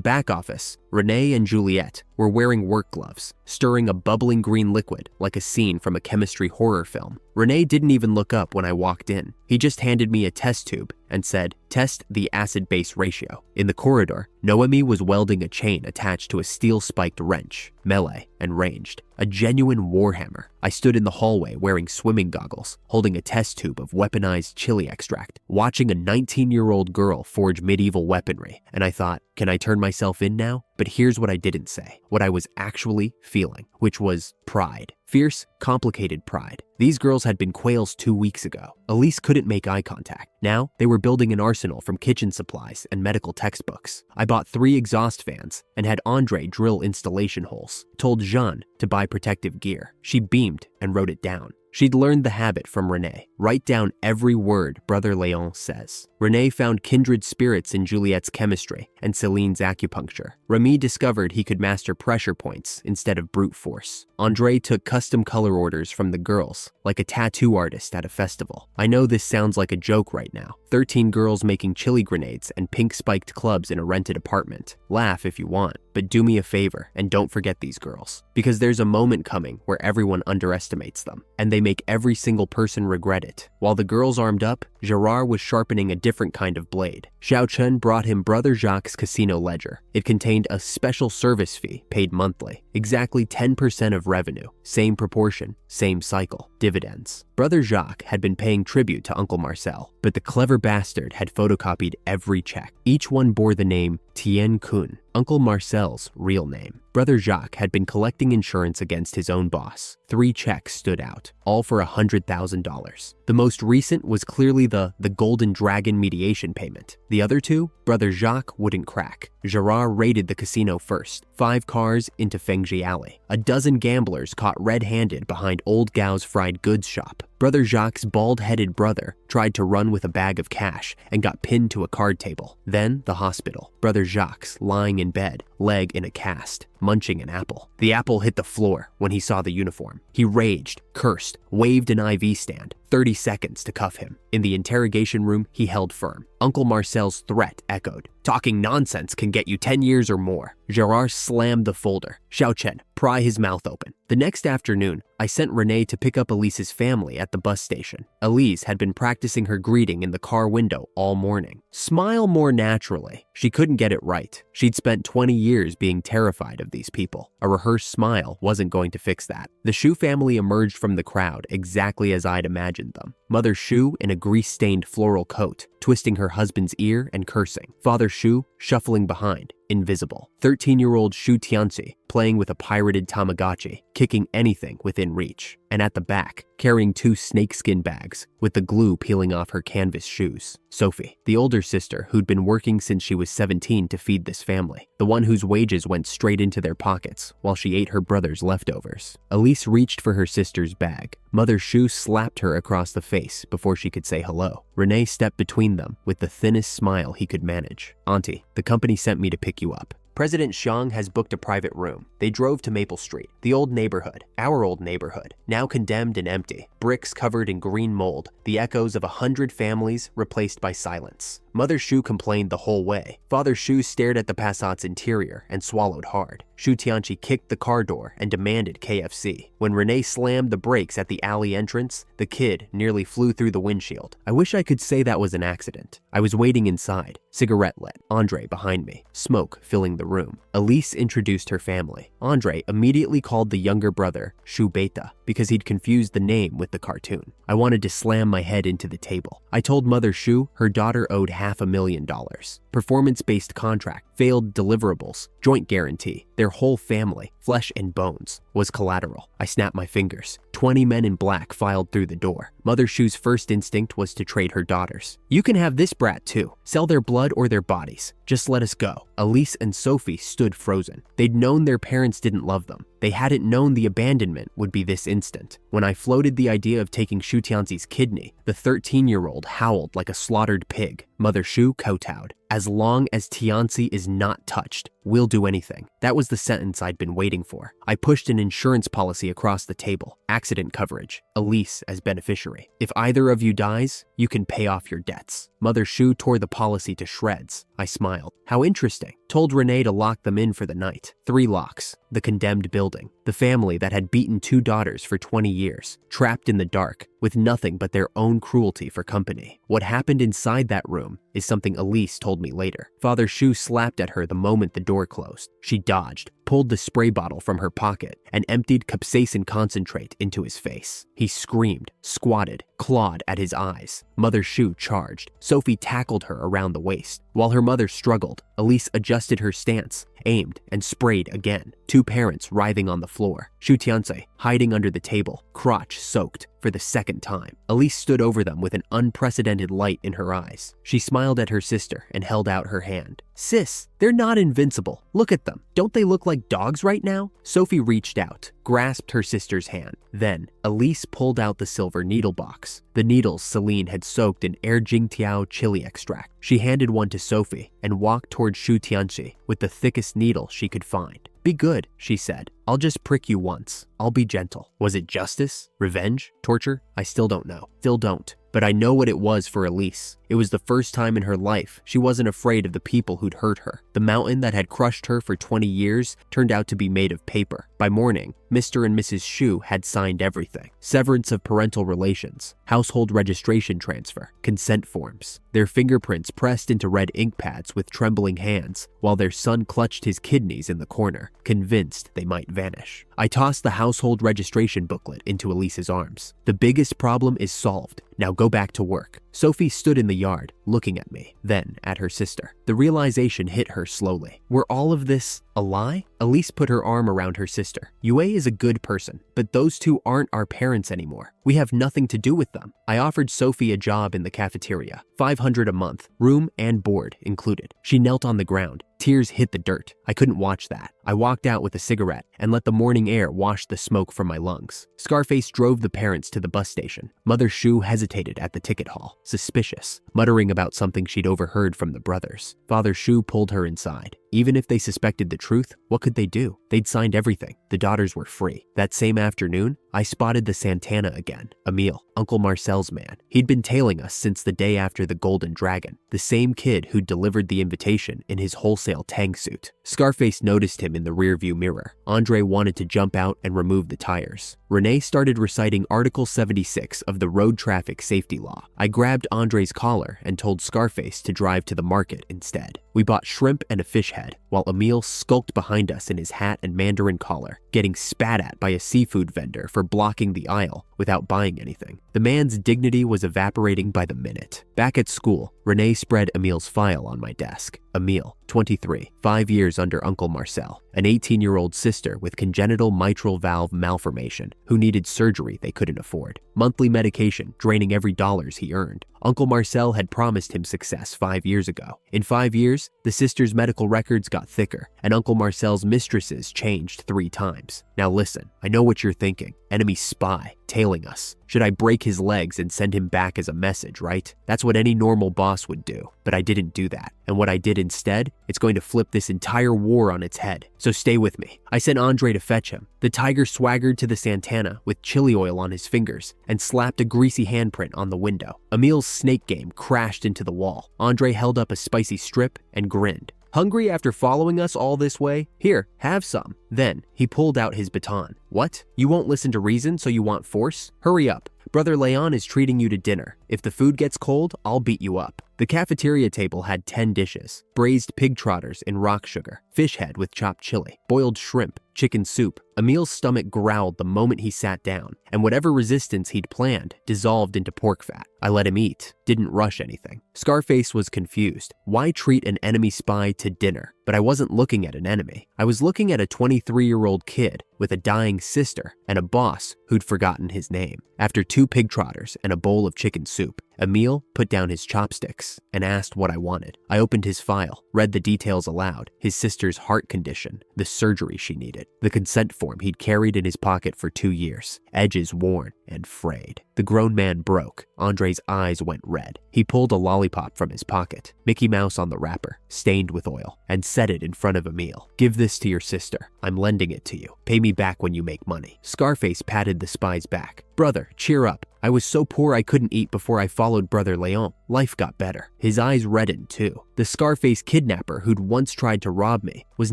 back office, Renee and Juliet were wearing work gloves, stirring a bubbling green liquid like a scene from a chemistry horror film. Renee didn't even look up when I walked in. He just handed me a test tube and said, "Test the acid-base ratio." In the corridor, Noemi was welding a chain attached to a steel-spiked wrench, melee and ranged, a genuine warhammer. I stood in the hallway wearing swimming goggles, holding a test tube of weaponized chili extract, watching a 19-year-old girl forge medieval weaponry, and I thought, can I turn myself in now? But here's what I didn't say, what I was actually feeling, which was pride. Fierce, complicated pride. These girls had been quails 2 weeks ago. Elise couldn't make eye contact. Now, they were building an arsenal from kitchen supplies and medical textbooks. I bought 3 exhaust fans and had Andre drill installation holes. Told Jeanne to buy protective gear. She beamed and wrote it down. She'd learned the habit from Renee. Write down every word Brother Leon says. Renee found kindred spirits in Juliet's chemistry and Celine's acupuncture. Remy discovered he could master pressure points instead of brute force. Andre took custom color orders from the girls, like a tattoo artist at a festival. I know this sounds like a joke right now. 13 girls making chili grenades and pink-spiked clubs in a rented apartment. Laugh if you want, but do me a favor and don't forget these girls. Because there's a moment coming where everyone underestimates them, and they make every single person regret it. While the girls armed up, Gerard was sharpening a different kind of blade. Xiao Chen brought him Brother Jacques' casino ledger. It contained a special service fee paid monthly, exactly 10% of revenue, same proportion, same cycle, dividends. Brother Jacques had been paying tribute to Uncle Marcel, but the clever bastard had photocopied every check. Each one bore the name Tien Kun, Uncle Marcel's real name. Brother Jacques had been collecting insurance against his own boss. 3 checks stood out, all for $100,000. The most recent was clearly the Golden Dragon mediation payment. The other 2, Brother Jacques wouldn't crack. Gerard raided the casino first, 5 cars into Fengji Alley. A dozen gamblers caught red-handed behind Old Gao's fried goods shop. Brother Jacques' bald-headed brother tried to run with a bag of cash and got pinned to a card table. Then the hospital. Brother Jacques lying in bed, leg in a cast, munching an apple. The apple hit the floor when he saw the uniform. He raged, cursed, waved an IV stand, 30 seconds to cuff him. In the interrogation room, he held firm. Uncle Marcel's threat echoed. Talking nonsense can get you 10 years or more. Gerard slammed the folder. Xiaochen, pry his mouth open. The next afternoon, I sent Renee to pick up Elisa's family at the bus station. Elise had been practicing her greeting in the car window all morning. Smile more naturally. She couldn't get it right. She'd spent 20 years being terrified of these people. A rehearsed smile wasn't going to fix that. The Shu family emerged from the crowd exactly as I'd imagined them. Mother Shu in a grease-stained floral coat, twisting her husband's ear and cursing. Father Shu shuffling behind, invisible. 13-year-old Shu Tianxi playing with a pirated Tamagotchi, kicking anything within reach. And at the back, carrying 2 snakeskin bags with the glue peeling off her canvas shoes. Sophie, the older sister who'd been working since she was 17 to feed this family, the one whose wages went straight into their pockets while she ate her brother's leftovers. Elise reached for her sister's bag. Mother Shu slapped her across the face before she could say hello. Renee stepped between them with the thinnest smile he could manage. Auntie, the company sent me to pick you up. President Xiang has booked a private room. They drove to Maple Street, the old neighborhood, our old neighborhood, now condemned and empty, bricks covered in green mold, the echoes of 100 families replaced by silence. Mother Shu complained the whole way. Father Shu stared at the Passat's interior and swallowed hard. Shu Tianxi kicked the car door and demanded KFC. When Renee slammed the brakes at the alley entrance, the kid nearly flew through the windshield. I wish I could say that was an accident. I was waiting inside, cigarette lit, Andre behind me, smoke filling the room. Elise introduced her family. Andre immediately called the younger brother Shu Beta because he'd confused the name with the cartoon. I wanted to slam my head into the table. I told Mother Shu her daughter owed $500,000. Performance-based contract, failed deliverables, joint guarantee, their whole family, flesh and bones, was collateral. I snapped my fingers. 20 men in black filed through the door. Mother Shu's first instinct was to trade her daughters. You can have this brat too. Sell their blood or their bodies. Just let us go. Elise and Sophie stood frozen. They'd known their parents didn't love them. They hadn't known the abandonment would be this instant. When I floated the idea of taking Shu Tianxi's kidney, the 13-year-old howled like a slaughtered pig. Mother Shu kowtowed. As long as Tianxi is not touched, we'll do anything. That was the sentence I'd been waiting for. I pushed an insurance policy across the table. Accident coverage. Elise as beneficiary. If either of you dies, you can pay off your debts. Mother Shu tore the policy to shreds. I smiled. How interesting. Told Renee to lock them in for the night. 3 locks. The condemned building. The family that had beaten 2 daughters for 20 years. Trapped in the dark, with nothing but their own cruelty for company. What happened inside that room is something Elise told me later. Father Shu slapped at her the moment the door closed. She dodged, pulled the spray bottle from her pocket, and emptied capsaicin concentrate into his face. He screamed, squatted, clawed at his eyes. Mother Shu charged. Sophie tackled her around the waist. While her mother struggled, Elise adjusted her stance, aimed, and sprayed again. 2 parents writhing on the floor. Shu Tianxi hiding under the table, crotch soaked, for the second time. Elise stood over them with an unprecedented light in her eyes. She smiled at her sister and held out her hand. Sis, they're not invincible. Look at them. Don't they look like dogs right now? Sophie reached out, grasped her sister's hand. Then, Elise pulled out the silver needle box. The needles Celine had soaked in Air Jingtiao chili extract. She handed one to Sophie and walked toward Shu Tianxi with the thickest needle she could find. Be good, she said. I'll just prick you once. I'll be gentle. Was it justice? Revenge? Torture? I still don't know. Still don't. But I know what it was for Elise. It was the first time in her life she wasn't afraid of the people who'd hurt her. The mountain that had crushed her for 20 years turned out to be made of paper. By morning, Mr. and Mrs. Shu had signed everything. Severance of parental relations, household registration transfer, consent forms. Their fingerprints pressed into red ink pads with trembling hands, while their son clutched his kidneys in the corner, convinced they might vanish. I tossed the household registration booklet into Elisa's arms. The biggest problem is solved. Now go back to work. Sophie stood in the yard, looking at me, then at her sister. The realization hit her slowly. Were all of this a lie? Elise put her arm around her sister. Yue is a good person, but those 2 aren't our parents anymore. We have nothing to do with them. I offered Sophie a job in the cafeteria, $500 a month, room and board included. She knelt on the ground. Tears hit the dirt. I couldn't watch that. I walked out with a cigarette and let the morning air wash the smoke from my lungs. Scarface drove the parents to the bus station. Mother Shu hesitated at the ticket hall, suspicious, muttering about something she'd overheard from the brothers. Father Shu pulled her inside. Even if they suspected the truth, what could they do? They'd signed everything. The daughters were free. That same afternoon, I spotted the Santana again. Emile, Uncle Marcel's man. He'd been tailing us since the day after the Golden Dragon, the same kid who'd delivered the invitation in his wholesale tang suit. Scarface noticed him in the rearview mirror. Andre wanted to jump out and remove the tires. Renee started reciting Article 76 of the Road Traffic Safety Law. I grabbed Andre's collar and told Scarface to drive to the market instead. We bought shrimp and a fish head, while Emile skulked behind us in his hat and mandarin collar, getting spat at by a seafood vendor for blocking the aisle without buying anything. The man's dignity was evaporating by the minute. Back at school, Renee spread Emile's file on my desk. Emile, 23, 5 years under Uncle Marcel, an 18-year-old sister with congenital mitral valve malformation who needed surgery they couldn't afford. Monthly medication draining every $1 he earned. Uncle Marcel had promised him success 5 years ago. In 5 years, the sister's medical records got thicker, and Uncle Marcel's mistresses changed 3 times. Now listen, I know what you're thinking. Enemy spy, tailing us. Should I break his legs and send him back as a message, right? That's what any normal boss would do, but I didn't do that. And what I did instead, it's going to flip this entire war on its head. So stay with me. I sent Andre to fetch him. The tiger swaggered to the Santana with chili oil on his fingers and slapped a greasy handprint on the window. Emile's snake game crashed into the wall. Andre held up a spicy strip and grinned. Hungry after following us all this way? Here, have some. Then, he pulled out his baton. What? You won't listen to reason, so you want force? Hurry up. Brother Leon is treating you to dinner. If the food gets cold, I'll beat you up. The cafeteria table had 10 dishes. Braised pig trotters in rock sugar, fish head with chopped chili, boiled shrimp, chicken soup. Emile's stomach growled the moment he sat down, and whatever resistance he'd planned dissolved into pork fat. I let him eat, didn't rush anything. Scarface was confused. Why treat an enemy spy to dinner? But I wasn't looking at an enemy. I was looking at a 23-year-old kid with a dying sister and a boss who'd forgotten his name. After 2 pig trotters and a bowl of chicken soup, Emile put down his chopsticks and asked what I wanted. I opened his file, read the details aloud, his sister's heart condition, the surgery she needed, the consent form he'd carried in his pocket for 2 years, edges worn and frayed. The grown man broke. Andre's eyes went red. He pulled a lollipop from his pocket, Mickey Mouse on the wrapper, stained with oil, and set it in front of Emile. Give this to your sister. I'm lending it to you. Pay me back when you make money. Scarface patted the spy's back. Brother, cheer up. I was so poor I couldn't eat before I followed Brother Leon. Life got better. His eyes reddened too. The Scarface kidnapper who'd once tried to rob me was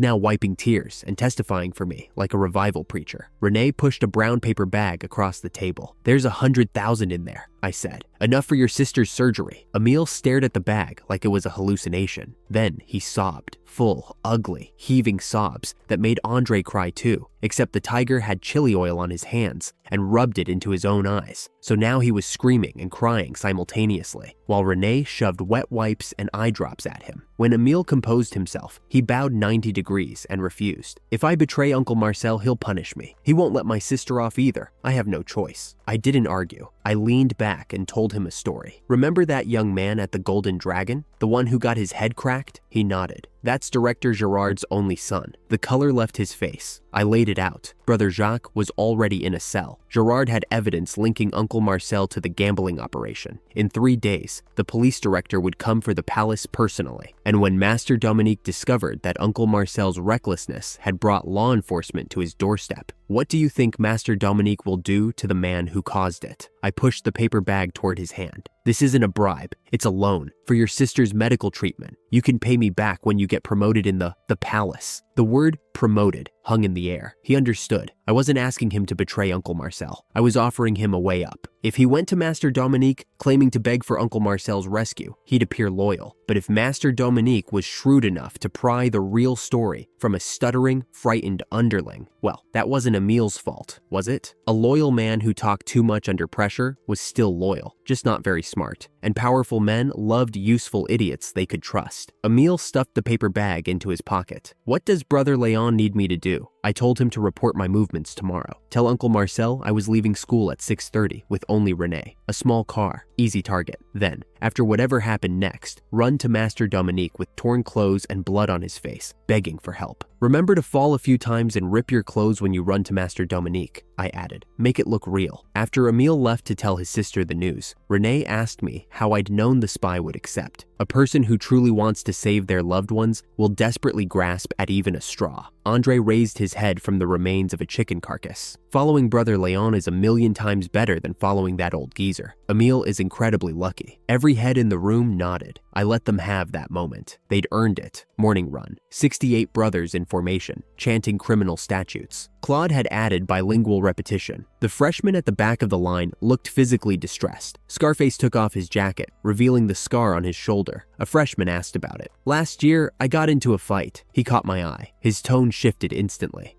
now wiping tears and testifying for me like a revival preacher. Renee pushed a brown paper bag across the table. There's 100,000 in there, I said. Enough for your sister's surgery. Emile stared at the bag like it was a hallucination. Then he sobbed. Full, ugly, heaving sobs that made Andre cry too, except the tiger had chili oil on his hands and rubbed it into his own eyes. So now he was screaming and crying simultaneously, while Renee shoved wet wipes and eye drops at him. When Emile composed himself, he bowed 90 degrees and refused. If I betray Uncle Marcel, he'll punish me. He won't let my sister off either. I have no choice. I didn't argue. I leaned back and told him a story. Remember that young man at the Golden Dragon? The one who got his head cracked? He nodded. That's Director Gerard's only son. The color left his face. I laid it out. Brother Jacques was already in a cell. Gerard had evidence linking Uncle Marcel to the gambling operation. In 3 days, the police director would come for the palace personally. And when Master Dominique discovered that Uncle Marcel's recklessness had brought law enforcement to his doorstep, what do you think Master Dominique will do to the man who caused it? I pushed the paper bag toward his hand. This isn't a bribe. It's a loan for your sister's medical treatment. You can pay me back when you get promoted in the palace. The word promoted hung in the air. He understood. I wasn't asking him to betray Uncle Marcel. I was offering him a way up. If he went to Master Dominique claiming to beg for Uncle Marcel's rescue, he'd appear loyal. But if Master Dominique was shrewd enough to pry the real story from a stuttering, frightened underling, well, that wasn't Emile's fault, was it? A loyal man who talked too much under pressure was still loyal, just not very smart. And powerful men loved useful idiots they could trust. Emile stuffed the paper bag into his pocket. What does Brother Leon need me to do? I told him to report my movements tomorrow. Tell Uncle Marcel I was leaving school at 6:30 with only Renee. A small car, easy target. Then, after whatever happened next, run to Master Dominique with torn clothes and blood on his face, begging for help. Remember to fall a few times and rip your clothes when you run to Master Dominique, I added. Make it look real. After Emile left to tell his sister the news, Renee asked me how I'd known the spy would accept. A person who truly wants to save their loved ones will desperately grasp at even a straw. Andre raised his head from the remains of a chicken carcass. Following Brother Leon is a million times better than following that old geezer. Emile is incredibly lucky. Every head in the room nodded. I let them have that moment. They'd earned it. Morning run. 68 brothers in formation, chanting criminal statutes. Claude had added bilingual repetition. The freshman at the back of the line looked physically distressed. Scarface took off his jacket, revealing the scar on his shoulder. A freshman asked about it. Last year, I got into a fight. He caught my eye. His tone shifted instantly.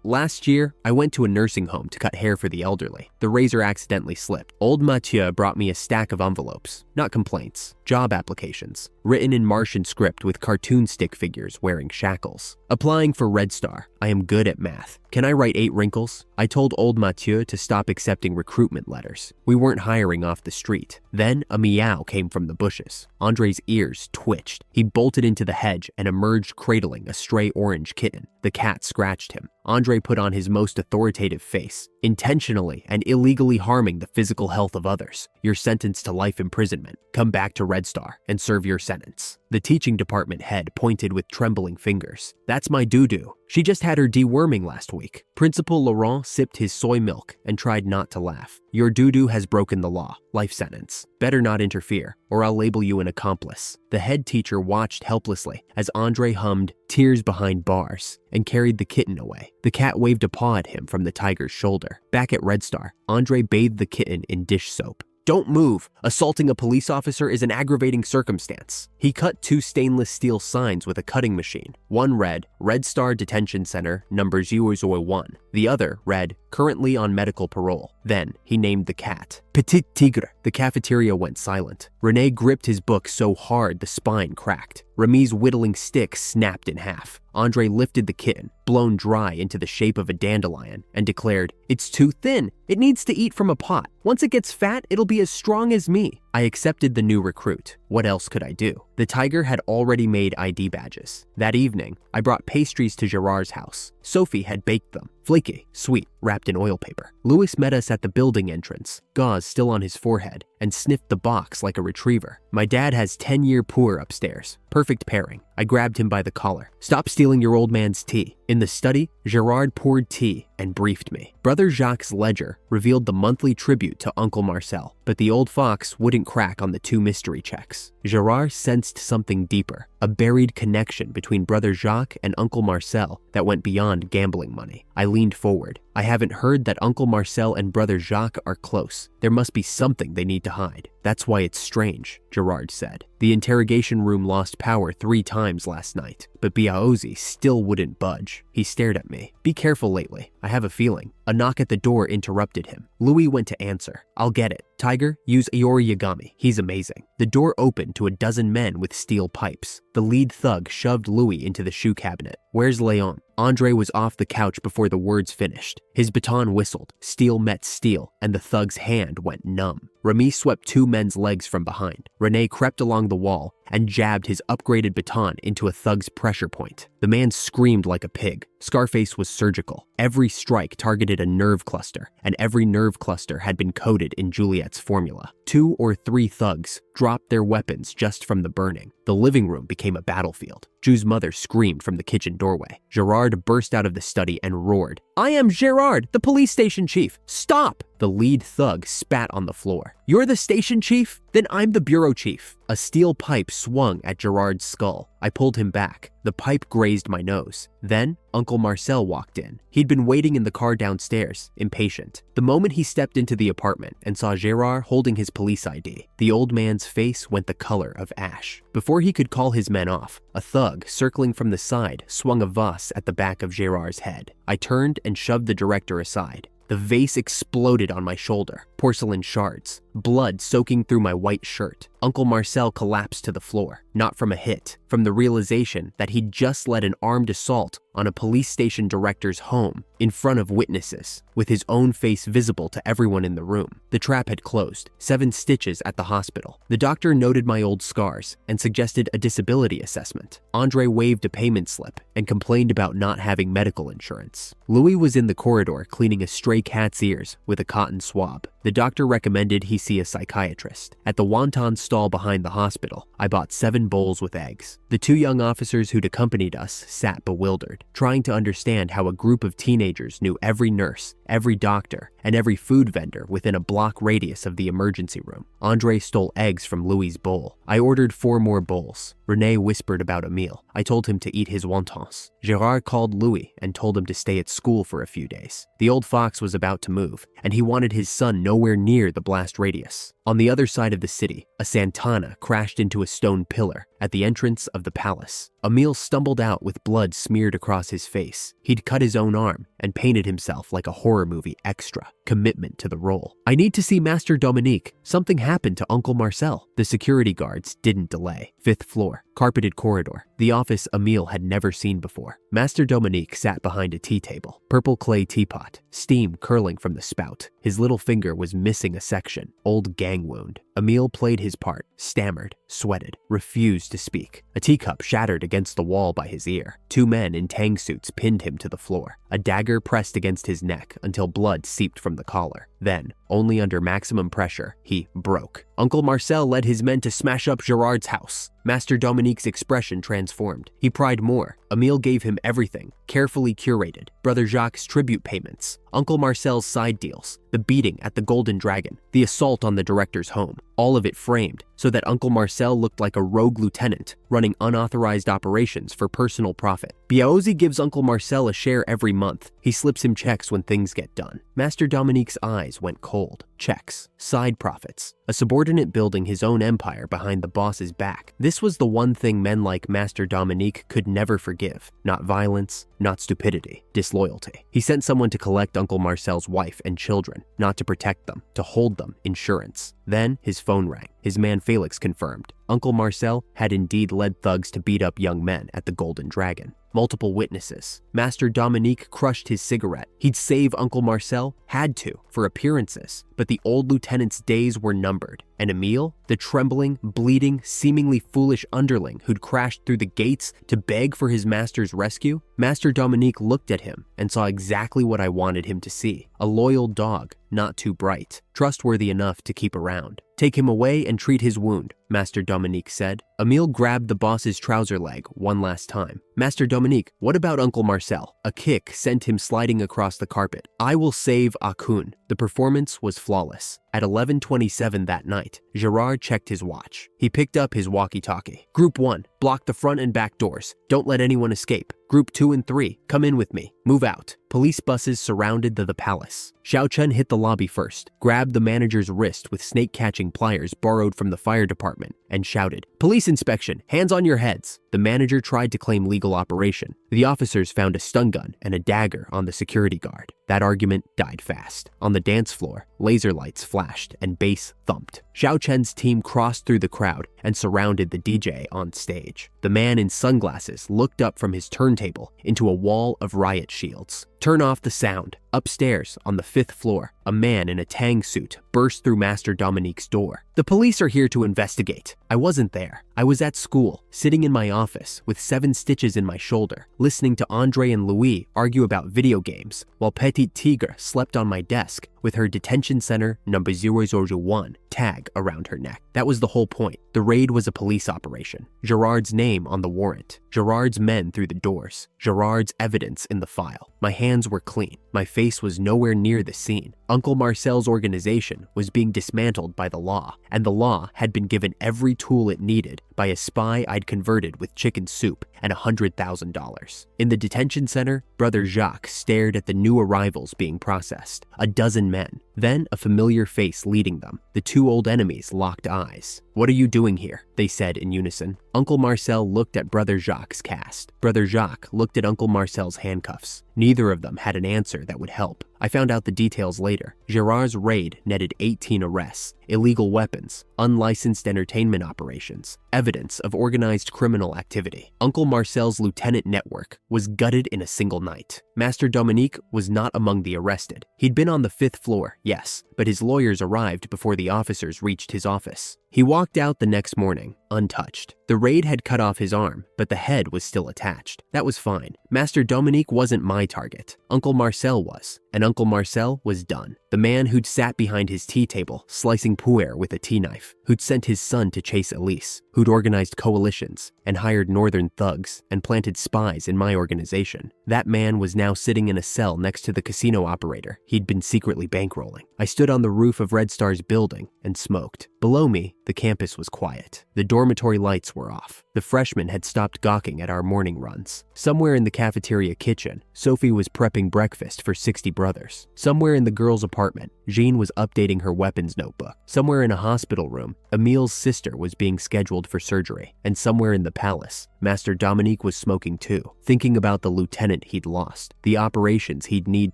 Last year, I went to a nursing home to cut hair for the elderly. The razor accidentally slipped. Old Mathieu brought me a stack of envelopes. Not complaints. Job applications. Written in Martian script with cartoon stick figures wearing shackles. Applying for Red Star. I am good at math. Can I write 8 wrinkles? I told old Mathieu to stop accepting recruitment letters. We weren't hiring off the street. Then a meow came from the bushes. Andre's ears twitched. He bolted into the hedge and emerged cradling a stray orange kitten. The cat scratched him. Andre put on his most authoritative face. Intentionally and illegally harming the physical health of others. You're sentenced to life imprisonment. Come back to Red Star and serve your sentence. The teaching department head pointed with trembling fingers. That's my doo-doo. She just had her deworming last week. Principal Laurent sipped his soy milk and tried not to laugh. Your doo-doo has broken the law. Life sentence. Better not interfere, or I'll label you an accomplice. The head teacher watched helplessly as Andre hummed Tears Behind Bars and carried the kitten away. The cat waved a paw at him from the tiger's shoulder. Back at Red Star, Andre bathed the kitten in dish soap. Don't move. Assaulting a police officer is an aggravating circumstance. He cut 2 stainless steel signs with a cutting machine. One read, Red Star Detention Center, number 001. The other read, currently on medical parole. Then he named the cat Petit Tigre. The cafeteria went silent. Rene gripped his book so hard the spine cracked. Remy's whittling stick snapped in half. Andre lifted the kitten, blown dry into the shape of a dandelion, and declared, It's too thin. It needs to eat from a pot. Once it gets fat, it'll be as strong as me. I accepted the new recruit. What else could I do? The tiger had already made ID badges. That evening, I brought pastries to Gerard's house. Sophie had baked them. Flaky, sweet, wrapped in oil paper. Louis met us at the building entrance, gauze still on his forehead, and sniffed the box like a retriever. My dad has 10-year pour upstairs. Perfect pairing. I grabbed him by the collar. Stop stealing your old man's tea. In the study, Gerard poured tea and briefed me. Brother Jacques' ledger revealed the monthly tribute to Uncle Marcel, but the old fox wouldn't crack on the 2 mystery checks. Gerard sensed something deeper, a buried connection between Brother Jacques and Uncle Marcel that went beyond gambling money. I leaned forward. I haven't heard that Uncle Marcel and Brother Jacques are close. There must be something they need to hide. That's why it's strange, Gerard said. The interrogation room lost power 3 times last night, but Biaozi still wouldn't budge. He stared at me. Be careful lately. I have a feeling. A knock at the door interrupted him. Louis went to answer. I'll get it. Tiger, use Iori Yagami. He's amazing. The door opened to a dozen men with steel pipes. The lead thug shoved Louis into the shoe cabinet. Where's Leon? Andre was off the couch before the words finished. His baton whistled, steel met steel, and the thug's hand went numb. Remy swept 2 men's legs from behind. Rene crept along the wall and jabbed his upgraded baton into a thug's pressure point. The man screamed like a pig. Scarface was surgical. Every strike targeted a nerve cluster, and every nerve cluster had been coded in Juliet's formula. 2 or 3 thugs dropped their weapons just from the burning. The living room became a battlefield. Ju's mother screamed from the kitchen doorway. Gerard burst out of the study and roared, I am Gerard, the police station chief. Stop! The lead thug spat on the floor. You're the station chief? Then I'm the bureau chief. A steel pipe swung at Gerard's skull. I pulled him back. The pipe grazed my nose. Then Uncle Marcel walked in. He'd been waiting in the car downstairs, impatient. The moment he stepped into the apartment and saw Gerard holding his police ID, the old man's face went the color of ash. Before he could call his men off, a thug, circling from the side, swung a vase at the back of Gerard's head. I turned and shoved the director aside. The vase exploded on my shoulder, porcelain shards, blood soaking through my white shirt. Uncle Marcel collapsed to the floor, not from a hit, from the realization that he'd just led an armed assault on a police station director's home in front of witnesses, with his own face visible to everyone in the room. The trap had closed, 7 stitches at the hospital. The doctor noted my old scars and suggested a disability assessment. Andre waved a payment slip and complained about not having medical insurance. Louis was in the corridor cleaning a stray cat's ears with a cotton swab. The doctor recommended he see a psychiatrist. At the wonton stall behind the hospital, I bought 7 bowls with eggs. The 2 young officers who'd accompanied us sat bewildered, trying to understand how a group of teenagers knew every nurse, every doctor, and every food vendor within a block radius of the emergency room. Andre stole eggs from Louis's bowl. I ordered 4 more bowls. René whispered about a meal. I told him to eat his wontons. Gerard called Louis and told him to stay at school for a few days. The old fox was about to move, and he wanted his son nowhere near the blast radius. On the other side of the city, a Santana crashed into a stone pillar at the entrance of the palace. Emile stumbled out with blood smeared across his face. He'd cut his own arm and painted himself like a horror movie extra. Commitment to the role. I need to see Master Dominique. Something happened to Uncle Marcel. The security guards didn't delay. 5th floor, carpeted corridor. The office Emile had never seen before. Master Dominique sat behind a tea table. Purple clay teapot, steam curling from the spout. His little finger was missing a section. Old gang wound. Emile played his part, stammered, sweated, refused to speak. A teacup shattered against the wall by his ear. 2 men in tang suits pinned him to the floor. A dagger pressed against his neck until blood seeped from the collar. Then, only under maximum pressure, he broke. Uncle Marcel led his men to smash up Gerard's house. Master Dominique's expression transformed. He pried more. Emile gave him everything, carefully curated. Brother Jacques' tribute payments, Uncle Marcel's side deals, the beating at the Golden Dragon, the assault on the director's home, all of it framed so that Uncle Marcel looked like a rogue lieutenant running unauthorized operations for personal profit. Biaozi gives Uncle Marcel a share every month. He slips him checks when things get done. Master Dominique's eyes went cold. Checks, side profits, a subordinate building his own empire behind the boss's back. This was the one thing men like Master Dominique could never forgive. Not violence, not stupidity, disloyalty. He sent someone to collect Uncle Marcel's wife and children, not to protect them, to hold them, insurance. Then his phone rang. His man Felix confirmed. Uncle Marcel had indeed led thugs to beat up young men at the Golden Dragon. Multiple witnesses. Master Dominique crushed his cigarette. He'd save Uncle Marcel, had to, for appearances. But the old lieutenant's days were numbered. And Emile, the trembling, bleeding, seemingly foolish underling who'd crashed through the gates to beg for his master's rescue? Master Dominique looked at him and saw exactly what I wanted him to see. A loyal dog, not too bright, trustworthy enough to keep around. Take him away and treat his wound, Master Dominique said. Emile grabbed the boss's trouser leg one last time. Master Dominique, what about Uncle Marcel? A kick sent him sliding across the carpet. I will save Akun. The performance was flawless. At 11:27 that night, Gerard checked his watch. He picked up his walkie-talkie. Group 1, block the front and back doors. Don't let anyone escape. Group 2 and 3, come in with me. Move out. Police buses surrounded the palace. Xiao Chen hit the lobby first, grabbed the manager's wrist with snake-catching pliers borrowed from the fire department, and shouted, "Police inspection, hands on your heads." The manager tried to claim legal operation. The officers found a stun gun and a dagger on the security guard. That argument died fast. On the dance floor, laser lights flashed and bass thumped. Xiao Chen's team crossed through the crowd and surrounded the DJ on stage. The man in sunglasses looked up from his turntable into a wall of riot shields. Turn off the sound. Upstairs, on the 5th floor, a man in a tang suit burst through Master Dominique's door. The police are here to investigate. I wasn't there. I was at school, sitting in my office with 7 stitches in my shoulder, listening to Andre and Louis argue about video games, while Petite Tigre slept on my desk with her detention center number 001 tag around her neck. That was the whole point. The raid was a police operation. Gerard's name on the warrant. Gerard's men through the doors. Gerard's evidence in the file. My hands were clean. My face was nowhere near the scene. Uncle Marcel's organization was being dismantled by the law, and the law had been given every tool it needed by a spy I'd converted with chicken soup and $100,000. In the detention center, Brother Jacques stared at the new arrivals being processed. A dozen men, then a familiar face leading them. The 2 old enemies locked eyes. "What are you doing here?" they said in unison. Uncle Marcel looked at Brother Jacques' cast. Brother Jacques looked at Uncle Marcel's handcuffs. Neither of them had an answer that would help. I found out the details later. later, Gerard's raid netted 18 arrests, illegal weapons, unlicensed entertainment operations, evidence of organized criminal activity. Uncle Marcel's lieutenant network was gutted in a single night. Master Dominique was not among the arrested. He'd been on the 5th floor, yes, but his lawyers arrived before the officers reached his office. He walked out the next morning, untouched. The raid had cut off his arm, but the head was still attached. That was fine. Master Dominique wasn't my target. Uncle Marcel was, and Uncle Marcel was done. The man who'd sat behind his tea table, slicing puer with a tea knife, who'd sent his son to chase Alisa, who'd organized coalitions and hired northern thugs and planted spies in my organization. That man was now sitting in a cell next to the casino operator he'd been secretly bankrolling. I stood on the roof of Red Star's building and smoked. Below me, the campus was quiet. The dormitory lights were off. The freshmen had stopped gawking at our morning runs. Somewhere in the cafeteria kitchen, Sophie was prepping breakfast for 60 brothers. Somewhere in the girls' apartment, Jean was updating her weapons notebook. Somewhere in a hospital room, Emil's sister was being scheduled for surgery. And somewhere in the palace, Master Dominique was smoking too, thinking about the lieutenant he'd lost, the operations he'd need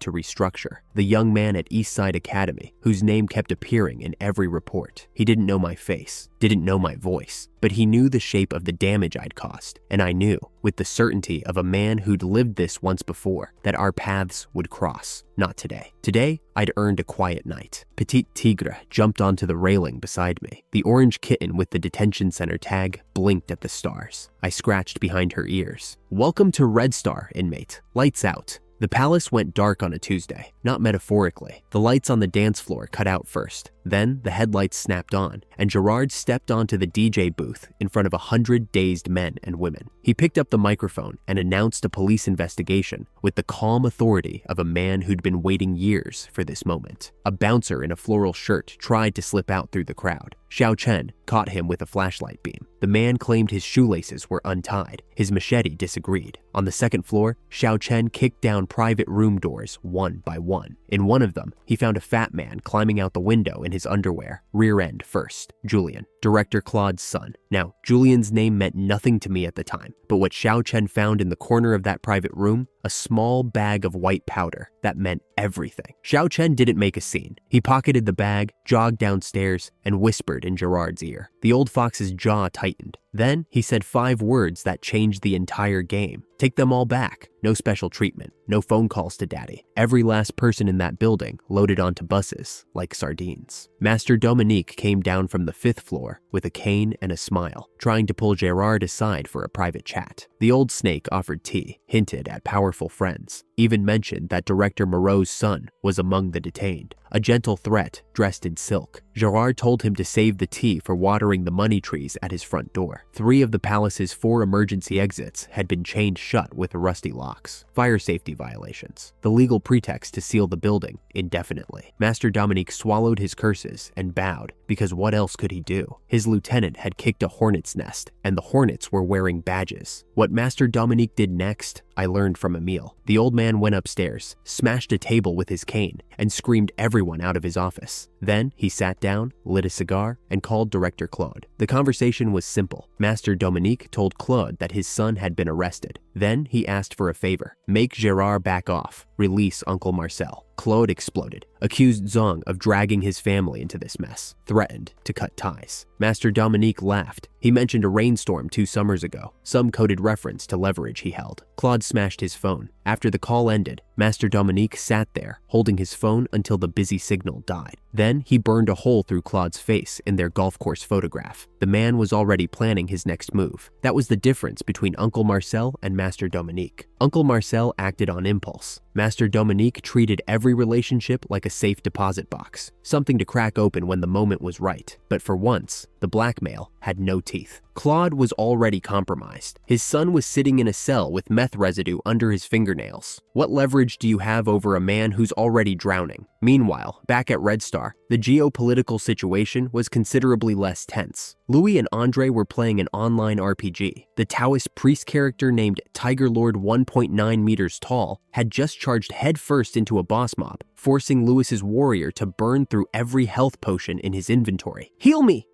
to restructure, the young man at Eastside Academy whose name kept appearing in every report. He didn't know my face, didn't know my voice, but he knew the shape of the damage I'd caused, and I knew, with the certainty of a man who'd lived this once before, that our paths would cross. Not today. Today, I'd earned a quiet night. Petite Tigre jumped onto the railing beside me. The orange kitten with the detention center tag blinked at the stars. I scratched behind her ears. "Welcome to Red Star, inmate. Lights out." The palace went dark on a Tuesday, not metaphorically. The lights on the dance floor cut out first. Then the headlights snapped on, and Gerard stepped onto the DJ booth in front of 100 dazed men and women. He picked up the microphone and announced a police investigation with the calm authority of a man who'd been waiting years for this moment. A bouncer in a floral shirt tried to slip out through the crowd. Xiao Chen caught him with a flashlight beam. The man claimed his shoelaces were untied. His machete disagreed. On the 2nd floor, Xiao Chen kicked down private room doors one by one. In one of them, he found a fat man climbing out the window in his underwear, rear end first. Julian, Director Claude's son. Now, Julian's name meant nothing to me at the time, but what Xiao Chen found in the corner of that private room, a small bag of white powder, that meant everything. Xiao Chen didn't make a scene. He pocketed the bag, jogged downstairs, and whispered in Gerard's ear. The old fox's jaw tightened. Then he said 5 words that changed the entire game. Take them all back. No special treatment. No phone calls to daddy. Every last person in that building loaded onto buses like sardines. Master Dominique came down from the 5th floor with a cane and a smile, trying to pull Gerard aside for a private chat. The old snake offered tea, hinted at powerful friends, even mentioned that Director Moreau's son was among the detained. A gentle threat dressed in silk. Gerard told him to save the tea for watering the money trees at his front door. 3 of the palace's 4 emergency exits had been chained shut with rusty locks. Fire safety violations. The legal pretext to seal the building indefinitely. Master Dominique swallowed his curses and bowed, because what else could he do? His lieutenant had kicked a hornet's nest, and the hornets were wearing badges. What Master Dominique did next, I learned from Emile. The old man went upstairs, smashed a table with his cane, and screamed everyone out of his office. Then he sat down, lit a cigar, and called Director Claude. The conversation was simple. Master Dominique told Claude that his son had been arrested. Then he asked for a favor. Make Gerard back off. Release Uncle Marcel. Claude exploded, accused Zong of dragging his family into this mess, threatened to cut ties. Master Dominique laughed. He mentioned a rainstorm 2 summers ago, some coded reference to leverage he held. Claude smashed his phone. After the call ended, Master Dominique sat there, holding his phone until the busy signal died. Then he burned a hole through Claude's face in their golf course photograph. The man was already planning his next move. That was the difference between Uncle Marcel and Master Dominique. Uncle Marcel acted on impulse. Master Dominique treated every relationship like a safe deposit box, something to crack open when the moment was right. But for once, the blackmail had no teeth. Claude was already compromised. His son was sitting in a cell with meth residue under his fingernails. What leverage do you have over a man who's already drowning? Meanwhile, back at Red Star, the geopolitical situation was considerably less tense. Louis and Andre were playing an online RPG. The Taoist priest character named Tiger Lord 1.9 meters tall had just charged headfirst into a boss mob, forcing Louis's warrior to burn through every health potion in his inventory. Heal me,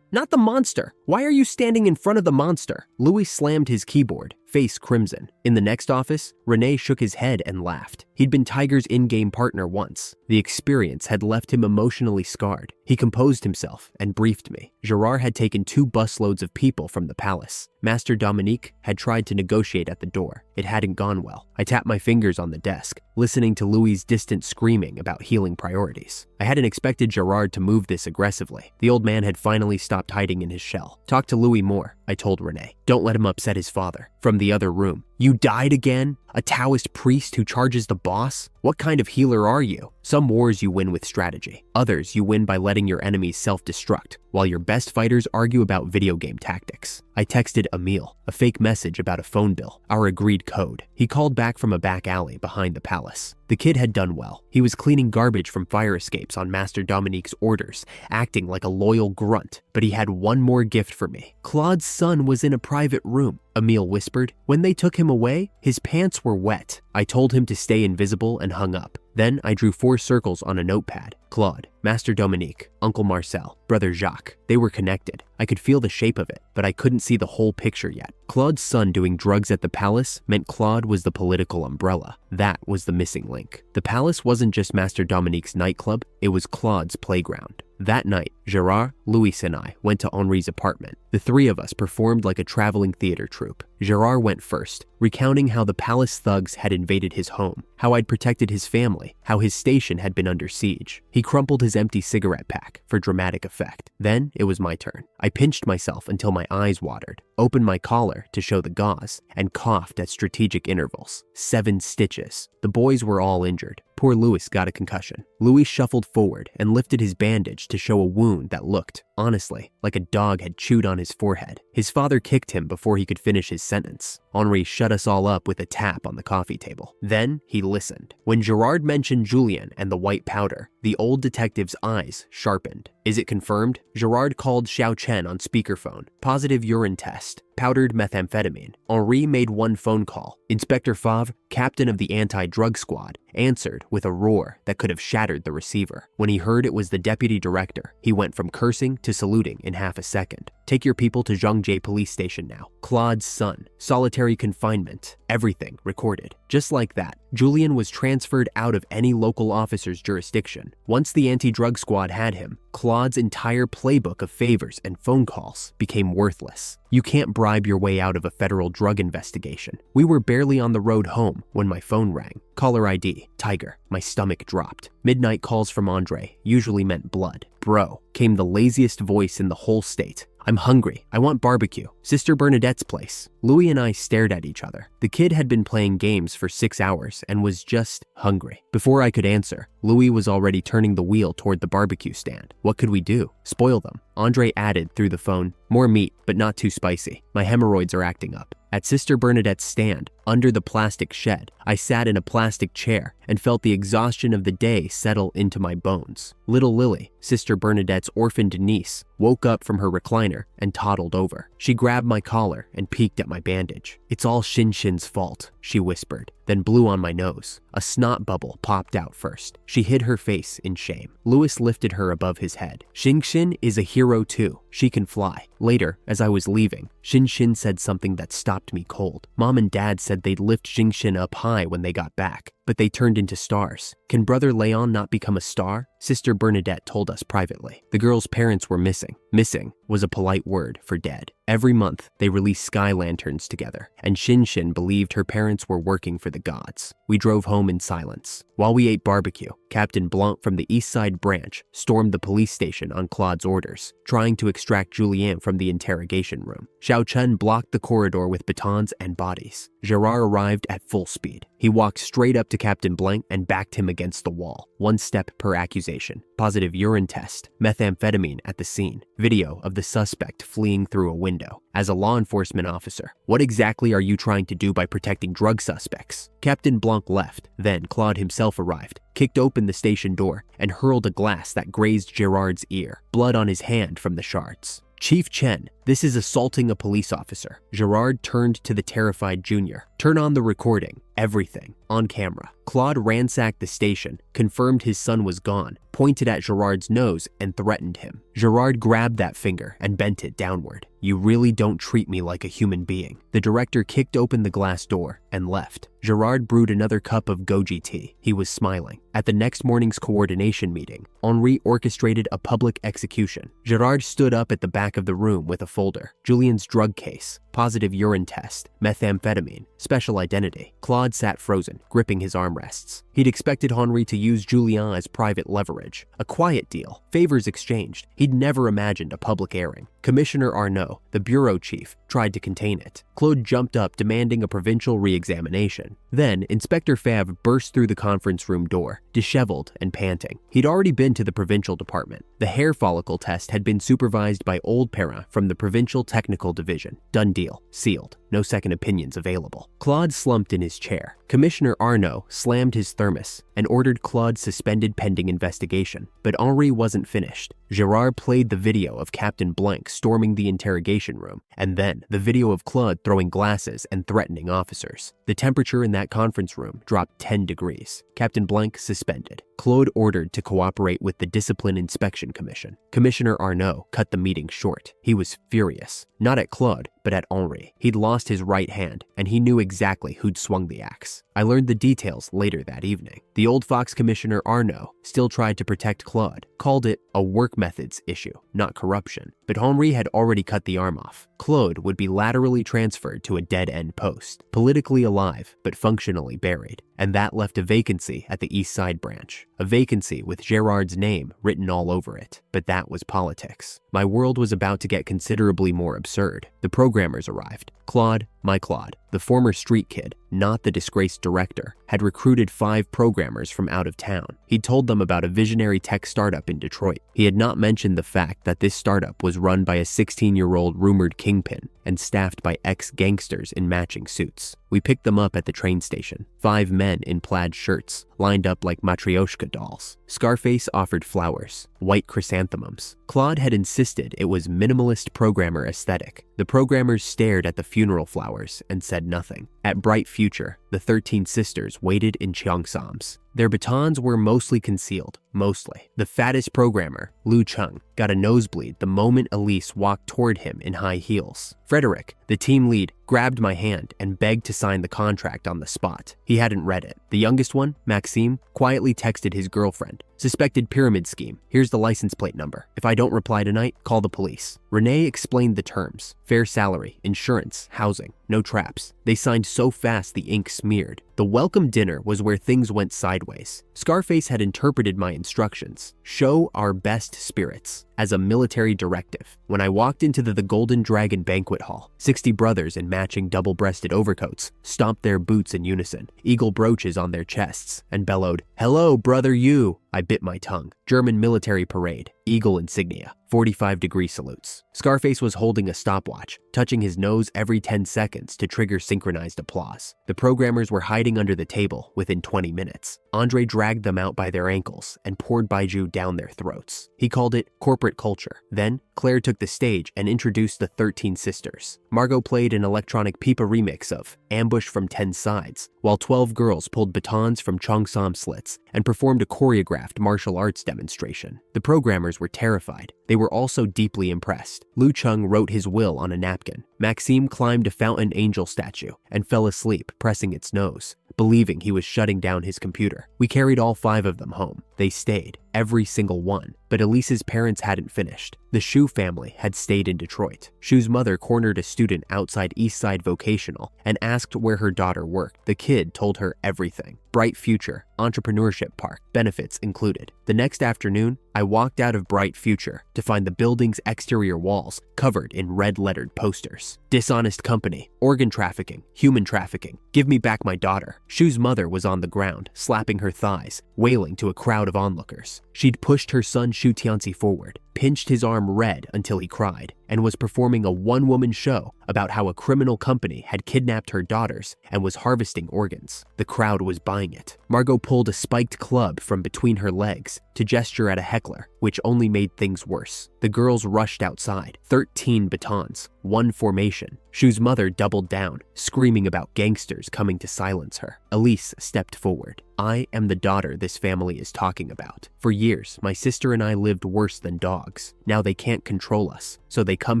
not the monster. Why are you standing in front of the monster? Louis slammed his keyboard, face crimson. In the next office, Rene shook his head and laughed. He'd been Tiger's in-game partner once. The experience had left him emotionally scarred. He composed himself and briefed me. Gerard had taken 2 busloads of people from the palace. Master Dominique had tried to negotiate at the door. It hadn't gone well. I tapped my fingers on the desk, listening to Louis's distant screaming about healing priorities. I hadn't expected Gerard to move this aggressively. The old man had finally stopped hiding in his shell. Talk to Louis more, I told Rene. Don't let him upset his father. From the other room, you died again? A Taoist priest who charges the boss? What kind of healer are you? Some wars you win with strategy. Others you win by letting your enemies self-destruct, while your best fighters argue about video game tactics. I texted Emile, a fake message about a phone bill, our agreed code. He called back from a back alley behind the palace. The kid had done well. He was cleaning garbage from fire escapes on Master Dominique's orders, acting like a loyal grunt. But he had one more gift for me. Claude's son was in a private room, Emile whispered. When they took him away, his pants were wet. I told him to stay invisible and hung up. Then I drew 4 circles on a notepad. Claude, Master Dominique, Uncle Marcel, Brother Jacques. They were connected. I could feel the shape of it, but I couldn't see the whole picture yet. Claude's son doing drugs at the palace meant Claude was the political umbrella. That was the missing link. The palace wasn't just Master Dominique's nightclub, it was Claude's playground. That night, Gerard, Louis, and I went to Henri's apartment. The 3 of us performed like a traveling theater troupe. Gerard went first, recounting how the palace thugs had invaded his home, how I'd protected his family, how his station had been under siege. He crumpled his empty cigarette pack for dramatic effect. Then it was my turn. I pinched myself until my eyes watered, opened my collar to show the gauze, and coughed at strategic intervals. 7 stitches. The boys were all injured. Poor Louis got a concussion. Louis shuffled forward and lifted his bandage to show a wound that looked, honestly, like a dog had chewed on his forehead. His father kicked him before he could finish his sentence. Henri shut us all up with a tap on the coffee table. Then he listened. When Gerard mentioned Julien and the white powder, the old detective's eyes sharpened. Is it confirmed? Gerard called Xiao Chen on speakerphone. Positive urine test. Powdered methamphetamine. Henri made one phone call. Inspector Favre, captain of the anti-drug squad, answered with a roar that could have shattered the receiver. When he heard it was the deputy director, he went from cursing to saluting in half a second. Take your people to Zhangjiang police station now. Claude's son. Solitary confinement. Everything recorded. Just like that, Julien was transferred out of any local officer's jurisdiction. Once the anti-drug squad had him, Claude's entire playbook of favors and phone calls became worthless. You can't bribe your way out of a federal drug investigation. We were barely on the road home when my phone rang. Caller ID, Tiger. My stomach dropped. Midnight calls from Andre usually meant blood. Bro, came the laziest voice in the whole state. I'm hungry. I want barbecue. Sister Bernadette's place. Louis and I stared at each other. The kid had been playing games for 6 hours and was just hungry. Before I could answer, Louis was already turning the wheel toward the barbecue stand. What could we do? Spoil them. Andre added through the phone, more meat, but not too spicy. My hemorrhoids are acting up. At Sister Bernadette's stand, under the plastic shed, I sat in a plastic chair and felt the exhaustion of the day settle into my bones. Little Lily, Sister Bernadette's orphaned niece, woke up from her recliner and toddled over. She grabbed my collar and peeked at my bandage. It's all Shin-Shin's fault, she whispered, then blew on my nose. A snot bubble popped out first. She hid her face in shame. Louis lifted her above his head. Shin-Shin is a hero too. She can fly. Later, as I was leaving, Shin-Shin said something that stopped me cold. Mom and Dad said they'd lift Shin-Shin up high when they got back, but they turned into stars. Can Brother Leon not become a star? Sister Bernadette told us privately. The girl's parents were missing. Missing was a polite word for dead. Every month, they released sky lanterns together, and Shin-Shin believed her parents were working for the gods. We drove home in silence. While we ate barbecue, Captain Blanc from the East Side branch stormed the police station on Claude's orders, trying to extract Julien from the interrogation room. Xiao Chen blocked the corridor with batons and bodies. Gerard arrived at full speed. He walked straight up to Captain Blanc and backed him against the wall. 1 step per accusation. Positive urine test. Methamphetamine at the scene. Video of the suspect fleeing through a window. As a law enforcement officer, what exactly are you trying to do by protecting drug suspects? Captain Blanc left. Then Claude himself arrived, kicked open the station door, and hurled a glass that grazed Gerard's ear. Blood on his hand from the shards. Chief Chen, this is assaulting a police officer. Gerard turned to the terrified junior. Turn on the recording. Everything, on camera. Claude ransacked the station, confirmed his son was gone, pointed at Gerard's nose, and threatened him. Gerard grabbed that finger and bent it downward. You really don't treat me like a human being. The director kicked open the glass door and left. Gerard brewed another cup of goji tea. He was smiling. At the next morning's coordination meeting, Henri orchestrated a public execution. Gerard stood up at the back of the room with a folder. Julien's drug case, positive urine test, methamphetamine, special identity. Claude sat frozen, gripping his armrests. He'd expected Henri to use Julien as private leverage. A quiet deal, favors exchanged. He'd never imagined a public airing. Commissioner Arnaud, the bureau chief, tried to contain it. Claude jumped up, demanding a provincial re-examination. Then, Inspector Favre burst through the conference room door, disheveled and panting. He'd already been to the provincial department. The hair follicle test had been supervised by old Perrin from the provincial technical division. Done deal. Sealed. No second opinions available. Claude slumped in his chair. Commissioner Arnaud slammed his thermos and ordered Claude suspended pending investigation. But Henri wasn't finished. Gerard played the video of Captain Blanc storming the interrogation room, and then the video of Claude throwing glasses and threatening officers. The temperature in that conference room dropped 10 degrees. Captain Blanc suspended. Claude ordered to cooperate with the Discipline Inspection Commission. Commissioner Arnaud cut the meeting short. He was furious. Not at Claude, but at Henri. He'd lost his right hand, and he knew exactly who'd swung the axe. I learned the details later that evening. The old Fox Commissioner Arnaud still tried to protect Claude, called it a work methods issue, not corruption. But Henri had already cut the arm off. Claude would be laterally transferred to a dead-end post, politically alive, but functionally buried. And that left a vacancy at the East Side branch. A vacancy with Gerard's name written all over it. But that was politics. My world was about to get considerably more absurd. The programmers arrived. Claude, my Claude, the former street kid, not the disgraced director, had recruited 5 programmers from out of town. He'd told them about a visionary tech startup in Detroit. He had not mentioned the fact that this startup was run by a 16-year-old rumored kingpin and staffed by ex-gangsters in matching suits. We picked them up at the train station. 5 men in plaid shirts, lined up like matryoshka dolls. Scarface offered flowers, white chrysanthemums. Claude had insisted it was minimalist programmer aesthetic. The programmers stared at the funeral flowers and said nothing. At Bright Future, the 13 sisters waited in cheongsams. Their batons were mostly concealed, mostly. The fattest programmer, Lu Chung, got a nosebleed the moment Elise walked toward him in high heels. Frederick, the team lead, grabbed my hand and begged to sign the contract on the spot. He hadn't read it. The youngest one, Maxime, quietly texted his girlfriend. Suspected pyramid scheme. Here's the license plate number. If I don't reply tonight, call the police. Renee explained the terms. Fair salary, insurance, housing, no traps. They signed so fast the ink smeared. The welcome dinner was where things went sideways. Scarface had interpreted my instructions. Show our best spirits as a military directive. When I walked into the Golden Dragon banquet hall, 60 brothers in matching double-breasted overcoats stomped their boots in unison, eagle brooches on their chests, and bellowed, "Hello, brother you!" I bit my tongue. German military parade, eagle insignia, 45-degree salutes. Scarface was holding a stopwatch, touching his nose every 10 seconds to trigger synchronized applause. The programmers were hiding under the table within 20 minutes. Andre dragged them out by their ankles and poured baijiu down their throats. He called it corporate culture. Then, Claire took the stage and introduced the 13 sisters. Margot played an electronic pipa remix of Ambush from 10 Sides, while 12 girls pulled batons from cheongsam slits and performed a choreographed martial arts demonstration. The programmers were terrified. They were also deeply impressed. Lu Chung wrote his will on a napkin. Maxime climbed a fountain angel statue and fell asleep, pressing its nose, believing he was shutting down his computer. We carried all 5 of them home. They stayed, every single one. But Elise's parents hadn't finished. The Shu family had stayed in Detroit. Shu's mother cornered a student outside Eastside Vocational and asked where her daughter worked. The kid told her everything. Bright Future, Entrepreneurship Park, benefits included. The next afternoon, I walked out of Bright Future to find the building's exterior walls covered in red-lettered posters. Dishonest company, organ trafficking, human trafficking, give me back my daughter. Shu's mother was on the ground, slapping her thighs, wailing to a crowd of onlookers. She'd pushed her son Shu Tianzi forward, pinched his arm red until he cried, and was performing a one-woman show about how a criminal company had kidnapped her daughters and was harvesting organs. The crowd was buying it. Margot pulled a spiked club from between her legs to gesture at a heckler, which only made things worse. The girls rushed outside, 13 batons, one formation. Shu's mother doubled down, screaming about gangsters coming to silence her. Elise stepped forward. I am the daughter this family is talking about. For years, my sister and I lived worse than dogs. Now they can't control us, so they come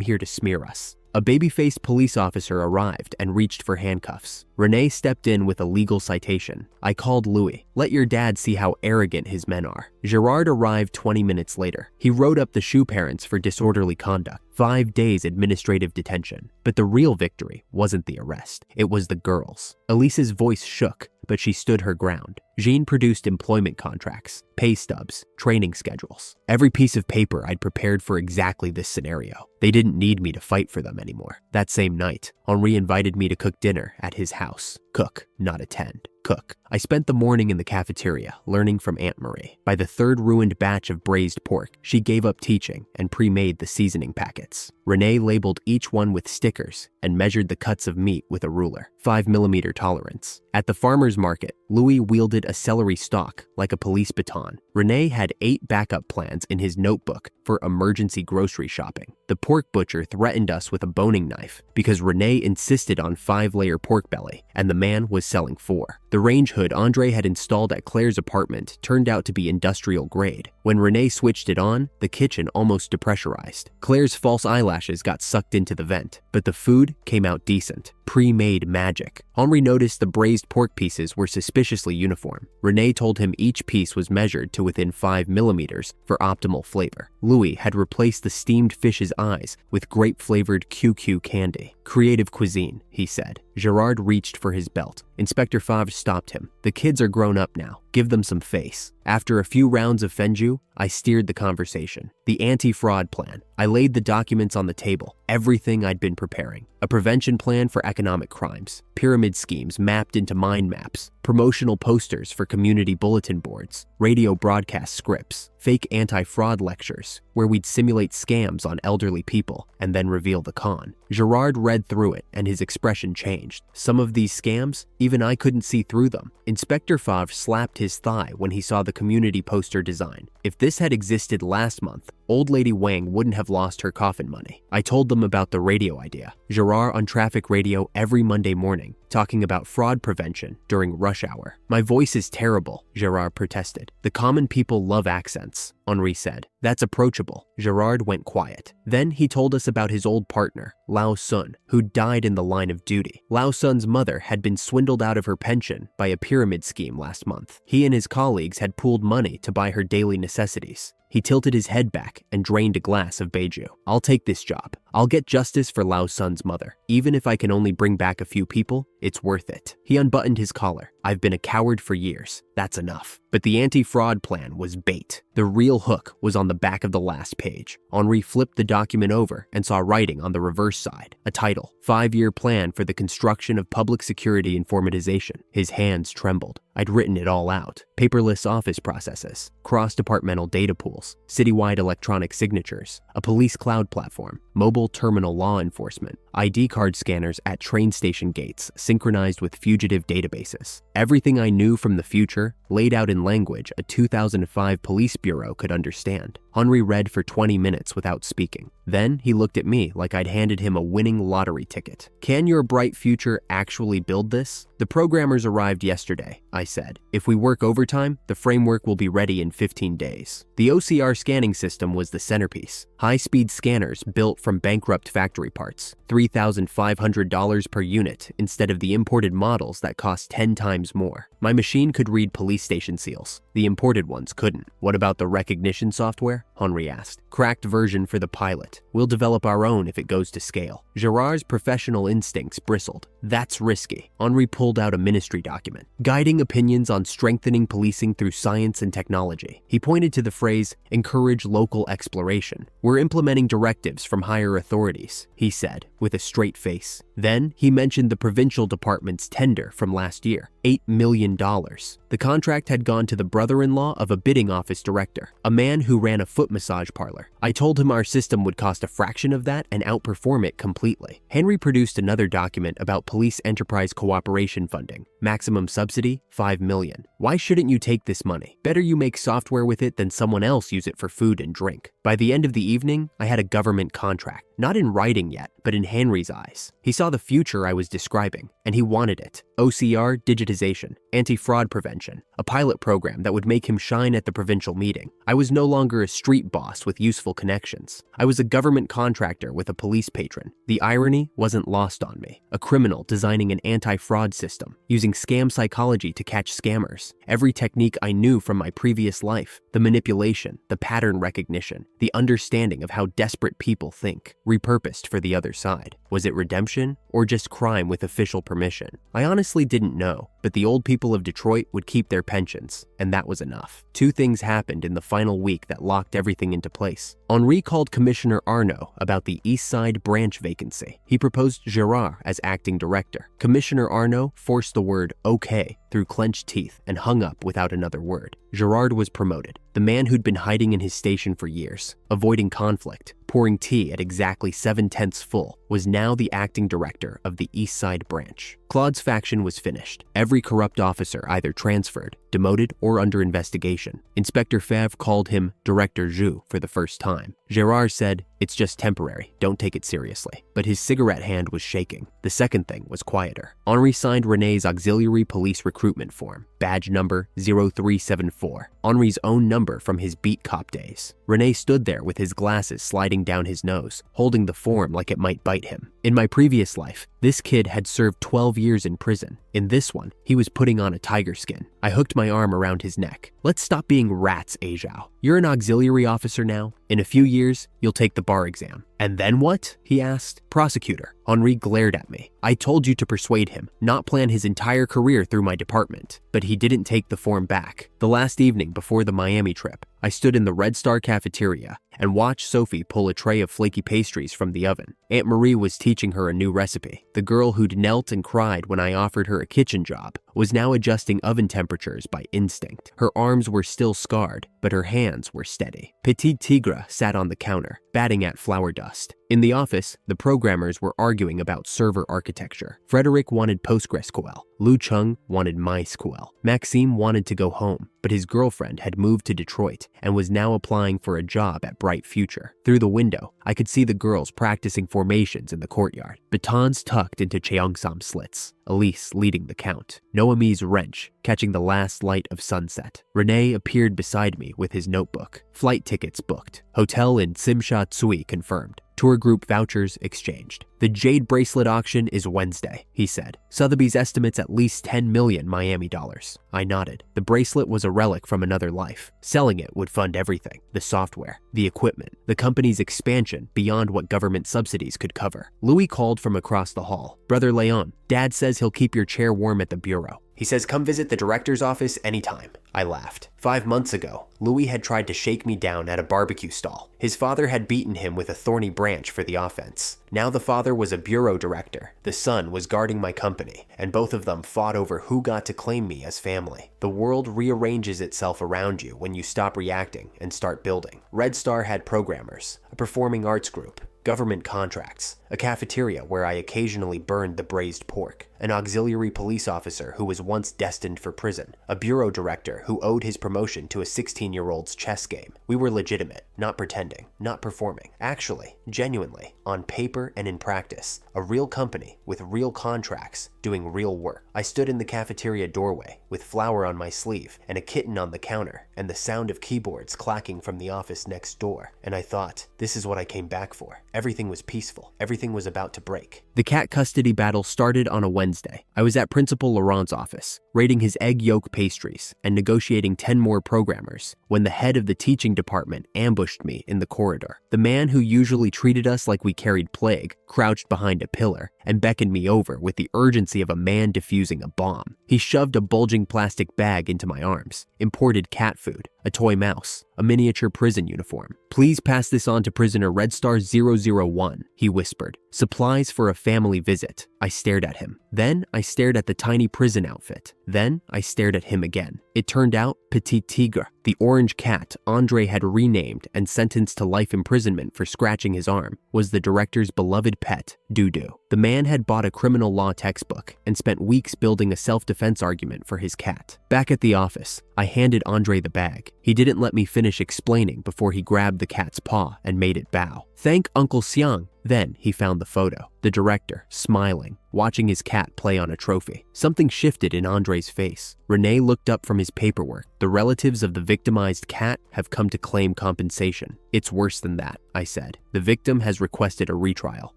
here to smear us. A baby-faced police officer arrived and reached for handcuffs. Renee stepped in with a legal citation. I called Louis. Let your dad see how arrogant his men are. Gerard arrived 20 minutes later. He wrote up the Shu parents for disorderly conduct. 5 days administrative detention. But the real victory wasn't the arrest. It was the girls. Elisa's voice shook, but she stood her ground. Jean produced employment contracts, pay stubs, training schedules. Every piece of paper I'd prepared for exactly this scenario. They didn't need me to fight for them anymore. That same night, Henri invited me to cook dinner at his house. Cook, not attend. Cook. I spent the morning in the cafeteria, learning from Aunt Marie. By the third ruined batch of braised pork, she gave up teaching and pre-made the seasoning packets. Renee labeled each one with stickers and measured the cuts of meat with a ruler, 5mm tolerance. At the farmer's market, Louis wielded a celery stalk like a police baton. Renee had 8 backup plans in his notebook for emergency grocery shopping. The pork butcher threatened us with a boning knife because Renee insisted on 5-layer pork belly and the man was selling 4. The range hood Andre had installed at Claire's apartment turned out to be industrial grade. When Renee switched it on, the kitchen almost depressurized. Claire's false eyelashes got sucked into the vent, but the food came out decent. Pre-made magic. Henri noticed the braised pork pieces were suspiciously uniform. Renee told him each piece was measured to within 5mm for optimal flavor. Louis had replaced the steamed fish's eyes with grape-flavored QQ candy. Creative cuisine, he said. Gerard reached for his belt. Inspector Favre stopped him. The kids are grown up now. Give them some face. After a few rounds of Fenju, I steered the conversation. The anti-fraud plan. I laid the documents on the table. Everything I'd been preparing. A prevention plan for economic crimes. Pyramid schemes mapped into mind maps. Promotional posters for community bulletin boards. Radio broadcast scripts. Fake anti-fraud lectures where we'd simulate scams on elderly people and then reveal the con. Gerard read through it and his expression changed. Some of these scams, even I couldn't see through them. Inspector Favre slapped his thigh when he saw the community poster design. If this had existed last month, Old Lady Wang wouldn't have lost her coffin money. I told them about the radio idea. Gerard on traffic radio every Monday morning, talking about fraud prevention during rush hour. My voice is terrible, Gerard protested. The common people love accents, Henri said. That's approachable. Gerard went quiet. Then he told us about his old partner, Lao Sun, who died in the line of duty. Lao Sun's mother had been swindled out of her pension by a pyramid scheme last month. He and his colleagues had pooled money to buy her daily necessities. He tilted his head back and drained a glass of Beiju. I'll take this job. I'll get justice for Lao Sun's mother. Even if I can only bring back a few people, it's worth it. He unbuttoned his collar. I've been a coward for years. That's enough. But the anti-fraud plan was bait. The real hook was on the back of the last page. Henri flipped the document over and saw writing on the reverse side. A title, 5-year plan for the construction of public security informatization. His hands trembled. I'd written it all out. Paperless office processes, cross-departmental data pools, citywide electronic signatures, a police cloud platform, mobile terminal law enforcement, ID card scanners at train station gates synchronized with fugitive databases. Everything I knew from the future laid out in language a 2005 police bureau could understand. Henri read for 20 minutes without speaking. Then he looked at me like I'd handed him a winning lottery ticket. Can your bright future actually build this? The programmers arrived yesterday, I said. If we work overtime, the framework will be ready in 15 days. The OCR scanning system was the centerpiece. High-speed scanners built from bankrupt factory parts, $3,500 per unit instead of the imported models that cost 10 times more. My machine could read police station seals. The imported ones couldn't. What about the recognition software? Henri asked. Cracked version for the pilot. We'll develop our own if it goes to scale. Gerard's professional instincts bristled. That's risky. Henri pulled out a ministry document, guiding opinions on strengthening policing through science and technology. He pointed to the phrase, encourage local exploration. We're implementing directives from higher authorities, he said, with a straight face. Then he mentioned the provincial department's tender from last year, $8 million. The contract had gone to the brother-in-law of a bidding office director, a man who ran a foot massage parlor. I told him our system would cost a fraction of that and outperform it completely. Henri produced another document about police enterprise cooperation funding, Maximum subsidy, 5 million. Why shouldn't you take this money? Better you make software with it than someone else use it for food and drink. By the end of the evening, I had a government contract. Not in writing yet, but in Henry's eyes. He saw the future I was describing, and he wanted it. OCR digitization, anti-fraud prevention, a pilot program that would make him shine at the provincial meeting. I was no longer a street boss with useful connections. I was a government contractor with a police patron. The irony wasn't lost on me. A criminal designing an anti-fraud system, using scam psychology to catch scammers. Every technique I knew from my previous life. The manipulation, the pattern recognition, the understanding of how desperate people think. Repurposed for the other side. Was it redemption or just crime with official permission? I honestly didn't know, but the old people of Detroit would keep their pensions, and that was enough. Two things happened in the final week that locked everything into place. Henri called Commissioner Arnaud about the East Side branch vacancy. He proposed Gerard as acting director. Commissioner Arnaud forced the word okay through clenched teeth and hung up without another word. Gerard was promoted. The man who'd been hiding in his station for years, avoiding conflict, pouring tea at exactly 7/10 full, was now the acting director of the East Side branch. Claude's faction was finished. Every corrupt officer either transferred, demoted, or under investigation. Inspector Favre called him Director Jus for the first time. Gerard said, "It's just temporary, don't take it seriously." But his cigarette hand was shaking. The second thing was quieter. Henri signed René's auxiliary police recruitment form, badge number 0374, Henri's own number from his beat cop days. René stood there with his glasses sliding down his nose, holding the form like it might bite him. In my previous life, this kid had served 12 years in prison. In this one, he was putting on a tiger skin. I hooked my arm around his neck. "Let's stop being rats, Ajao. You're an auxiliary officer now. In a few years, you'll take the bar exam." "And then what?" he asked. "Prosecutor." Henri glared at me. I told you to persuade him, not plan his entire career through my department. But he didn't take the form back. The last evening before the Miami trip, I stood in the Red Star cafeteria and watched Sophie pull a tray of flaky pastries from the oven. Aunt Marie was teaching her a new recipe. The girl who'd knelt and cried when I offered her a kitchen job was now adjusting oven temperatures by instinct. Her arms were still scarred, but her hands were steady. Petit Tigre sat on the counter, batting at flour dust. In the office, the programmers were arguing about server architecture. Frederick wanted PostgreSQL. Lu Chung wanted MySQL. Maxime wanted to go home, but his girlfriend had moved to Detroit and was now applying for a job at Bright Future. Through the window, I could see the girls practicing formations in the courtyard, batons tucked into Cheongsam slits. Elise leading the count. Noami's wrench, catching the last light of sunset. René appeared beside me with his notebook. Flight tickets booked. Hotel in Simsha Tsui confirmed. Tour group vouchers exchanged. "The jade bracelet auction is Wednesday," he said. "Sotheby's estimates at least 10 million Miami dollars." I nodded. The bracelet was a relic from another life. Selling it would fund everything. The software, the equipment, the company's expansion beyond what government subsidies could cover. Louis called from across the hall. "Brother Leon, Dad says he'll keep your chair warm at the bureau. He says come visit the director's office anytime." I laughed. 5 months ago, Louis had tried to shake me down at a barbecue stall. His father had beaten him with a thorny branch for the offense. Now the father was a bureau director, the son was guarding my company, and both of them fought over who got to claim me as family. The world rearranges itself around you when you stop reacting and start building. Red Star had programmers, a performing arts group, government contracts, a cafeteria where I occasionally burned the braised pork, an auxiliary police officer who was once destined for prison, a bureau director who owed his promotion to a 16-year-old's chess game. We were legitimate, not pretending, not performing. Actually, genuinely, on paper and in practice, a real company with real contracts doing real work. I stood in the cafeteria doorway with flour on my sleeve and a kitten on the counter and the sound of keyboards clacking from the office next door, and I thought, this is what I came back for. Everything was peaceful. Everything was about to break. The cat custody battle started on a Wednesday. I was at Principal Laurent's office, rating his egg yolk pastries and negotiating 10 more programmers when the head of the teaching department ambushed me in the corridor. The man who usually treated us like we carried plague crouched behind a pillar and beckoned me over with the urgency of a man defusing a bomb. He shoved a bulging plastic bag into my arms, imported cat food, a toy mouse, a miniature prison uniform. "Please pass this on to prisoner Red Star 001, he whispered. "Supplies for a family visit." I stared at him. Then I stared at the tiny prison outfit. Then I stared at him again. It turned out Petit Tigre, the orange cat Andre had renamed and sentenced to life imprisonment for scratching his arm, was the director's beloved pet, Dudu. The man had bought a criminal law textbook and spent weeks building a self-defense argument for his cat. Back at the office, I handed Andre the bag. He didn't let me finish explaining before he grabbed the cat's paw and made it bow. "Thank Uncle Xiang." Then he found the photo. The director, smiling, watching his cat play on a trophy. Something shifted in Andre's face. Rene looked up from his paperwork. The relatives of the victimized cat have come to claim compensation. "It's worse than that," I said. "The victim has requested a retrial."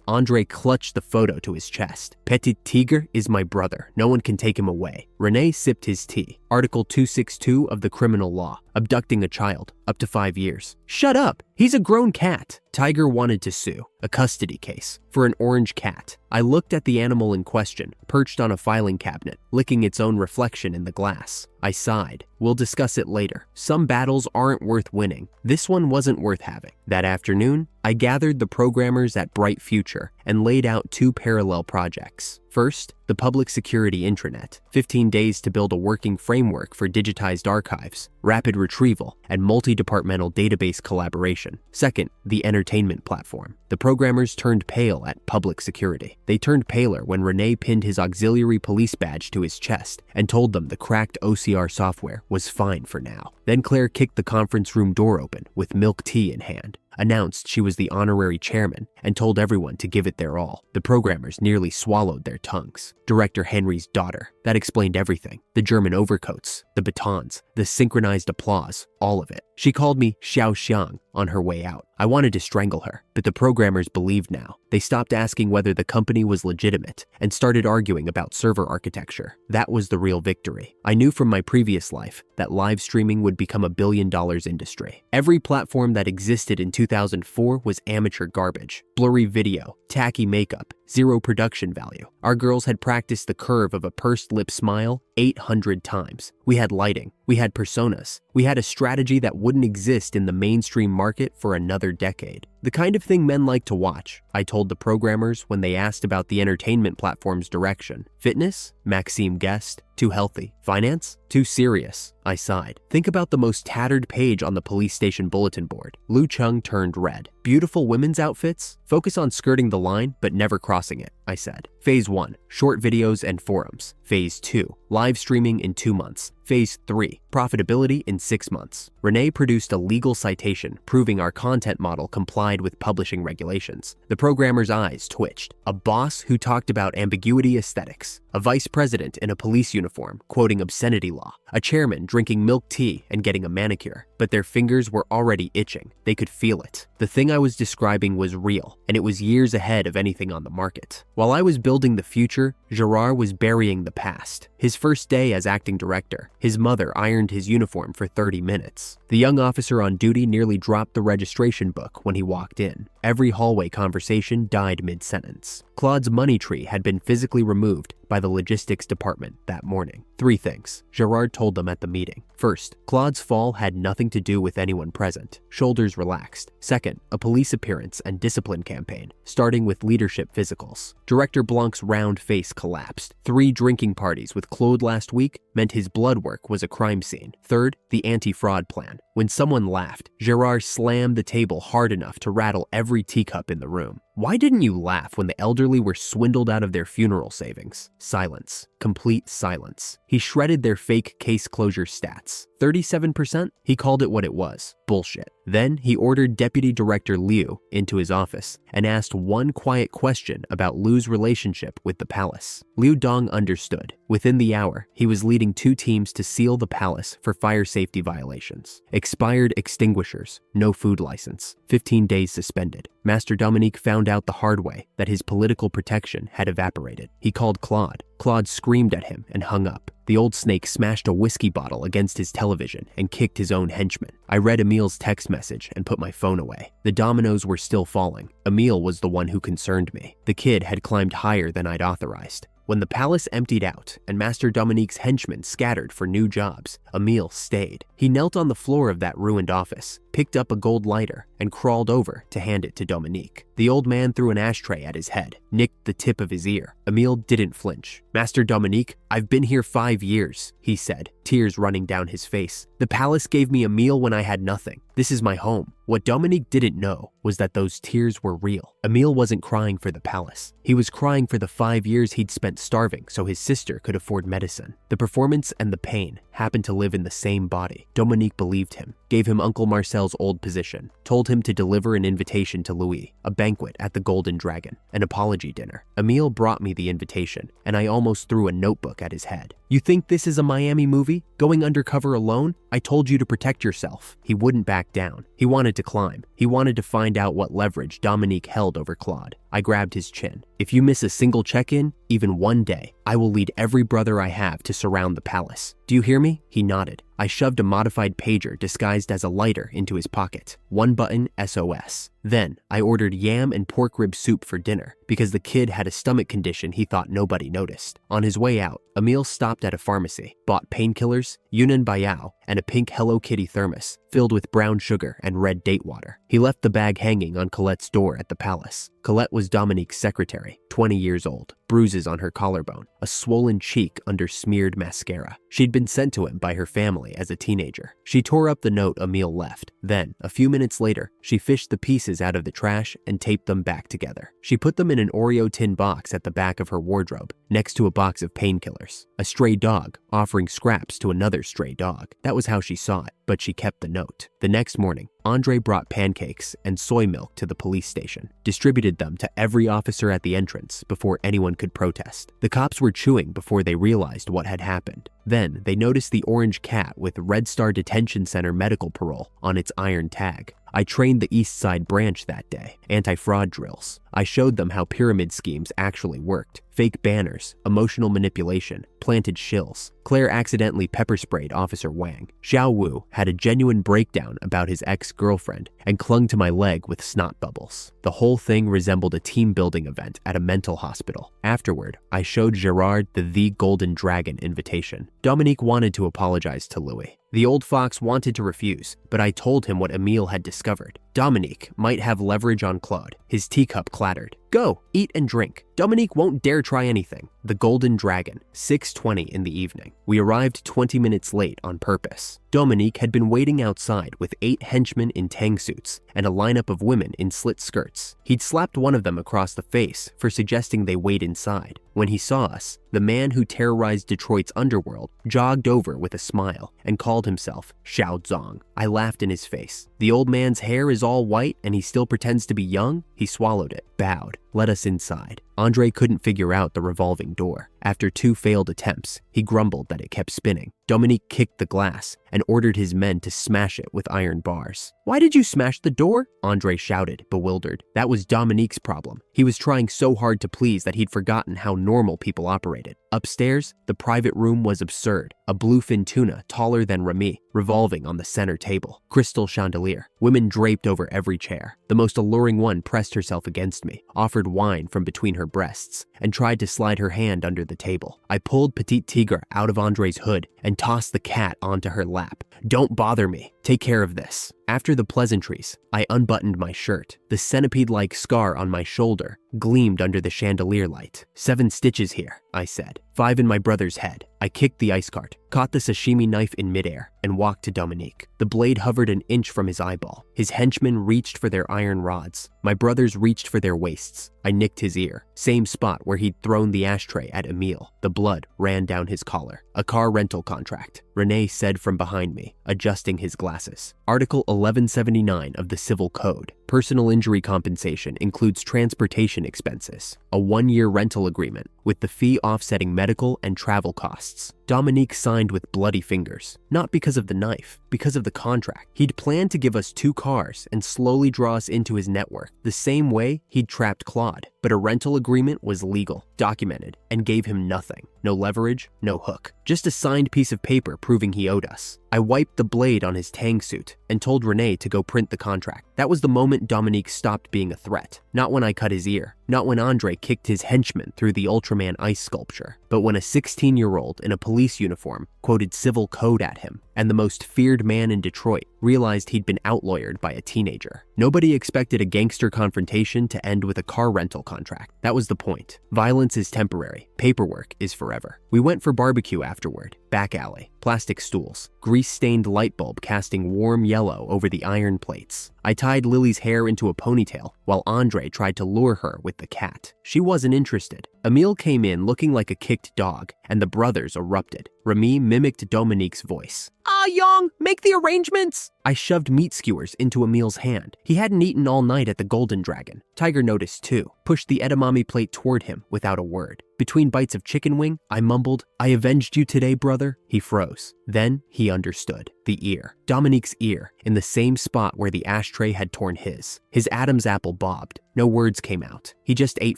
Andre clutched the photo to his chest. "Petit Tigre is my brother. No one can take him away." Rene sipped his tea. Article 262 of the criminal law. Abducting a child, up to 5 years. "Shut up! He's a grown cat." Tiger wanted to sue. A custody case. For an orange cat. I looked at the animal in question, perched on a filing cabinet, licking its own reflection in the glass. I sighed. "We'll discuss it later. Some battles aren't worth winning. This one wasn't worth having." That afternoon, I gathered the programmers at Bright Future and laid out 2 parallel projects. First, the public security intranet, 15 days to build a working framework for digitized archives, rapid retrieval, and multi-departmental database collaboration. Second, the entertainment platform. The programmers turned pale at public security. They turned paler when Rene pinned his auxiliary police badge to his chest and told them the cracked OCR software was fine for now. Then Claire kicked the conference room door open with milk tea in hand, announced she was the honorary chairman, and told everyone to give it their all. The programmers nearly swallowed their tongues. Director Henry's daughter. That explained everything. The German overcoats, the batons, the synchronized applause, all of it. She called me Xiao Xiang on her way out. I wanted to strangle her, but the programmers believed now. They stopped asking whether the company was legitimate and started arguing about server architecture. That was the real victory. I knew from my previous life that live streaming would become a $1 billion industry. Every platform that existed in 2004 was amateur garbage. Blurry video, tacky makeup, zero production value. Our girls had practiced the curve of a pursed lip smile 800 times. We had lighting. We had personas. We had a strategy that wouldn't exist in the mainstream market for another decade. The kind of thing men like to watch, I told the programmers when they asked about the entertainment platform's direction. Fitness? Maxime guessed. Too healthy. Finance? Too serious. I sighed. Think about the most tattered page on the police station bulletin board. Lu Chung turned red. Beautiful women's outfits? Focus on skirting the line, but never crossing it, I said. Phase 1, short videos and forums. Phase 2, live streaming in 2 months. Phase 3, profitability in 6 months. Rene produced a legal citation proving our content model complied with publishing regulations. The programmer's eyes twitched. A boss who talked about ambiguity aesthetics. A vice president in a police uniform quoting obscenity law. A chairman drinking milk tea and getting a manicure. But their fingers were already itching. They could feel it. The thing I was describing was real, and it was years ahead of anything on the market. While I was building the future, Gerard was burying the past. His first day as acting director, his mother ironed his uniform for 30 minutes. The young officer on duty nearly dropped the registration book when he walked in. Every hallway conversation died mid-sentence. Claude's money tree had been physically removed by the logistics department that morning. 3 things Gerard told them at the meeting. First, Claude's fall had nothing to do with anyone present. Shoulders relaxed. Second, a police appearance and discipline campaign, starting with leadership physicals. Director Blanc's round face collapsed. 3 drinking parties with Claude last week meant his blood work was a crime scene. Third, the anti-fraud plan. When someone laughed, Gerard slammed the table hard enough to rattle every teacup in the room. Why didn't you laugh when the elderly were swindled out of their funeral savings? Silence. Complete silence. He shredded their fake case closure stats. 37%? He called it what it was. Bullshit. Then he ordered Deputy Director Liu into his office and asked one quiet question about Liu's relationship with the palace. Liu Dong understood. Within the hour, he was leading 2 teams to seal the palace for fire safety violations. Expired extinguishers, no food license, 15 days suspended. Master Dominique found out the hard way that his political protection had evaporated. He called Claude. Claude screamed at him and hung up. The old snake smashed a whiskey bottle against his television and kicked his own henchman. I read Emil's text message and put my phone away. The dominoes were still falling. Emil was the one who concerned me. The kid had climbed higher than I'd authorized. When the palace emptied out and Master Dominique's henchmen scattered for new jobs, Emil stayed. He knelt on the floor of that ruined office, picked up a gold lighter and crawled over to hand it to Dominique. The old man threw an ashtray at his head, nicked the tip of his ear. Emile didn't flinch. "Master Dominique, I've been here 5 years," he said, tears running down his face. "The palace gave me a meal when I had nothing. This is my home." What Dominique didn't know was that those tears were real. Emile wasn't crying for the palace. He was crying for the 5 years he'd spent starving so his sister could afford medicine. The performance and the pain happened to live in the same body. Dominique believed him, gave him Uncle Marcel's old position, told him to deliver an invitation to Louis, a banquet at the Golden Dragon, an apology dinner. Emile brought me the invitation, and I almost threw a notebook at his head. "You think this is a Miami movie? Going undercover alone? I told you to protect yourself." He wouldn't back down. He wanted to climb. He wanted to find out what leverage Dominique held over Claude. I grabbed his chin. "If you miss a single check-in, even one day, I will lead every brother I have to surround the palace. Do you hear me?" He nodded. I shoved a modified pager disguised as a lighter into his pocket. One button SOS. Then, I ordered yam and pork rib soup for dinner because the kid had a stomach condition he thought nobody noticed. On his way out, Emile stopped at a pharmacy, bought painkillers, Yunnan Bayao, and a pink Hello Kitty thermos filled with brown sugar and red date water. He left the bag hanging on Colette's door at the palace. Colette was Dominique's secretary, 20 years old, bruises on her collarbone, a swollen cheek under smeared mascara. She'd been sent to him by her family as a teenager. She tore up the note Emile left. Then, a few minutes later, she fished the pieces out of the trash and taped them back together. She put them in an Oreo tin box at the back of her wardrobe, next to a box of painkillers. A stray dog offering scraps to another stray dog. That was how she saw it, but she kept the note. The next morning, Andre brought pancakes and soy milk to the police station, distributed them to every officer at the entrance before anyone could protest. The cops were chewing before they realized what had happened. Then, they noticed the orange cat with Red Star Detention Center medical parole on its iron tag. I trained the East Side branch that day, anti-fraud drills. I showed them how pyramid schemes actually worked. Fake banners, emotional manipulation, planted shills. Claire accidentally pepper sprayed Officer Wang. Xiao Wu had a genuine breakdown about his ex-girlfriend and clung to my leg with snot bubbles. The whole thing resembled a team-building event at a mental hospital. Afterward, I showed Gerard the Golden Dragon invitation. Dominique wanted to apologize to Louis. The old fox wanted to refuse, but I told him what Emile had discovered. Dominique might have leverage on Claude. His teacup clattered. "Go, eat and drink. Dominique won't dare try anything." The Golden Dragon, 6:20 in the evening. We arrived 20 minutes late on purpose. Dominique had been waiting outside with 8 henchmen in tang suits and a lineup of women in slit skirts. He'd slapped one of them across the face for suggesting they wait inside. When he saw us, the man who terrorized Detroit's Underworld jogged over with a smile and called himself Xiao Zong. I laughed in his face. The old man's hair is all white and he still pretends to be young? He swallowed it, bowed, let us inside. Andre couldn't figure out the revolving door. After 2 failed attempts, he grumbled that it kept spinning. Dominique kicked the glass and ordered his men to smash it with iron bars. "Why did you smash the door?" Andre shouted, bewildered. That was Dominique's problem. He was trying so hard to please that he'd forgotten how normal people operated. Upstairs, the private room was absurd. A bluefin tuna taller than Remy, revolving on the center table. Crystal chandelier. Women draped over every chair. The most alluring one pressed herself against me, offered wine from between her breasts, and tried to slide her hand under the table. I pulled Petite Tigre out of Andre's hood and tossed the cat onto her lap. "Don't bother me. Take care of this." After the pleasantries, I unbuttoned my shirt. The centipede-like scar on my shoulder gleamed under the chandelier light. 7 stitches here, I said. 5 in my brother's head. I kicked the ice cart, caught the sashimi knife in midair, and walked to Dominique. The blade hovered an inch from his eyeball. His henchmen reached for their iron rods. My brothers reached for their waists. I nicked his ear, same spot where he'd thrown the ashtray at Emile. The blood ran down his collar. "A car rental contract," René said from behind me, adjusting his glasses. Article 1179 of the Civil Code. Personal injury compensation includes transportation expenses. A 1-year rental agreement, with the fee offsetting medical and travel costs. Dominique signed with bloody fingers, not because of the knife, because of the contract. He'd planned to give us 2 cars and slowly draw us into his network, the same way he'd trapped Claude. But a rental agreement was legal, documented, and gave him nothing. No leverage, no hook. Just a signed piece of paper proving he owed us. I wiped the blade on his tang suit and told René to go print the contract. That was the moment Dominique stopped being a threat. Not when I cut his ear, not when Andre kicked his henchman through the Ultraman ice sculpture, but when a 16-year-old in a police uniform quoted civil code at him, and the most feared man in Detroit realized he'd been outlawyered by a teenager. Nobody expected a gangster confrontation to end with a car rental contract. That was the point. Violence is temporary. Paperwork is forever. We went for barbecue afterward. Back alley. Plastic stools. Grease-stained light bulb casting warm yellow over the iron plates. I tied Lily's hair into a ponytail while Andre tried to lure her with the cat. She wasn't interested. Emile came in looking like a kicked dog, and the brothers erupted. Remy mimicked Dominique's voice. "Ah, Young, make the arrangements!" I shoved meat skewers into Emile's hand. He hadn't eaten all night at the Golden Dragon. Tiger noticed too, pushed the edamame plate toward him without a word. Between bites of chicken wing, I mumbled, "I avenged you today, brother." He froze. Then he understood. The ear. Dominique's ear, in the same spot where the ashtray had torn his. His Adam's apple bobbed. No words came out. He just ate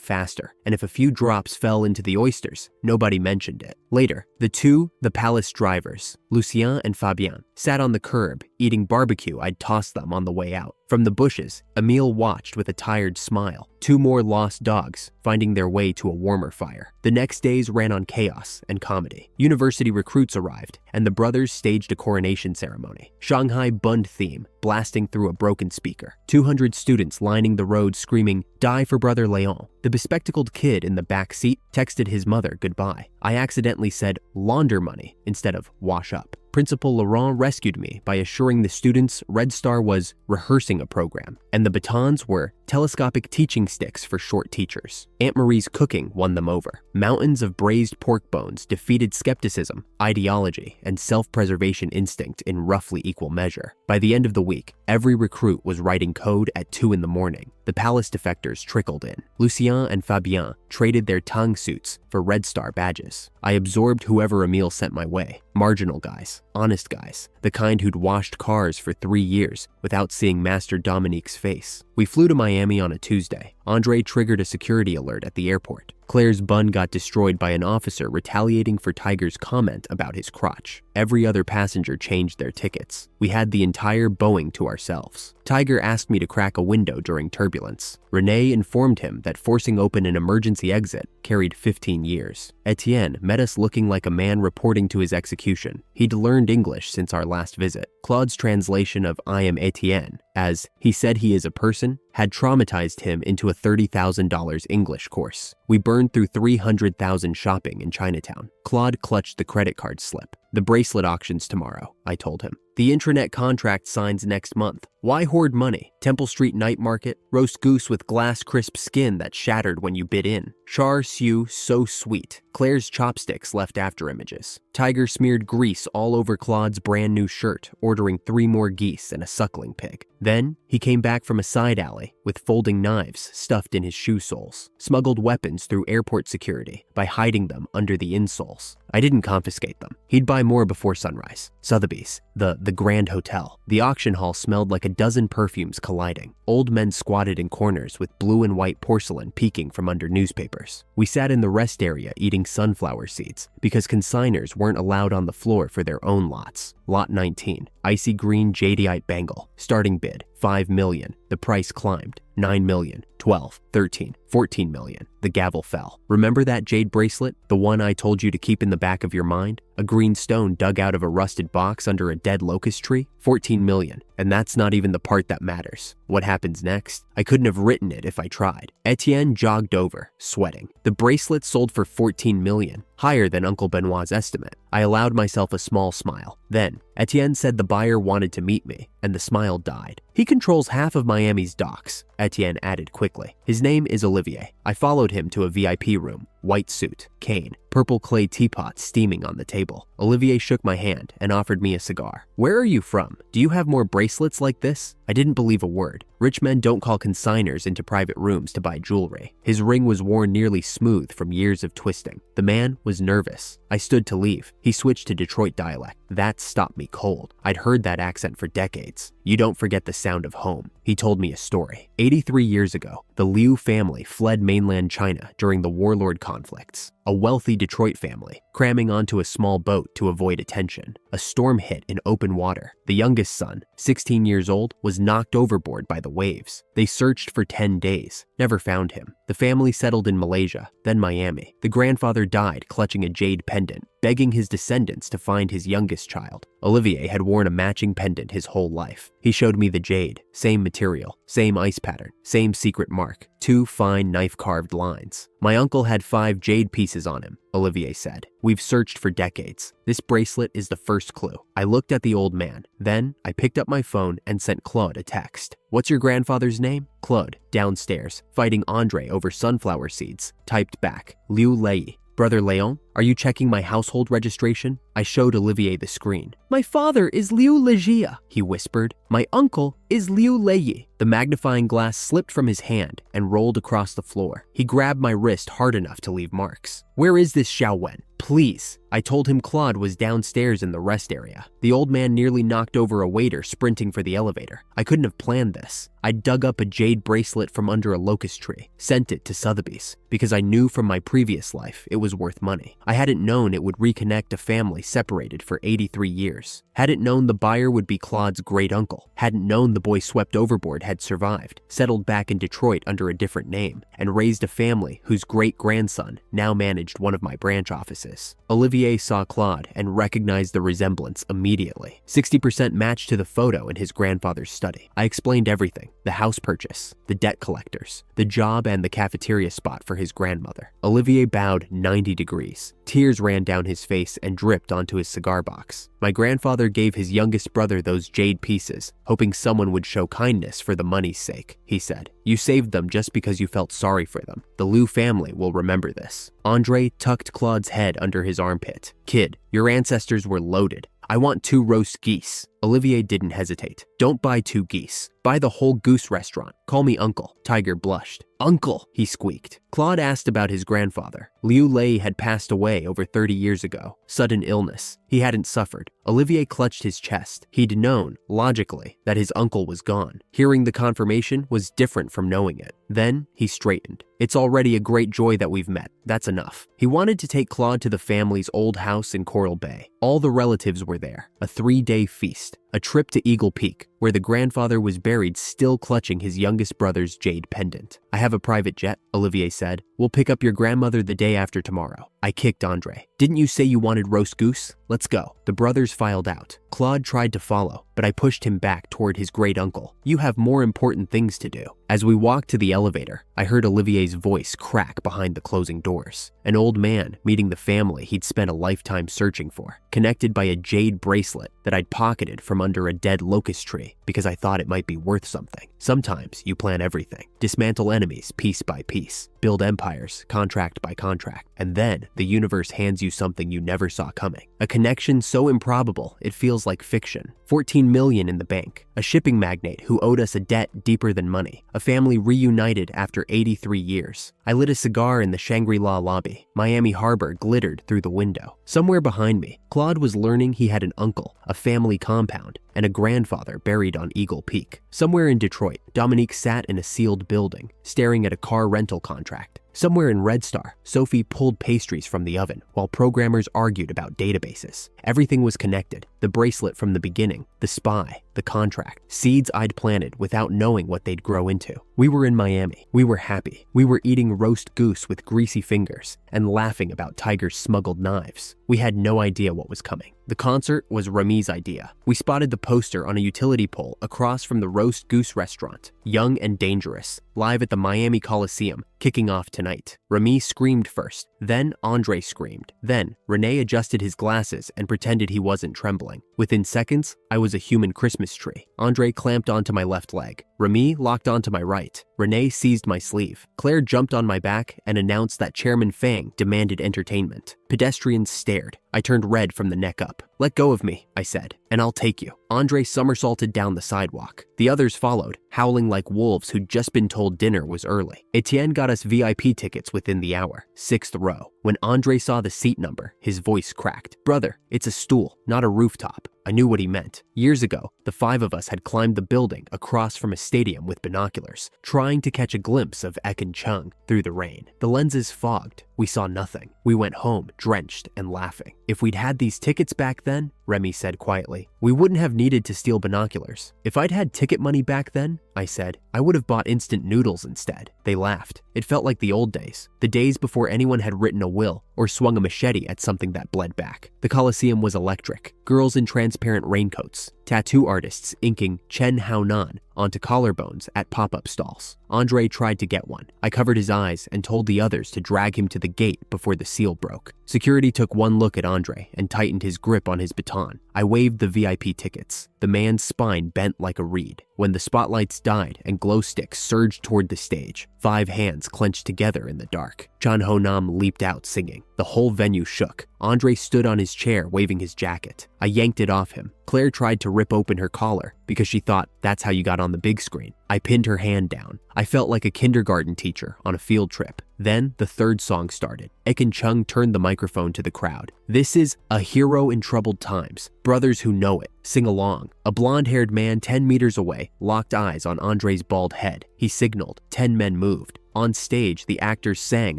faster, and if a few drops fell into the oysters, nobody mentioned it. Later, the palace drivers, Lucien and Fabien, sat on the curb, eating barbecue I'd tossed them on the way out. From the bushes, Emile watched with a tired smile. 2 more lost dogs, finding their way to a warmer fire. The next days ran on chaos and comedy. University recruits arrived, and the brothers staged a coronation ceremony. Shanghai Bund theme blasting through a broken speaker. 200 students lining the road screaming, "Die for Brother Leon." The bespectacled kid in the back seat texted his mother goodbye. I accidentally said launder money instead of wash up. Principal Laurent rescued me by assuring the students Red Star was rehearsing a program, and the batons were telescopic teaching sticks for short teachers. Aunt Marie's cooking won them over. Mountains of braised pork bones defeated skepticism, ideology, and self-preservation instinct in roughly equal measure. By the end of the week, every recruit was writing code at 2 in the morning. The palace defectors trickled in. Lucien and Fabien traded their Tang suits for Red Star badges. I absorbed whoever Emile sent my way. Marginal guys, honest guys, the kind who'd washed cars for 3 years without seeing Master Dominique's face. We flew to Miami on a Tuesday. Andre triggered a security alert at the airport. Claire's bun got destroyed by an officer retaliating for Tiger's comment about his crotch. Every other passenger changed their tickets. We had the entire Boeing to ourselves. Tiger asked me to crack a window during turbulence. Renee informed him that forcing open an emergency exit carried 15 years. Etienne met us looking like a man reporting to his execution. He'd learned English since our last visit. Claude's translation of "I am Etienne" as "he said he is a person" had traumatized him into a $30,000 English course. We burned through $300,000 shopping in Chinatown. Claude clutched the credit card slip. "The bracelet auction's tomorrow," I told him. "The intranet contract signs next month. Why hoard money? Temple Street night market, roast goose with glass crisp skin that shattered when you bit in. Char siu so sweet. Claire's chopsticks left after images. Tiger smeared grease all over Claude's brand new shirt, ordering 3 more geese and a suckling pig. Then he came back from a side alley with folding knives stuffed in his shoe soles. Smuggled weapons through airport security by hiding them under the insoles. I didn't confiscate them. He'd buy more before sunrise. Sotheby's, the Grand Hotel. The auction hall smelled like a dozen perfumes colliding. Old men squatted in corners with blue and white porcelain peeking from under newspapers. We sat in the rest area eating sunflower seeds because consigners weren't allowed on the floor for their own lots. Lot 19, icy green jadeite bangle. Starting bid, $5 million. The price climbed. 9 million, 12, 13, 14 million. The gavel fell. Remember that jade bracelet? The one I told you to keep in the back of your mind? A green stone dug out of a rusted box under a dead locust tree? 14 million. And that's not even the part that matters. What happens next? I couldn't have written it if I tried. Etienne jogged over, sweating. The bracelet sold for 14 million, higher than Uncle Benoit's estimate. I allowed myself a small smile. Then, Etienne said the buyer wanted to meet me, and the smile died. He controls half of Miami's docks, Etienne added quickly. His name is Olivier. I followed him to a VIP room. White suit, cane, purple clay teapot steaming on the table. Olivier shook my hand and offered me a cigar. "Where are you from? Do you have more bracelets like this?" I didn't believe a word. Rich men don't call consigners into private rooms to buy jewelry. His ring was worn nearly smooth from years of twisting. The man was nervous. I stood to leave. He switched to Detroit dialect. That stopped me cold. I'd heard that accent for decades. "You don't forget the sound of home." He told me a story. 83 years ago, the Liu family fled mainland China during the warlord conflicts. A wealthy Detroit family cramming onto a small boat to avoid attention. A storm hit in open water. The youngest son, 16 years old, was knocked overboard by the waves. They searched for 10 days, never found him. The family settled in Malaysia, then Miami. The grandfather died clutching a jade pendant, begging his descendants to find his youngest child. Olivier had worn a matching pendant his whole life. He showed me the jade, same material, same ice pattern, same secret mark, 2 fine knife-carved lines. My uncle had 5 jade pieces on him, Olivier said. We've searched for decades. This bracelet is the first clue. I looked at the old man. Then I picked up my phone and sent Claude a text. What's your grandfather's name? Claude, downstairs, fighting Andre over sunflower seeds. Typed back, Liu Lei. Brother Leon, are you checking my household registration? I showed Olivier the screen. My father is Liu Legia, he whispered. My uncle is Liu Lei. The magnifying glass slipped from his hand and rolled across the floor. He grabbed my wrist hard enough to leave marks. Where is this Xiao Wen? Please. I told him Claude was downstairs in the rest area. The old man nearly knocked over a waiter sprinting for the elevator. I couldn't have planned this. I dug up a jade bracelet from under a locust tree, sent it to Sotheby's, because I knew from my previous life it was worth money. I hadn't known it would reconnect a family separated for 83 years. Hadn't known the buyer would be Claude's great uncle. Hadn't known the boy swept overboard had survived, settled back in Detroit under a different name, and raised a family whose great-grandson now managed one of my branch offices. Olivier saw Claude and recognized the resemblance immediately. 60% match to the photo in his grandfather's study. I explained everything: the house purchase, the debt collectors, the job, and the cafeteria spot for his grandmother. Olivier bowed 90 degrees. Tears ran down his face and dripped onto his cigar box. My grandfather gave his youngest brother those jade pieces, hoping someone would show kindness for the money's sake, he said. You saved them just because you felt sorry for them. The Liu family will remember this. Andre tucked Claude's head under his armpit. Kid, your ancestors were loaded. I want 2 roast geese. Olivier didn't hesitate. Don't buy 2 geese. Buy the whole goose restaurant. Call me uncle. Tiger blushed. Uncle, he squeaked. Claude asked about his grandfather. Liu Lei had passed away over 30 years ago. Sudden illness. He hadn't suffered. Olivier clutched his chest. He'd known, logically, that his uncle was gone. Hearing the confirmation was different from knowing it. Then he straightened. It's already a great joy that we've met. That's enough. He wanted to take Claude to the family's old house in Coral Bay. All the relatives were there. A 3-day feast. A trip to Eagle Peak, where the grandfather was buried still clutching his youngest brother's jade pendant. I have a private jet, Olivier said. We'll pick up your grandmother the day after tomorrow. I kicked Andre. Didn't you say you wanted roast goose? Let's go. The brothers filed out. Claude tried to follow, but I pushed him back toward his great uncle. You have more important things to do. As we walked to the elevator, I heard Olivier's voice crack behind the closing doors. An old man meeting the family he'd spent a lifetime searching for, connected by a jade bracelet that I'd pocketed from under a dead locust tree because I thought it might be worth something. Sometimes you plan everything. Dismantle enemies piece by piece. Build empires contract by contract. And then the universe hands you something you never saw coming. A connection so improbable it feels like fiction. 14 million in the bank. A shipping magnate who owed us a debt deeper than money. A family reunited after 83 years. I lit a cigar in the Shangri-La lobby. Miami Harbor glittered through the window. Somewhere behind me, Claude was learning he had an uncle, a family compound, and a grandfather buried on Eagle Peak. Somewhere in Detroit, Dominique sat in a sealed building, staring at a car rental contract. Somewhere in Red Star, Sophie pulled pastries from the oven while programmers argued about databases. Everything was connected. The bracelet from the beginning, the spy, the contract, seeds I'd planted without knowing what they'd grow into. We were in Miami. We were happy. We were eating roast goose with greasy fingers and laughing about Tiger's smuggled knives. We had no idea what was coming. The concert was Remy's idea. We spotted the poster on a utility pole across from the Roast Goose restaurant, Young and Dangerous, live at the Miami Coliseum, kicking off tonight. Remy screamed first, then Andre screamed. Then Rene adjusted his glasses and pretended he wasn't trembling. Within seconds, I was a human Christmas tree. Andre clamped onto my left leg. Remy locked onto my right. Rene seized my sleeve. Claire jumped on my back and announced that Chairman Fang demanded entertainment. Pedestrians stared. I turned red from the neck up. Let go of me, I said, and I'll take you. Andre somersaulted down the sidewalk. The others followed, howling like wolves who'd just been told dinner was early. Etienne got us VIP tickets within the hour, 6th row. When Andre saw the seat number, his voice cracked. Brother, it's a stool, not a rooftop. I knew what he meant. Years ago, the 5 of us had climbed the building across from a stadium with binoculars, trying to catch a glimpse of Ek and Chung through the rain. The lenses fogged. We saw nothing. We went home, drenched and laughing. If we'd had these tickets back then, Remy said quietly, we wouldn't have needed to steal binoculars. If I'd had ticket money back then, I said, I would have bought instant noodles instead. They laughed. It felt like the old days, the days before anyone had written a will or swung a machete at something that bled back. The Coliseum was electric. Girls in transparent raincoats, tattoo artists inking Chen Haonan onto collarbones at pop-up stalls. Andre tried to get one. I covered his eyes and told the others to drag him to the gate before the seal broke. Security took one look at Andre and tightened his grip on his baton. I waved the VIP tickets. The man's spine bent like a reed. When the spotlights died and glow sticks surged toward the stage, 5 hands clenched together in the dark. Chan Ho Nam leaped out singing. The whole venue shook. Andre stood on his chair waving his jacket. I yanked it off him. Claire tried to rip open her collar because she thought that's how you got on the big screen. I pinned her hand down. I felt like a kindergarten teacher on a field trip. Then the third song started. Ekin Chung turned the microphone to the crowd. This is A Hero in Troubled Times. Brothers who know it, sing along. A blonde-haired man 10 meters away locked eyes on Andre's bald head. He signaled. 10 men moved. On stage, the actors sang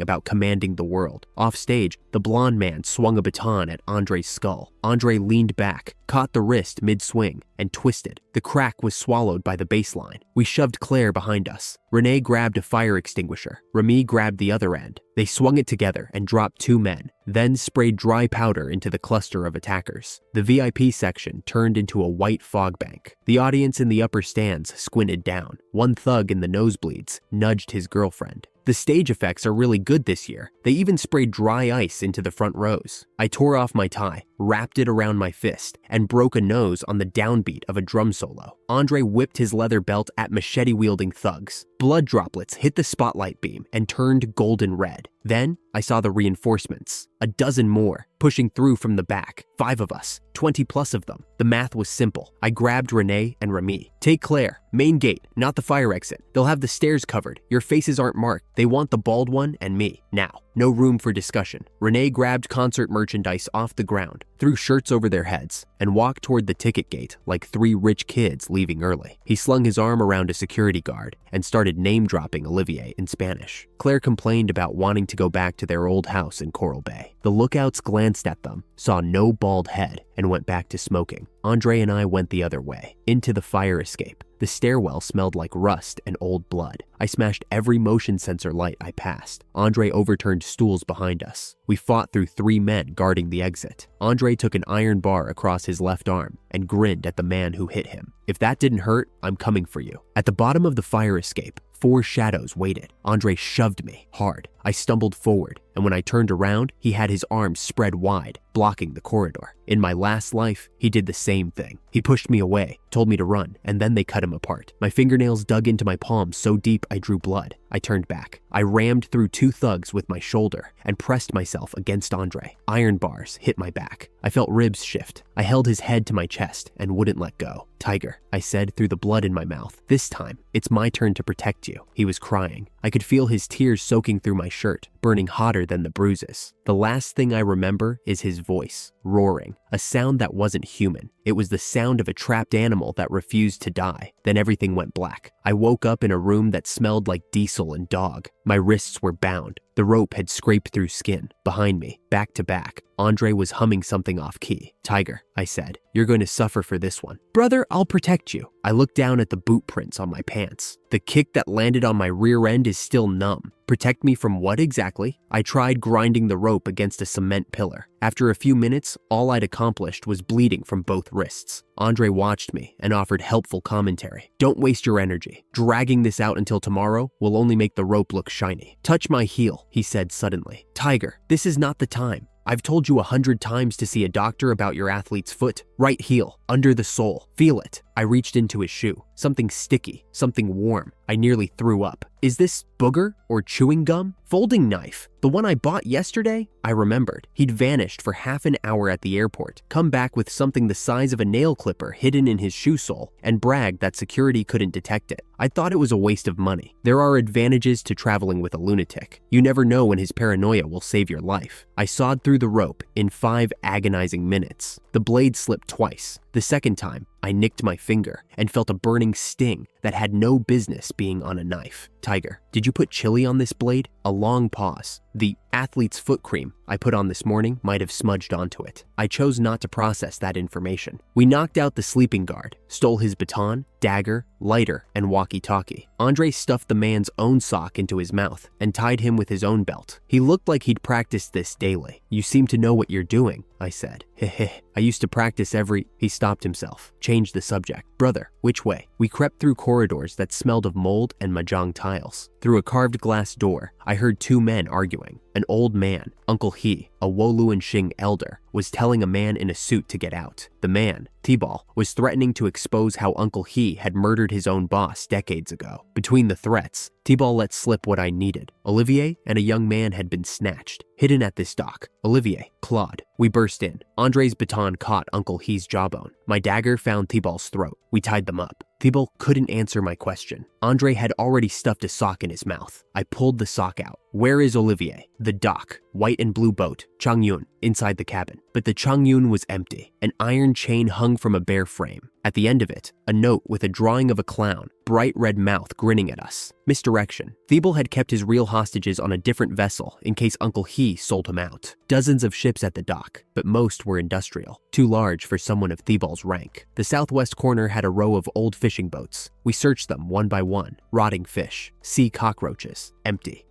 about commanding the world. Off stage, the blonde man swung a baton at Andre's skull. Andre leaned back, caught the wrist mid-swing, and twisted. The crack was swallowed by the baseline. We shoved Claire behind us. Renee grabbed a fire extinguisher. Remy grabbed the other end. They swung it together and dropped 2 men, then sprayed dry powder into the cluster of attackers. The VIP section turned into a white fog bank. The audience in the upper stands squinted down. One thug in the nosebleeds nudged his girlfriend. The stage effects are really good this year. They even sprayed dry ice into the front rows. I tore off my tie, wrapped it around my fist, and broke a nose on the downbeat of a drum solo. Andre whipped his leather belt at machete-wielding thugs. Blood droplets hit the spotlight beam and turned golden red. Then I saw the reinforcements. A dozen more, pushing through from the back. 5 of us, 20 plus of them. The math was simple. I grabbed Renee and Remy. Take Claire, main gate, not the fire exit. They'll have the stairs covered. Your faces aren't marked. They want the bald one and me. Now, no room for discussion. Renee grabbed concert merchandise off the ground, threw shirts over their heads, and walked toward the ticket gate like 3 rich kids leaving early. He slung his arm around a security guard and started name-dropping Olivier in Spanish. Claire complained about wanting to go back to their old house in Coral Bay. The lookouts glanced at them, saw no bald head, and went back to smoking. Andre and I went the other way, into the fire escape. The stairwell smelled like rust and old blood. I smashed every motion sensor light I passed. Andre overturned stools behind us. We fought through 3 men guarding the exit. Andre took an iron bar across his left arm and grinned at the man who hit him. If that didn't hurt, I'm coming for you. At the bottom of the fire escape, 4 shadows waited. Andre shoved me hard. I stumbled forward, and when I turned around, he had his arms spread wide, blocking the corridor. In my last life, he did the same thing. He pushed me away, told me to run, and then they cut him apart. My fingernails dug into my palms so deep I drew blood. I turned back. I rammed through 2 thugs with my shoulder and pressed myself against Andre. Iron bars hit my back. I felt ribs shift. I held his head to my chest and wouldn't let go. Tiger, I said through the blood in my mouth. This time, it's my turn to protect you. He was crying. I could feel his tears soaking through my shirt, burning hotter than the bruises. The last thing I remember is his voice, roaring, a sound that wasn't human. It was the sound of a trapped animal that refused to die. Then everything went black. I woke up in a room that smelled like diesel and dog. My wrists were bound. The rope had scraped through skin. Behind me, back to back, Andre was humming something off key. Tiger, I said, you're going to suffer for this one. Brother, I'll protect you. I looked down at the boot prints on my pants. The kick that landed on my rear end is still numb. Protect me from what exactly? I tried grinding the rope against a cement pillar. After a few minutes, all I'd accomplished was bleeding from both wrists. Andre watched me and offered helpful commentary. Don't waste your energy. Dragging this out until tomorrow will only make the rope look shiny. Touch my heel, he said suddenly. Tiger, this is not the time. I've told you 100 times to see a doctor about your athlete's foot. Right heel, under the sole. Feel it. I reached into his shoe. Something sticky, something warm. I nearly threw up. Is this booger or chewing gum? Folding knife. The one I bought yesterday? I remembered. He'd vanished for half an hour at the airport, come back with something the size of a nail clipper hidden in his shoe sole, and bragged that security couldn't detect it. I thought it was a waste of money. There are advantages to traveling with a lunatic. You never know when his paranoia will save your life. I sawed through the rope in 5 agonizing minutes. The blade slipped twice. The second time, I nicked my finger and felt a burning sting that had no business being on a knife. Tiger, did you put chili on this blade? A long pause. The athlete's foot cream I put on this morning might have smudged onto it. I chose not to process that information. We knocked out the sleeping guard, stole his baton, dagger, lighter, and walkie-talkie. Andre stuffed the man's own sock into his mouth and tied him with his own belt. He looked like he'd practiced this daily. You seem to know what you're doing, I said. Heh. I used to practice every... He stopped himself, changed the subject. Brother, which way? We crept through corridors that smelled of mold and mahjong tiles. Through a carved glass door, I heard two men arguing. An old man, Uncle He, a Woluan Xing elder, was telling a man in a suit to get out. The man, Tibal, was threatening to expose how Uncle He had murdered his own boss decades ago. Between the threats, Tibal let slip what I needed. Olivier and a young man had been snatched, hidden at this dock. Olivier, Claude. We burst in. Andre's baton caught Uncle He's jawbone. My dagger found Thibal's throat. We tied them up. Thibal couldn't answer my question. Andre had already stuffed a sock in his mouth. I pulled the sock out. Where is Olivier? The dock. White and blue boat. Changyun. Inside the cabin. But the Changyun was empty. An iron chain hung from a bare frame. At the end of it, a note with a drawing of a clown, bright red mouth grinning at us. Misdirection. Thibal had kept his real hostages on a different vessel in case Uncle He sold him out. Dozens of ships at the dock, but most were industrial, too large for someone of Thibal's rank. The southwest corner had a row of old fishing boats. We searched them one by one. Rotting fish, sea cockroaches. Empty.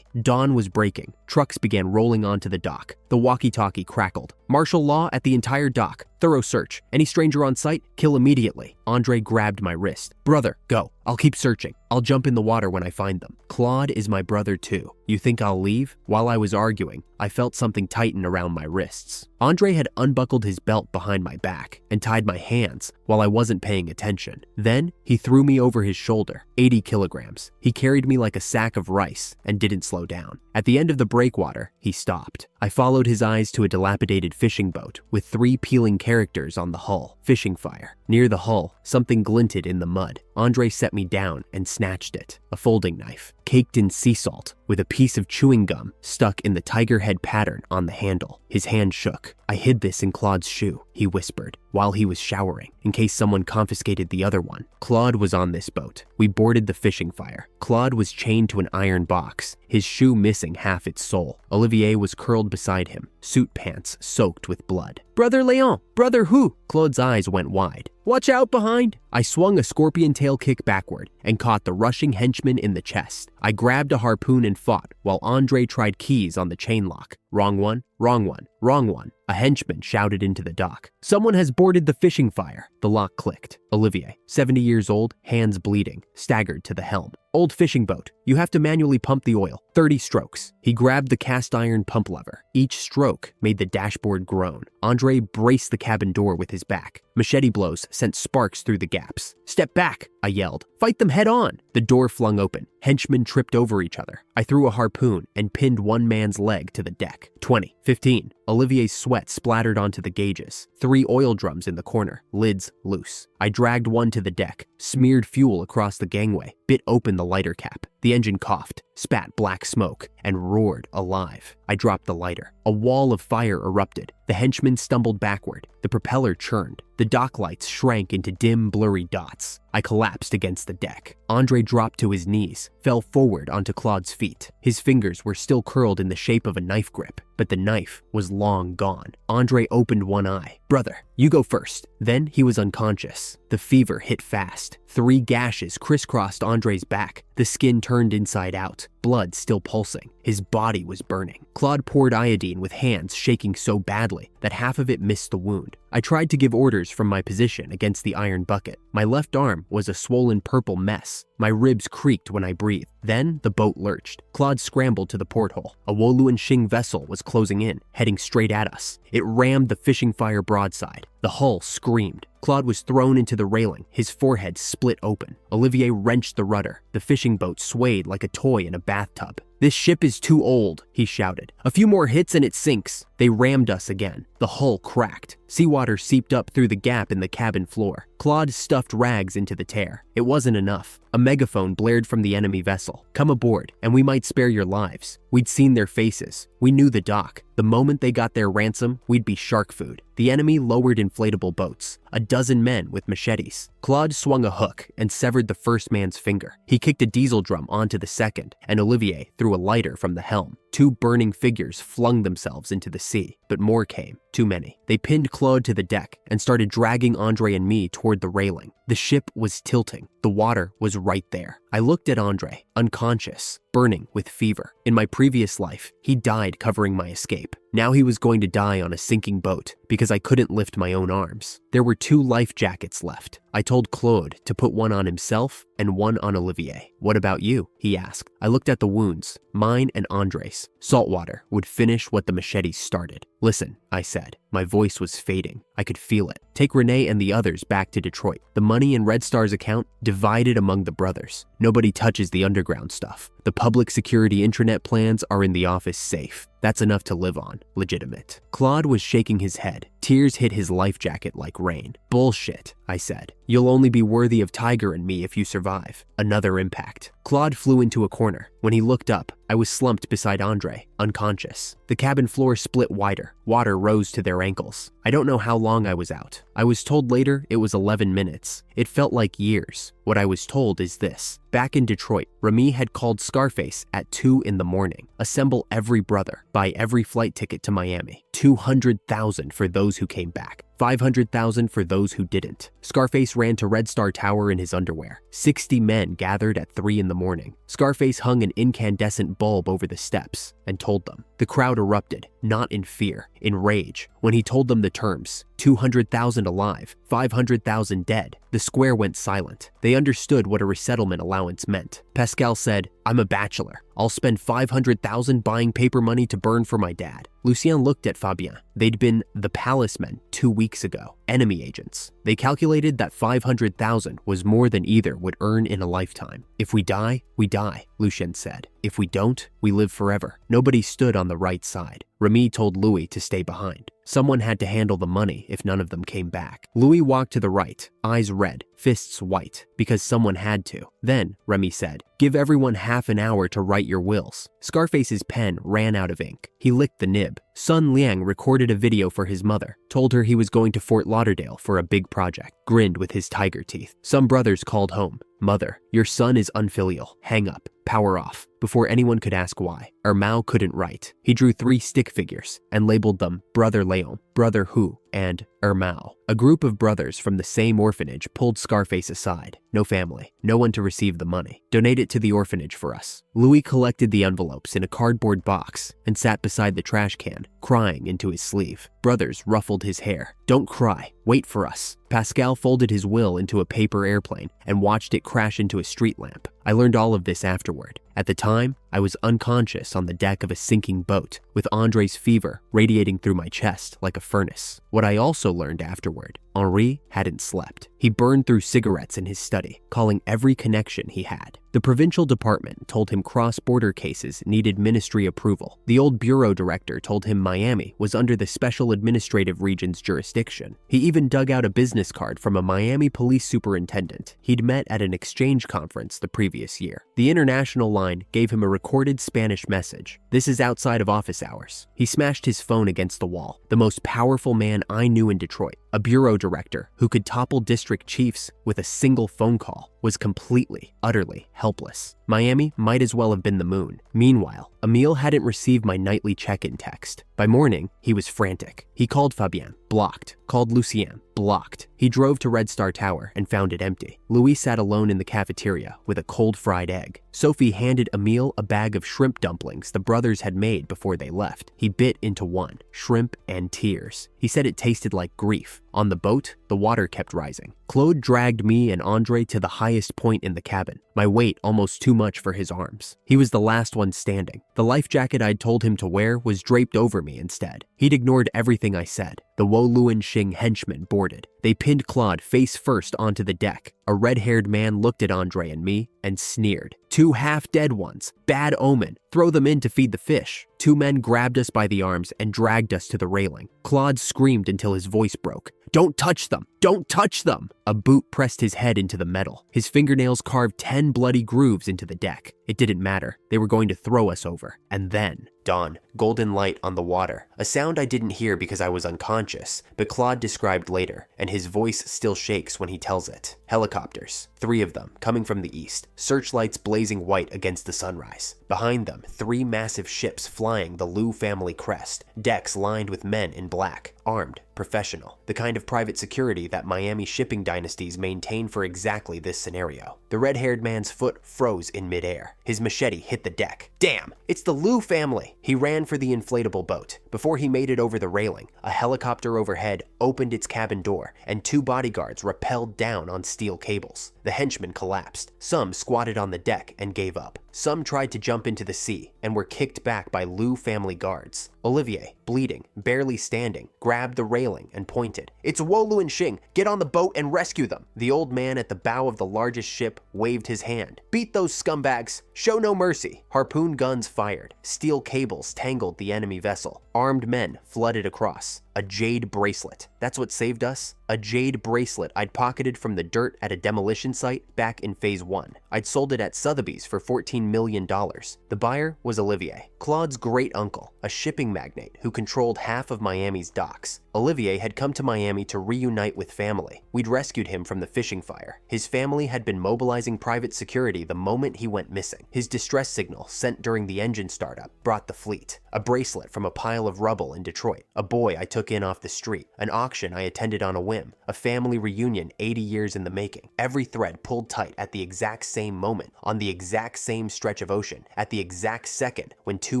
Dawn was breaking. Trucks began rolling onto the dock. The walkie-talkie crackled. Martial law at the entire dock. Thorough search. Any stranger on sight, kill immediately. Andre grabbed my wrist. Brother, go. I'll keep searching. I'll jump in the water when I find them. Claude is my brother too. You think I'll leave? While I was arguing, I felt something tighten around my wrists. Andre had unbuckled his belt behind my back and tied my hands while I wasn't paying attention. Then he threw me over his shoulder, 80 kilograms. He carried me like a sack of rice and didn't slow down. At the end of the breakwater, he stopped. I followed his eyes to a dilapidated fishing boat with 3 peeling characters on the hull. Fishing fire. Near the hull, something glinted in the mud. Andre set me down and snatched it. A folding knife, caked in sea salt, with a piece of chewing gum stuck in the tiger head pattern on the handle. His hand shook. I hid this in Claude's shoe, he whispered, while he was showering, in case someone confiscated the other one. Claude was on this boat. We boarded the fishing fire. Claude was chained to an iron box, his shoe missing half its sole. Olivier was curled beside him, suit pants soaked with blood. Brother Leon! Brother who? Claude's eyes went wide. Watch out behind! I swung a scorpion tail kick backward and caught the rushing henchman in the chest. I grabbed a harpoon and fought while Andre tried keys on the chain lock. Wrong one, wrong one, wrong one. A henchman shouted into the dock. Someone has boarded the fishing fire. The lock clicked. Olivier, 70 years old, hands bleeding, staggered to the helm. Old fishing boat. You have to manually pump the oil. 30 strokes. He grabbed the cast iron pump lever. Each stroke made the dashboard groan. Andre braced the cabin door with his back. Machete blows sent sparks through the gaps. Step back, I yelled. Fight them head on. The door flung open. Henchmen tripped over each other. I threw a harpoon and pinned one man's leg to the deck. 20, 15. Olivier's sweat splattered onto the gauges. 3 oil drums in the corner, lids loose. I dragged one to the deck, smeared fuel across the gangway, bit open the lighter cap. The engine coughed, spat black smoke, and roared alive. I dropped the lighter. A wall of fire erupted. The henchman stumbled backward. The propeller churned. The dock lights shrank into dim, blurry dots. I collapsed against the deck. Andre dropped to his knees, fell forward onto Claude's feet. His fingers were still curled in the shape of a knife grip, but the knife was long gone. Andre opened one eye. Brother, you go first. Then he was unconscious. The fever hit fast. 3 gashes crisscrossed Andre's back. The skin turned inside out, blood still pulsing. His body was burning. Claude poured iodine with hands shaking so badly that half of it missed the wound. I tried to give orders from my position against the iron bucket. My left arm was a swollen purple mess. My ribs creaked when I breathed. Then the boat lurched. Claude scrambled to the porthole. A Woluan Xing vessel was closing in, heading straight at us. It rammed the fishing fire broadside. The hull screamed. Claude was thrown into the railing, his forehead split open. Olivier wrenched the rudder. The fishing boat swayed like a toy in a bathtub. "This ship is too old," he shouted. "A few more hits and it sinks." They rammed us again. The hull cracked. Seawater seeped up through the gap in the cabin floor. Claude stuffed rags into the tear. It wasn't enough. A megaphone blared from the enemy vessel. "Come aboard, and we might spare your lives." We'd seen their faces. We knew the dock. The moment they got their ransom, we'd be shark food. The enemy lowered inflatable boats. A dozen men with machetes. Claude swung a hook and severed the first man's finger. He kicked a diesel drum onto the second, and Olivier threw a lighter from the helm. Two burning figures flung themselves into the sea, but more came. Too many. They pinned Claude to the deck and started dragging Andre and me toward the railing. The ship was tilting. The water was right there. I looked at Andre, unconscious, burning with fever. In my previous life, he died covering my escape. Now he was going to die on a sinking boat because I couldn't lift my own arms. There were 2 life jackets left. I told Claude to put one on himself and one on Olivier. "What about you?" he asked. I looked at the wounds, mine and Andre's. Saltwater would finish what the machetes started. "Listen," I said. My voice was fading. I could feel it. "Take Renee and the others back to Detroit. The money in Red Star's account divided among the brothers. Nobody touches the underground stuff. The public security intranet plans are in the office safe. That's enough to live on. Legitimate." Claude was shaking his head. Tears hit his life jacket like rain. "Bullshit," I said. "You'll only be worthy of Tiger and me if you survive." Another impact. Claude flew into a corner. When he looked up, I was slumped beside Andre, unconscious. The cabin floor split wider. Water rose to their ankles. I don't know how long I was out. I was told later it was 11 minutes. It felt like years. What I was told is this. Back in Detroit, Remy had called Scarface at 2 in the morning. Assemble every brother. Buy every flight ticket to Miami. 200,000 for those who came back. 500,000 for those who didn't. Scarface ran to Red Star Tower in his underwear. 60 men gathered at 3 in the morning. Scarface hung an incandescent bulb over the steps and told them. The crowd erupted, not in fear, in rage. When he told them the terms, 200,000 alive, 500,000 dead, the square went silent. They understood what a resettlement allowance meant. Pascal said, "I'm a bachelor. I'll spend 500,000 buying paper money to burn for my dad." Lucien looked at Fabien. They'd been the Palace men 2 weeks ago, enemy agents. They calculated that 500,000 was more than either would earn in a lifetime. "If we die, we die," Lucien said. "If we don't, we live forever." Nobody stood on the right side. Remy told Louis to stay behind. Someone had to handle the money if none of them came back. Louis walked to the right, eyes red, fists white, because someone had to. Then, Remy said, "Give everyone half an hour to write your wills." Scarface's pen ran out of ink. He licked the nib. Sun Liang recorded a video for his mother, told her he was going to Fort Lauderdale for a big project, grinned with his tiger teeth. Some brothers called home. "Mother, your son is unfilial. Hang up. Power off." Before anyone could ask why, Ermao couldn't write. He drew 3 stick figures and labeled them Brother Leon, Brother Hu, and Ermao. A group of brothers from the same orphanage pulled Scarface aside. "No family, no one to receive the money. Donate it to the orphanage for us." Louis collected the envelopes in a cardboard box and sat beside the trash can, crying into his sleeve. Brothers ruffled his hair. "Don't cry, wait for us." Pascal folded his will into a paper airplane and watched it crash into a street lamp. I learned all of this afterward. At the time, I was unconscious on the deck of a sinking boat, with Andre's fever radiating through my chest like a furnace. What I also learned afterward, Henri hadn't slept. He burned through cigarettes in his study, calling every connection he had. The provincial department told him cross-border cases needed ministry approval. The old bureau director told him Miami was under the Special Administrative Region's jurisdiction. He even dug out a business card from a Miami police superintendent he'd met at an exchange conference the previous year. The international line gave him a recorded Spanish message. "This is outside of office hours." He smashed his phone against the wall. The most powerful man I knew in Detroit, a bureau director who could topple district chiefs with a single phone call, was completely, utterly helpless. Miami might as well have been the moon. Meanwhile, Emile hadn't received my nightly check-in text. By morning, he was frantic. He called Fabien, blocked. Called Lucien, blocked. He drove to Red Star Tower and found it empty. Louis sat alone in the cafeteria with a cold fried egg. Sophie handed Emile a bag of shrimp dumplings the brothers had made before they left. He bit into one, shrimp and tears. He said it tasted like grief. On the boat, the water kept rising. Claude dragged me and Andre to the highest point in the cabin, my weight almost too much for his arms. He was the last one standing. The life jacket I'd told him to wear was draped over me instead. He'd ignored everything I said. The Woluan Xing henchmen boarded. They pinned Claude face first onto the deck. A red-haired man looked at Andre and me and sneered. "Two half-dead ones. Bad omen. Throw them in to feed the fish." Two men grabbed us by the arms and dragged us to the railing. Claude screamed until his voice broke. "Don't touch them! Don't touch them!" A boot pressed his head into the metal. His fingernails carved 10 bloody grooves into the deck. It didn't matter. They were going to throw us over. And then, dawn, golden light on the water. A sound I didn't hear because I was unconscious, but Claude described later, and his voice still shakes when he tells it. Helicopters. 3 of them, coming from the east. Searchlights blazing white against the sunrise. Behind them, 3 massive ships flying the Liu family crest. Decks lined with men in black. Armed. Professional. The kind of private security that Miami shipping dynasties maintain for exactly this scenario. The red-haired man's foot froze in midair. His machete hit the deck. Damn! It's the Liu family! He ran for the inflatable boat. Before he made it over the railing, a helicopter overhead opened its cabin door, and 2 bodyguards rappelled down on steel cables. The henchmen collapsed. Some squatted on the deck and gave up. Some tried to jump into the sea and were kicked back by Liu family guards. Olivier, bleeding, barely standing, grabbed the railing and pointed. "It's Woluan Xing! Get on the boat and rescue them!" The old man at the bow of the largest ship waved his hand. "Beat those scumbags! Show no mercy!" Harpoon guns fired. Steel cables tangled the enemy vessel. Armed men flooded across. A jade bracelet. That's what saved us? A jade bracelet I'd pocketed from the dirt at a demolition site back in Phase 1. I'd sold it at Sotheby's for $14 million. The buyer was Olivier, Claude's great uncle, a shipping magnate who controlled half of Miami's docks. Olivier had come to Miami to reunite with family. We'd rescued him from the fishing fire. His family had been mobilizing private security the moment he went missing. His distress signal, sent during the engine startup, brought the fleet. A bracelet from a pile of rubble in Detroit. A boy I took in off the street. An auction I attended on a whim. A family reunion 80 years in the making. Every thread pulled tight at the exact same moment, on the exact same stretch of ocean, at the exact second when 2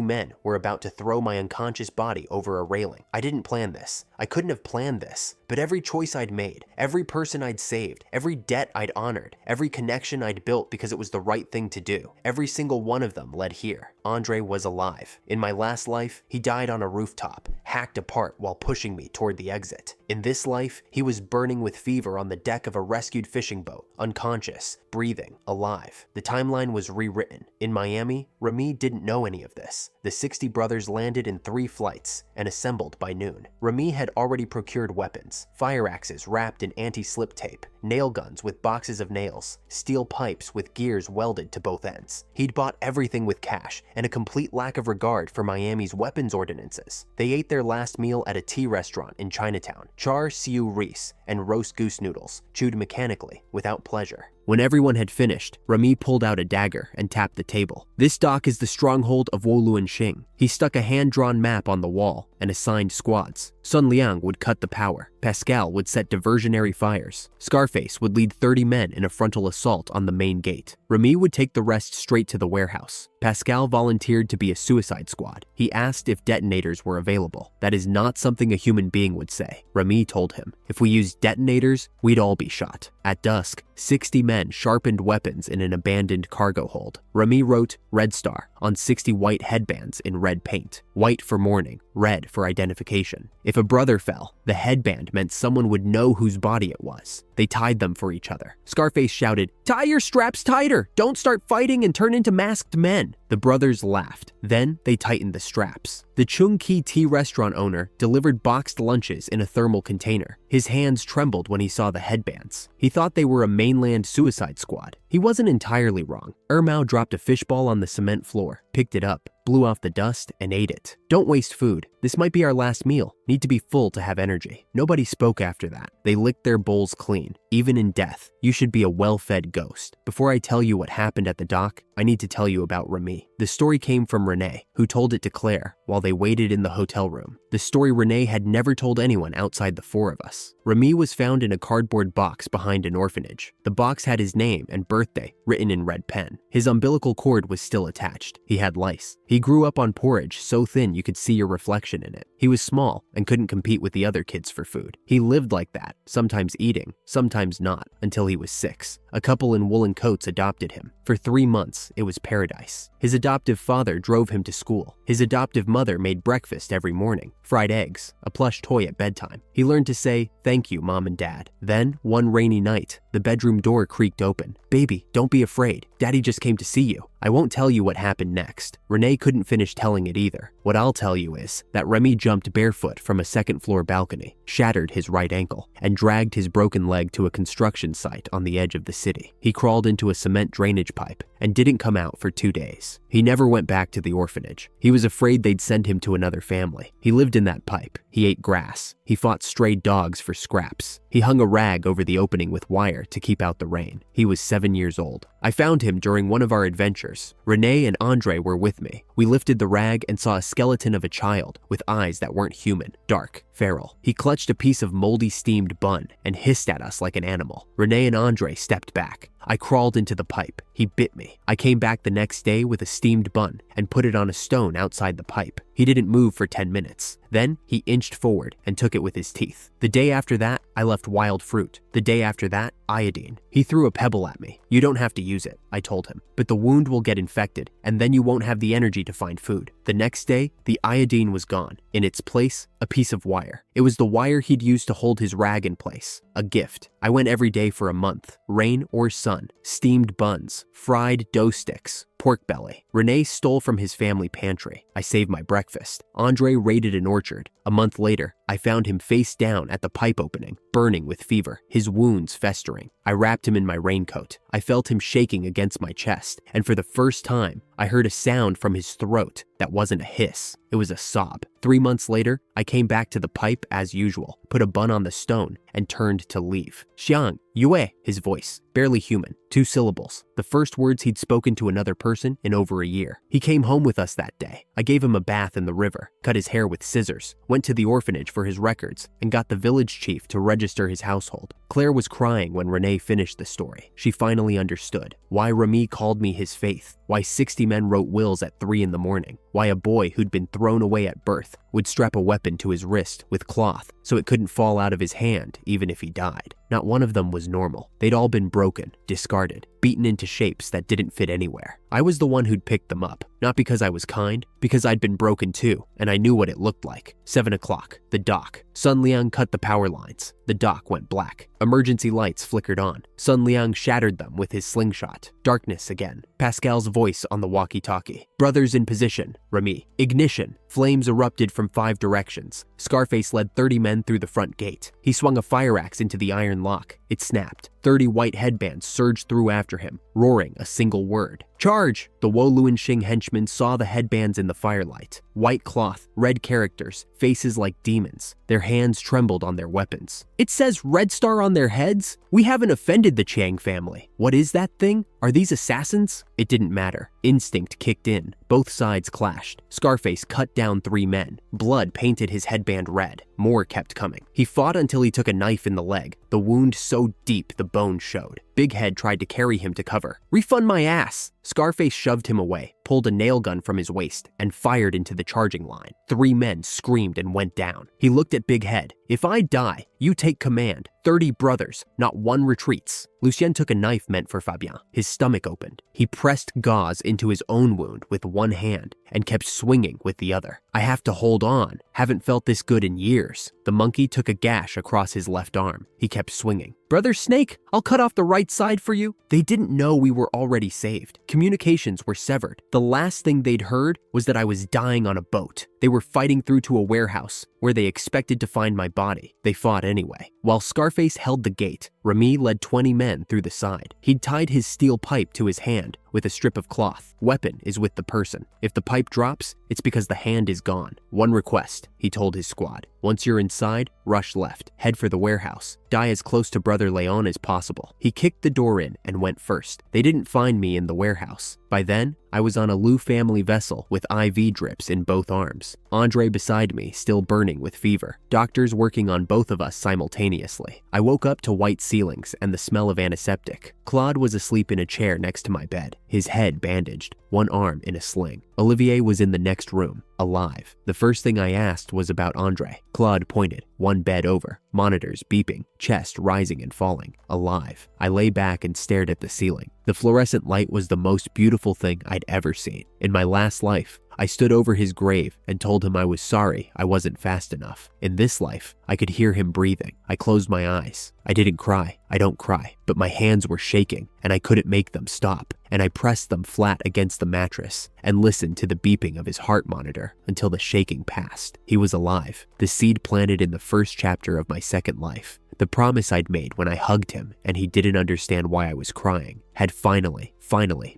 men were about to throw my unconscious body over a railing. I didn't plan this. I couldn't have planned this. But every choice I'd made, every person I'd saved, every debt I'd honored, every connection I'd built because it was the right thing to do, every single one of them led here. Andre was alive. In my last life, he died on a rooftop, hacked apart while pushing me toward the exit. In this life, he was burning with fever on the deck of a rescued fishing boat, unconscious, breathing, alive. The timeline was rewritten. In Miami, Remy didn't know any of this. The 60 brothers landed in 3 flights and assembled by noon. Remy had already procured weapons, fire axes wrapped in anti-slip tape, nail guns with boxes of nails, steel pipes with gears welded to both ends. He'd bought everything with cash and a complete lack of regard for Miami's weapons ordinances. They ate their last meal at a tea restaurant in Chinatown, char siu reis and roast goose noodles, chewed mechanically, without pleasure. When everyone had finished, Remy pulled out a dagger and tapped the table. "This dock is the stronghold of Woluan Xing." He stuck a hand-drawn map on the wall and assigned squads. Sun Liang would cut the power. Pascal would set diversionary fires. Scarface would lead 30 men in a frontal assault on the main gate. Remy would take the rest straight to the warehouse. Pascal volunteered to be a suicide squad. He asked if detonators were available. That is not something a human being would say. Remy told him, if we used detonators, we'd all be shot. At dusk, 60 men sharpened weapons in an abandoned cargo hold. Remy wrote Red Star on 60 white headbands in red paint. White for mourning, red for identification. If a brother fell, the headband meant someone would know whose body it was. They tied them for each other. Scarface shouted, "Tie your straps tighter! Don't start fighting and turn into masked men!" The brothers laughed. Then they tightened the straps. The Chung Ki tea restaurant owner delivered boxed lunches in a thermal container. His hands trembled when he saw the headbands. He thought they were a mainland suicide squad. He wasn't entirely wrong. Ermao dropped a fishball on the cement floor, picked it up, blew off the dust, and ate it. "Don't waste food. This might be our last meal. Need to be full to have energy." Nobody spoke after that. They They licked their bowls clean. Even in death, you should be a well-fed ghost. Before I tell you what happened at the dock, I need to tell you about Remy. The story came from Renee, who told it to Claire while they waited in the hotel room. The story Renee had never told anyone outside the four of us. Remy was found in a cardboard box behind an orphanage. The box had his name and birthday written in red pen. His umbilical cord was still attached. He had lice. He grew up on porridge so thin you could see your reflection in it. He was small and couldn't compete with the other kids for food. He lived like that, sometimes eating, sometimes not, until he was 6. A couple in woolen coats adopted him. For 3 months, it was paradise. His adoptive father drove him to school. His adoptive mother made breakfast every morning, fried eggs, a plush toy at bedtime. He learned to say, "Thank you, Mom and Dad." Then, one rainy night, the bedroom door creaked open. "Baby, don't be afraid. Daddy just came to see you." I won't tell you what happened next. Renee couldn't finish telling it either. What I'll tell you is that Remy jumped barefoot from a second-floor balcony, shattered his right ankle, and dragged his broken leg to a construction site on the edge of the city. He crawled into a cement drainage pipe and didn't come out for 2 days. He never went back to the orphanage. He was afraid they'd send him to another family. He lived in that pipe. He ate grass. He fought stray dogs for scraps. He hung a rag over the opening with wire to keep out the rain. He was 7 years old. I found him during one of our adventures. Renee and Andre were with me. We lifted the rag and saw a skeleton of a child with eyes that weren't human, dark, feral. He clutched a piece of moldy steamed bun and hissed at us like an animal. Renee and Andre stepped back. I crawled into the pipe. He bit me. I came back the next day with a steamed bun and put it on a stone outside the pipe. He didn't move for 10 minutes. Then he inched forward and took it with his teeth. The day after that, I left wild fruit. The day after that, iodine. He threw a pebble at me. "You don't have to use it," I told him, "but the wound will get infected, and then you won't have the energy to find food." The next day, the iodine was gone. In its place, a piece of wire. It was the wire he'd used to hold his rag in place. A gift. I went every day for a month, rain or sun. Steamed buns, fried dough sticks, pork belly. Renee stole from his family pantry. I saved my breakfast. Andre raided an orchard. A month later, I found him face down at the pipe opening, burning with fever, his wounds festering. I wrapped him in my raincoat. I felt him shaking against my chest, and for the first time, I heard a sound from his throat that wasn't a hiss. It was a sob. 3 months later, I came back to the pipe as usual, put a bun on the stone, and turned to leave. "Xiang, Yue," his voice, barely human, 2 syllables, the first words he'd spoken to another person in over a year. He came home with us that day. I gave him a bath in the river, cut his hair with scissors, went to the orphanage for his records, and got the village chief to register his household. Claire was crying when Renee finished the story. She finally understood why Remy called me his faith, why 60 men wrote wills at 3 in the morning, why a boy who'd been thrown away at birth would strap a weapon to his wrist with cloth so it couldn't fall out of his hand even if he died. Not one of them was normal. They'd all been broken, discarded, beaten into shapes that didn't fit anywhere. I was the one who'd picked them up, not because I was kind, because I'd been broken too, and I knew what it looked like. 7 o'clock, the dock. Sun Liang cut the power lines. The dock went black. Emergency lights flickered on. Sun Liang shattered them with his slingshot. Darkness again. Pascal's voice on the walkie-talkie. "Brothers in position. Remy. Ignition." Flames erupted from 5 directions. Scarface led 30 men through the front gate. He swung a fire axe into the iron lock. It snapped. 30 white headbands surged through after him, roaring a single word. "Charge!" The Wo Luanxing henchmen saw the headbands in the firelight. White cloth, red characters, faces like demons. Their hands trembled on their weapons. "It says Red Star on their heads? We haven't offended the Chiang family. What is that thing? Are these assassins?" It didn't matter. Instinct kicked in. Both sides clashed. Scarface cut down 3 men. Blood painted his headband red. More kept coming. He fought until he took a knife in the leg, the wound so deep the bone showed. Big Head tried to carry him to cover. "Refund my ass!" Scarface shoved him away, pulled a nail gun from his waist, and fired into the charging line. 3 men screamed and went down. He looked at Big Head. "If I die, you take command. 30 brothers, not one retreats." Lucien took a knife meant for Fabien. His stomach opened. He pressed gauze into his own wound with one hand and kept swinging with the other. "I have to hold on. Haven't felt this good in years." The monkey took a gash across his left arm. He kept swinging. "Brother Snake, I'll cut off the right side for you." They didn't know we were already saved. Communications were severed. The last thing they'd heard was that I was dying on a boat. They were fighting through to a warehouse, where they expected to find my body. They fought anyway. While Scarface held the gate, Remy led 20 men through the side. He'd tied his steel pipe to his hand with a strip of cloth. Weapon is with the person. If the pipe drops, it's because the hand is gone. One request, he told his squad. Once you're inside, rush left. Head for the warehouse. Die as close to Brother Leon as possible. He kicked the door in and went first. They didn't find me in the warehouse. By then, I was on a Liu family vessel with IV drips in both arms. Andre beside me, still burning with fever. Doctors working on both of us simultaneously. I woke up to white ceilings and the smell of antiseptic. Claude was asleep in a chair next to my bed, his head bandaged, one arm in a sling. Olivier was in the next room, alive. The first thing I asked was about Andre. Claude pointed, one bed over, monitors beeping, chest rising and falling, alive. I lay back and stared at the ceiling. The fluorescent light was the most beautiful thing I'd ever seen. In my last life, I stood over his grave and told him I was sorry I wasn't fast enough. In this life, I could hear him breathing. I closed my eyes. I didn't cry. I don't cry. But my hands were shaking and I couldn't make them stop. And I pressed them flat against the mattress and listened to the beeping of his heart monitor until the shaking passed. He was alive. The seed planted in the first chapter of my second life. The promise I'd made when I hugged him and he didn't understand why I was crying had finally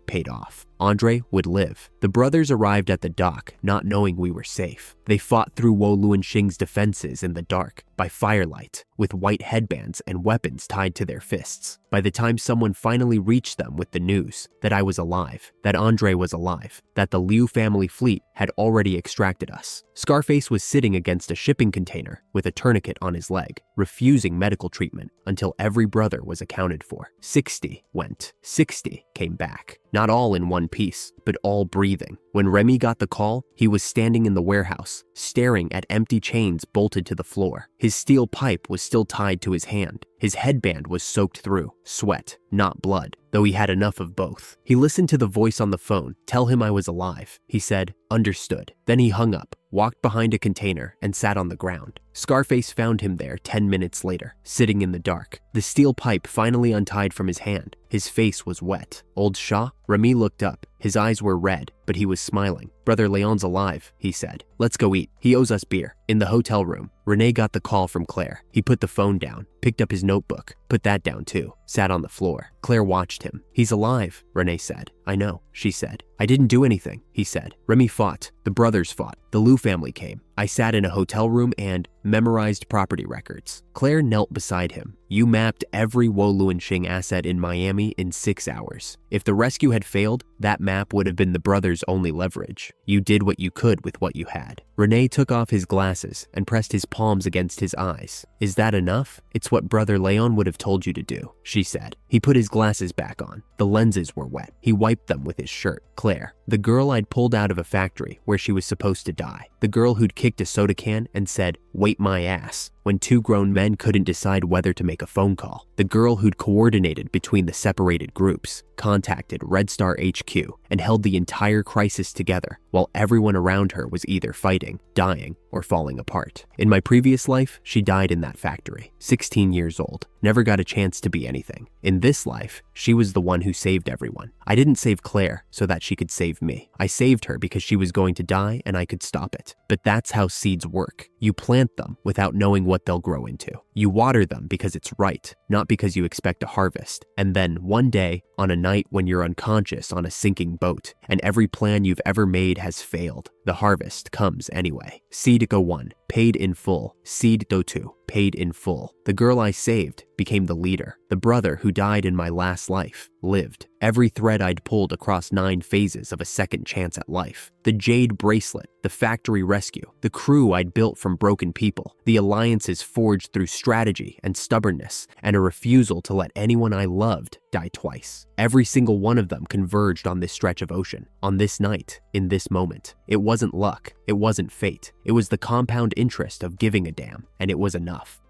paid off. Andre would live. The brothers arrived at the dock, not knowing we were safe. They fought through Wo Luanxing's defenses in the dark, by firelight, with white headbands and weapons tied to their fists. By the time someone finally reached them with the news that I was alive, that Andre was alive, that the Liu family fleet had already extracted us, Scarface was sitting against a shipping container with a tourniquet on his leg, refusing medical treatment until every brother was accounted for. 60 went. 60 came back. Not all in one piece, but all breathing. When Remy got the call, he was standing in the warehouse, staring at empty chains bolted to the floor. His steel pipe was still tied to his hand. His headband was soaked through, sweat, not blood, though he had enough of both. He listened to the voice on the phone tell him I was alive. He said, "Understood." Then he hung up, walked behind a container, and sat on the ground. Scarface found him there 10 minutes later, sitting in the dark. The steel pipe finally untied from his hand. His face was wet. Old Shah? Remy looked up. His eyes were red, but he was smiling. "Brother Leon's alive," he said. "Let's go eat. He owes us beer." In the hotel room, Rene got the call from Claire. He put the phone down, picked up his notebook, put that down too, sat on the floor. Claire watched him. "He's alive," Rene said. "I know," she said. "I didn't do anything," he said. Remy fought. The brothers fought. The Liu family came. I sat in a hotel room and memorized property records. Claire knelt beside him. "You mapped every Wo Luanxing asset in Miami in 6 hours. If the rescue had failed, that map would have been the brothers' only leverage. You did what you could with what you had." Rene took off his glasses and pressed his palms against his eyes. "Is that enough? It's what Brother Leon would have told you to do," she said. He put his glasses back on. The lenses were wet. He wiped them with his shirt. Claire, the girl I'd pulled out of a factory where she was supposed to die. The girl who'd kicked a soda can and said, "Wait my ass," when 2 grown men couldn't decide whether to make a phone call. The girl who'd coordinated between the separated groups, contacted Red Star HQ, and held the entire crisis together while everyone around her was either fighting, dying, or falling apart. In my previous life, she died in that factory, 16 years old, never got a chance to be anything. In this life, she was the one who saved everyone. I didn't save Claire so that she could save me. I saved her because she was going to die and I could stop it. But that's how seeds work. You plant them without knowing what they'll grow into. You water them because it's right, not because you expect a harvest. And then one day, on a night when you're unconscious on a sinking boat, and every plan you've ever made has failed, the harvest comes anyway. Seed go 1, paid in full. Seed go 2, paid in full. The girl I saved became the leader. The brother who died in my last life lived. Every thread I'd pulled across 9 phases of a second chance at life. The jade bracelet, the factory rescue, the crew I'd built from broken people, the alliances forged through strategy and stubbornness, and a refusal to let anyone I loved die twice. Every single one of them converged on this stretch of ocean, on this night, in this moment. It wasn't luck, it wasn't fate, it was the compound interest of giving a damn, and it was enough.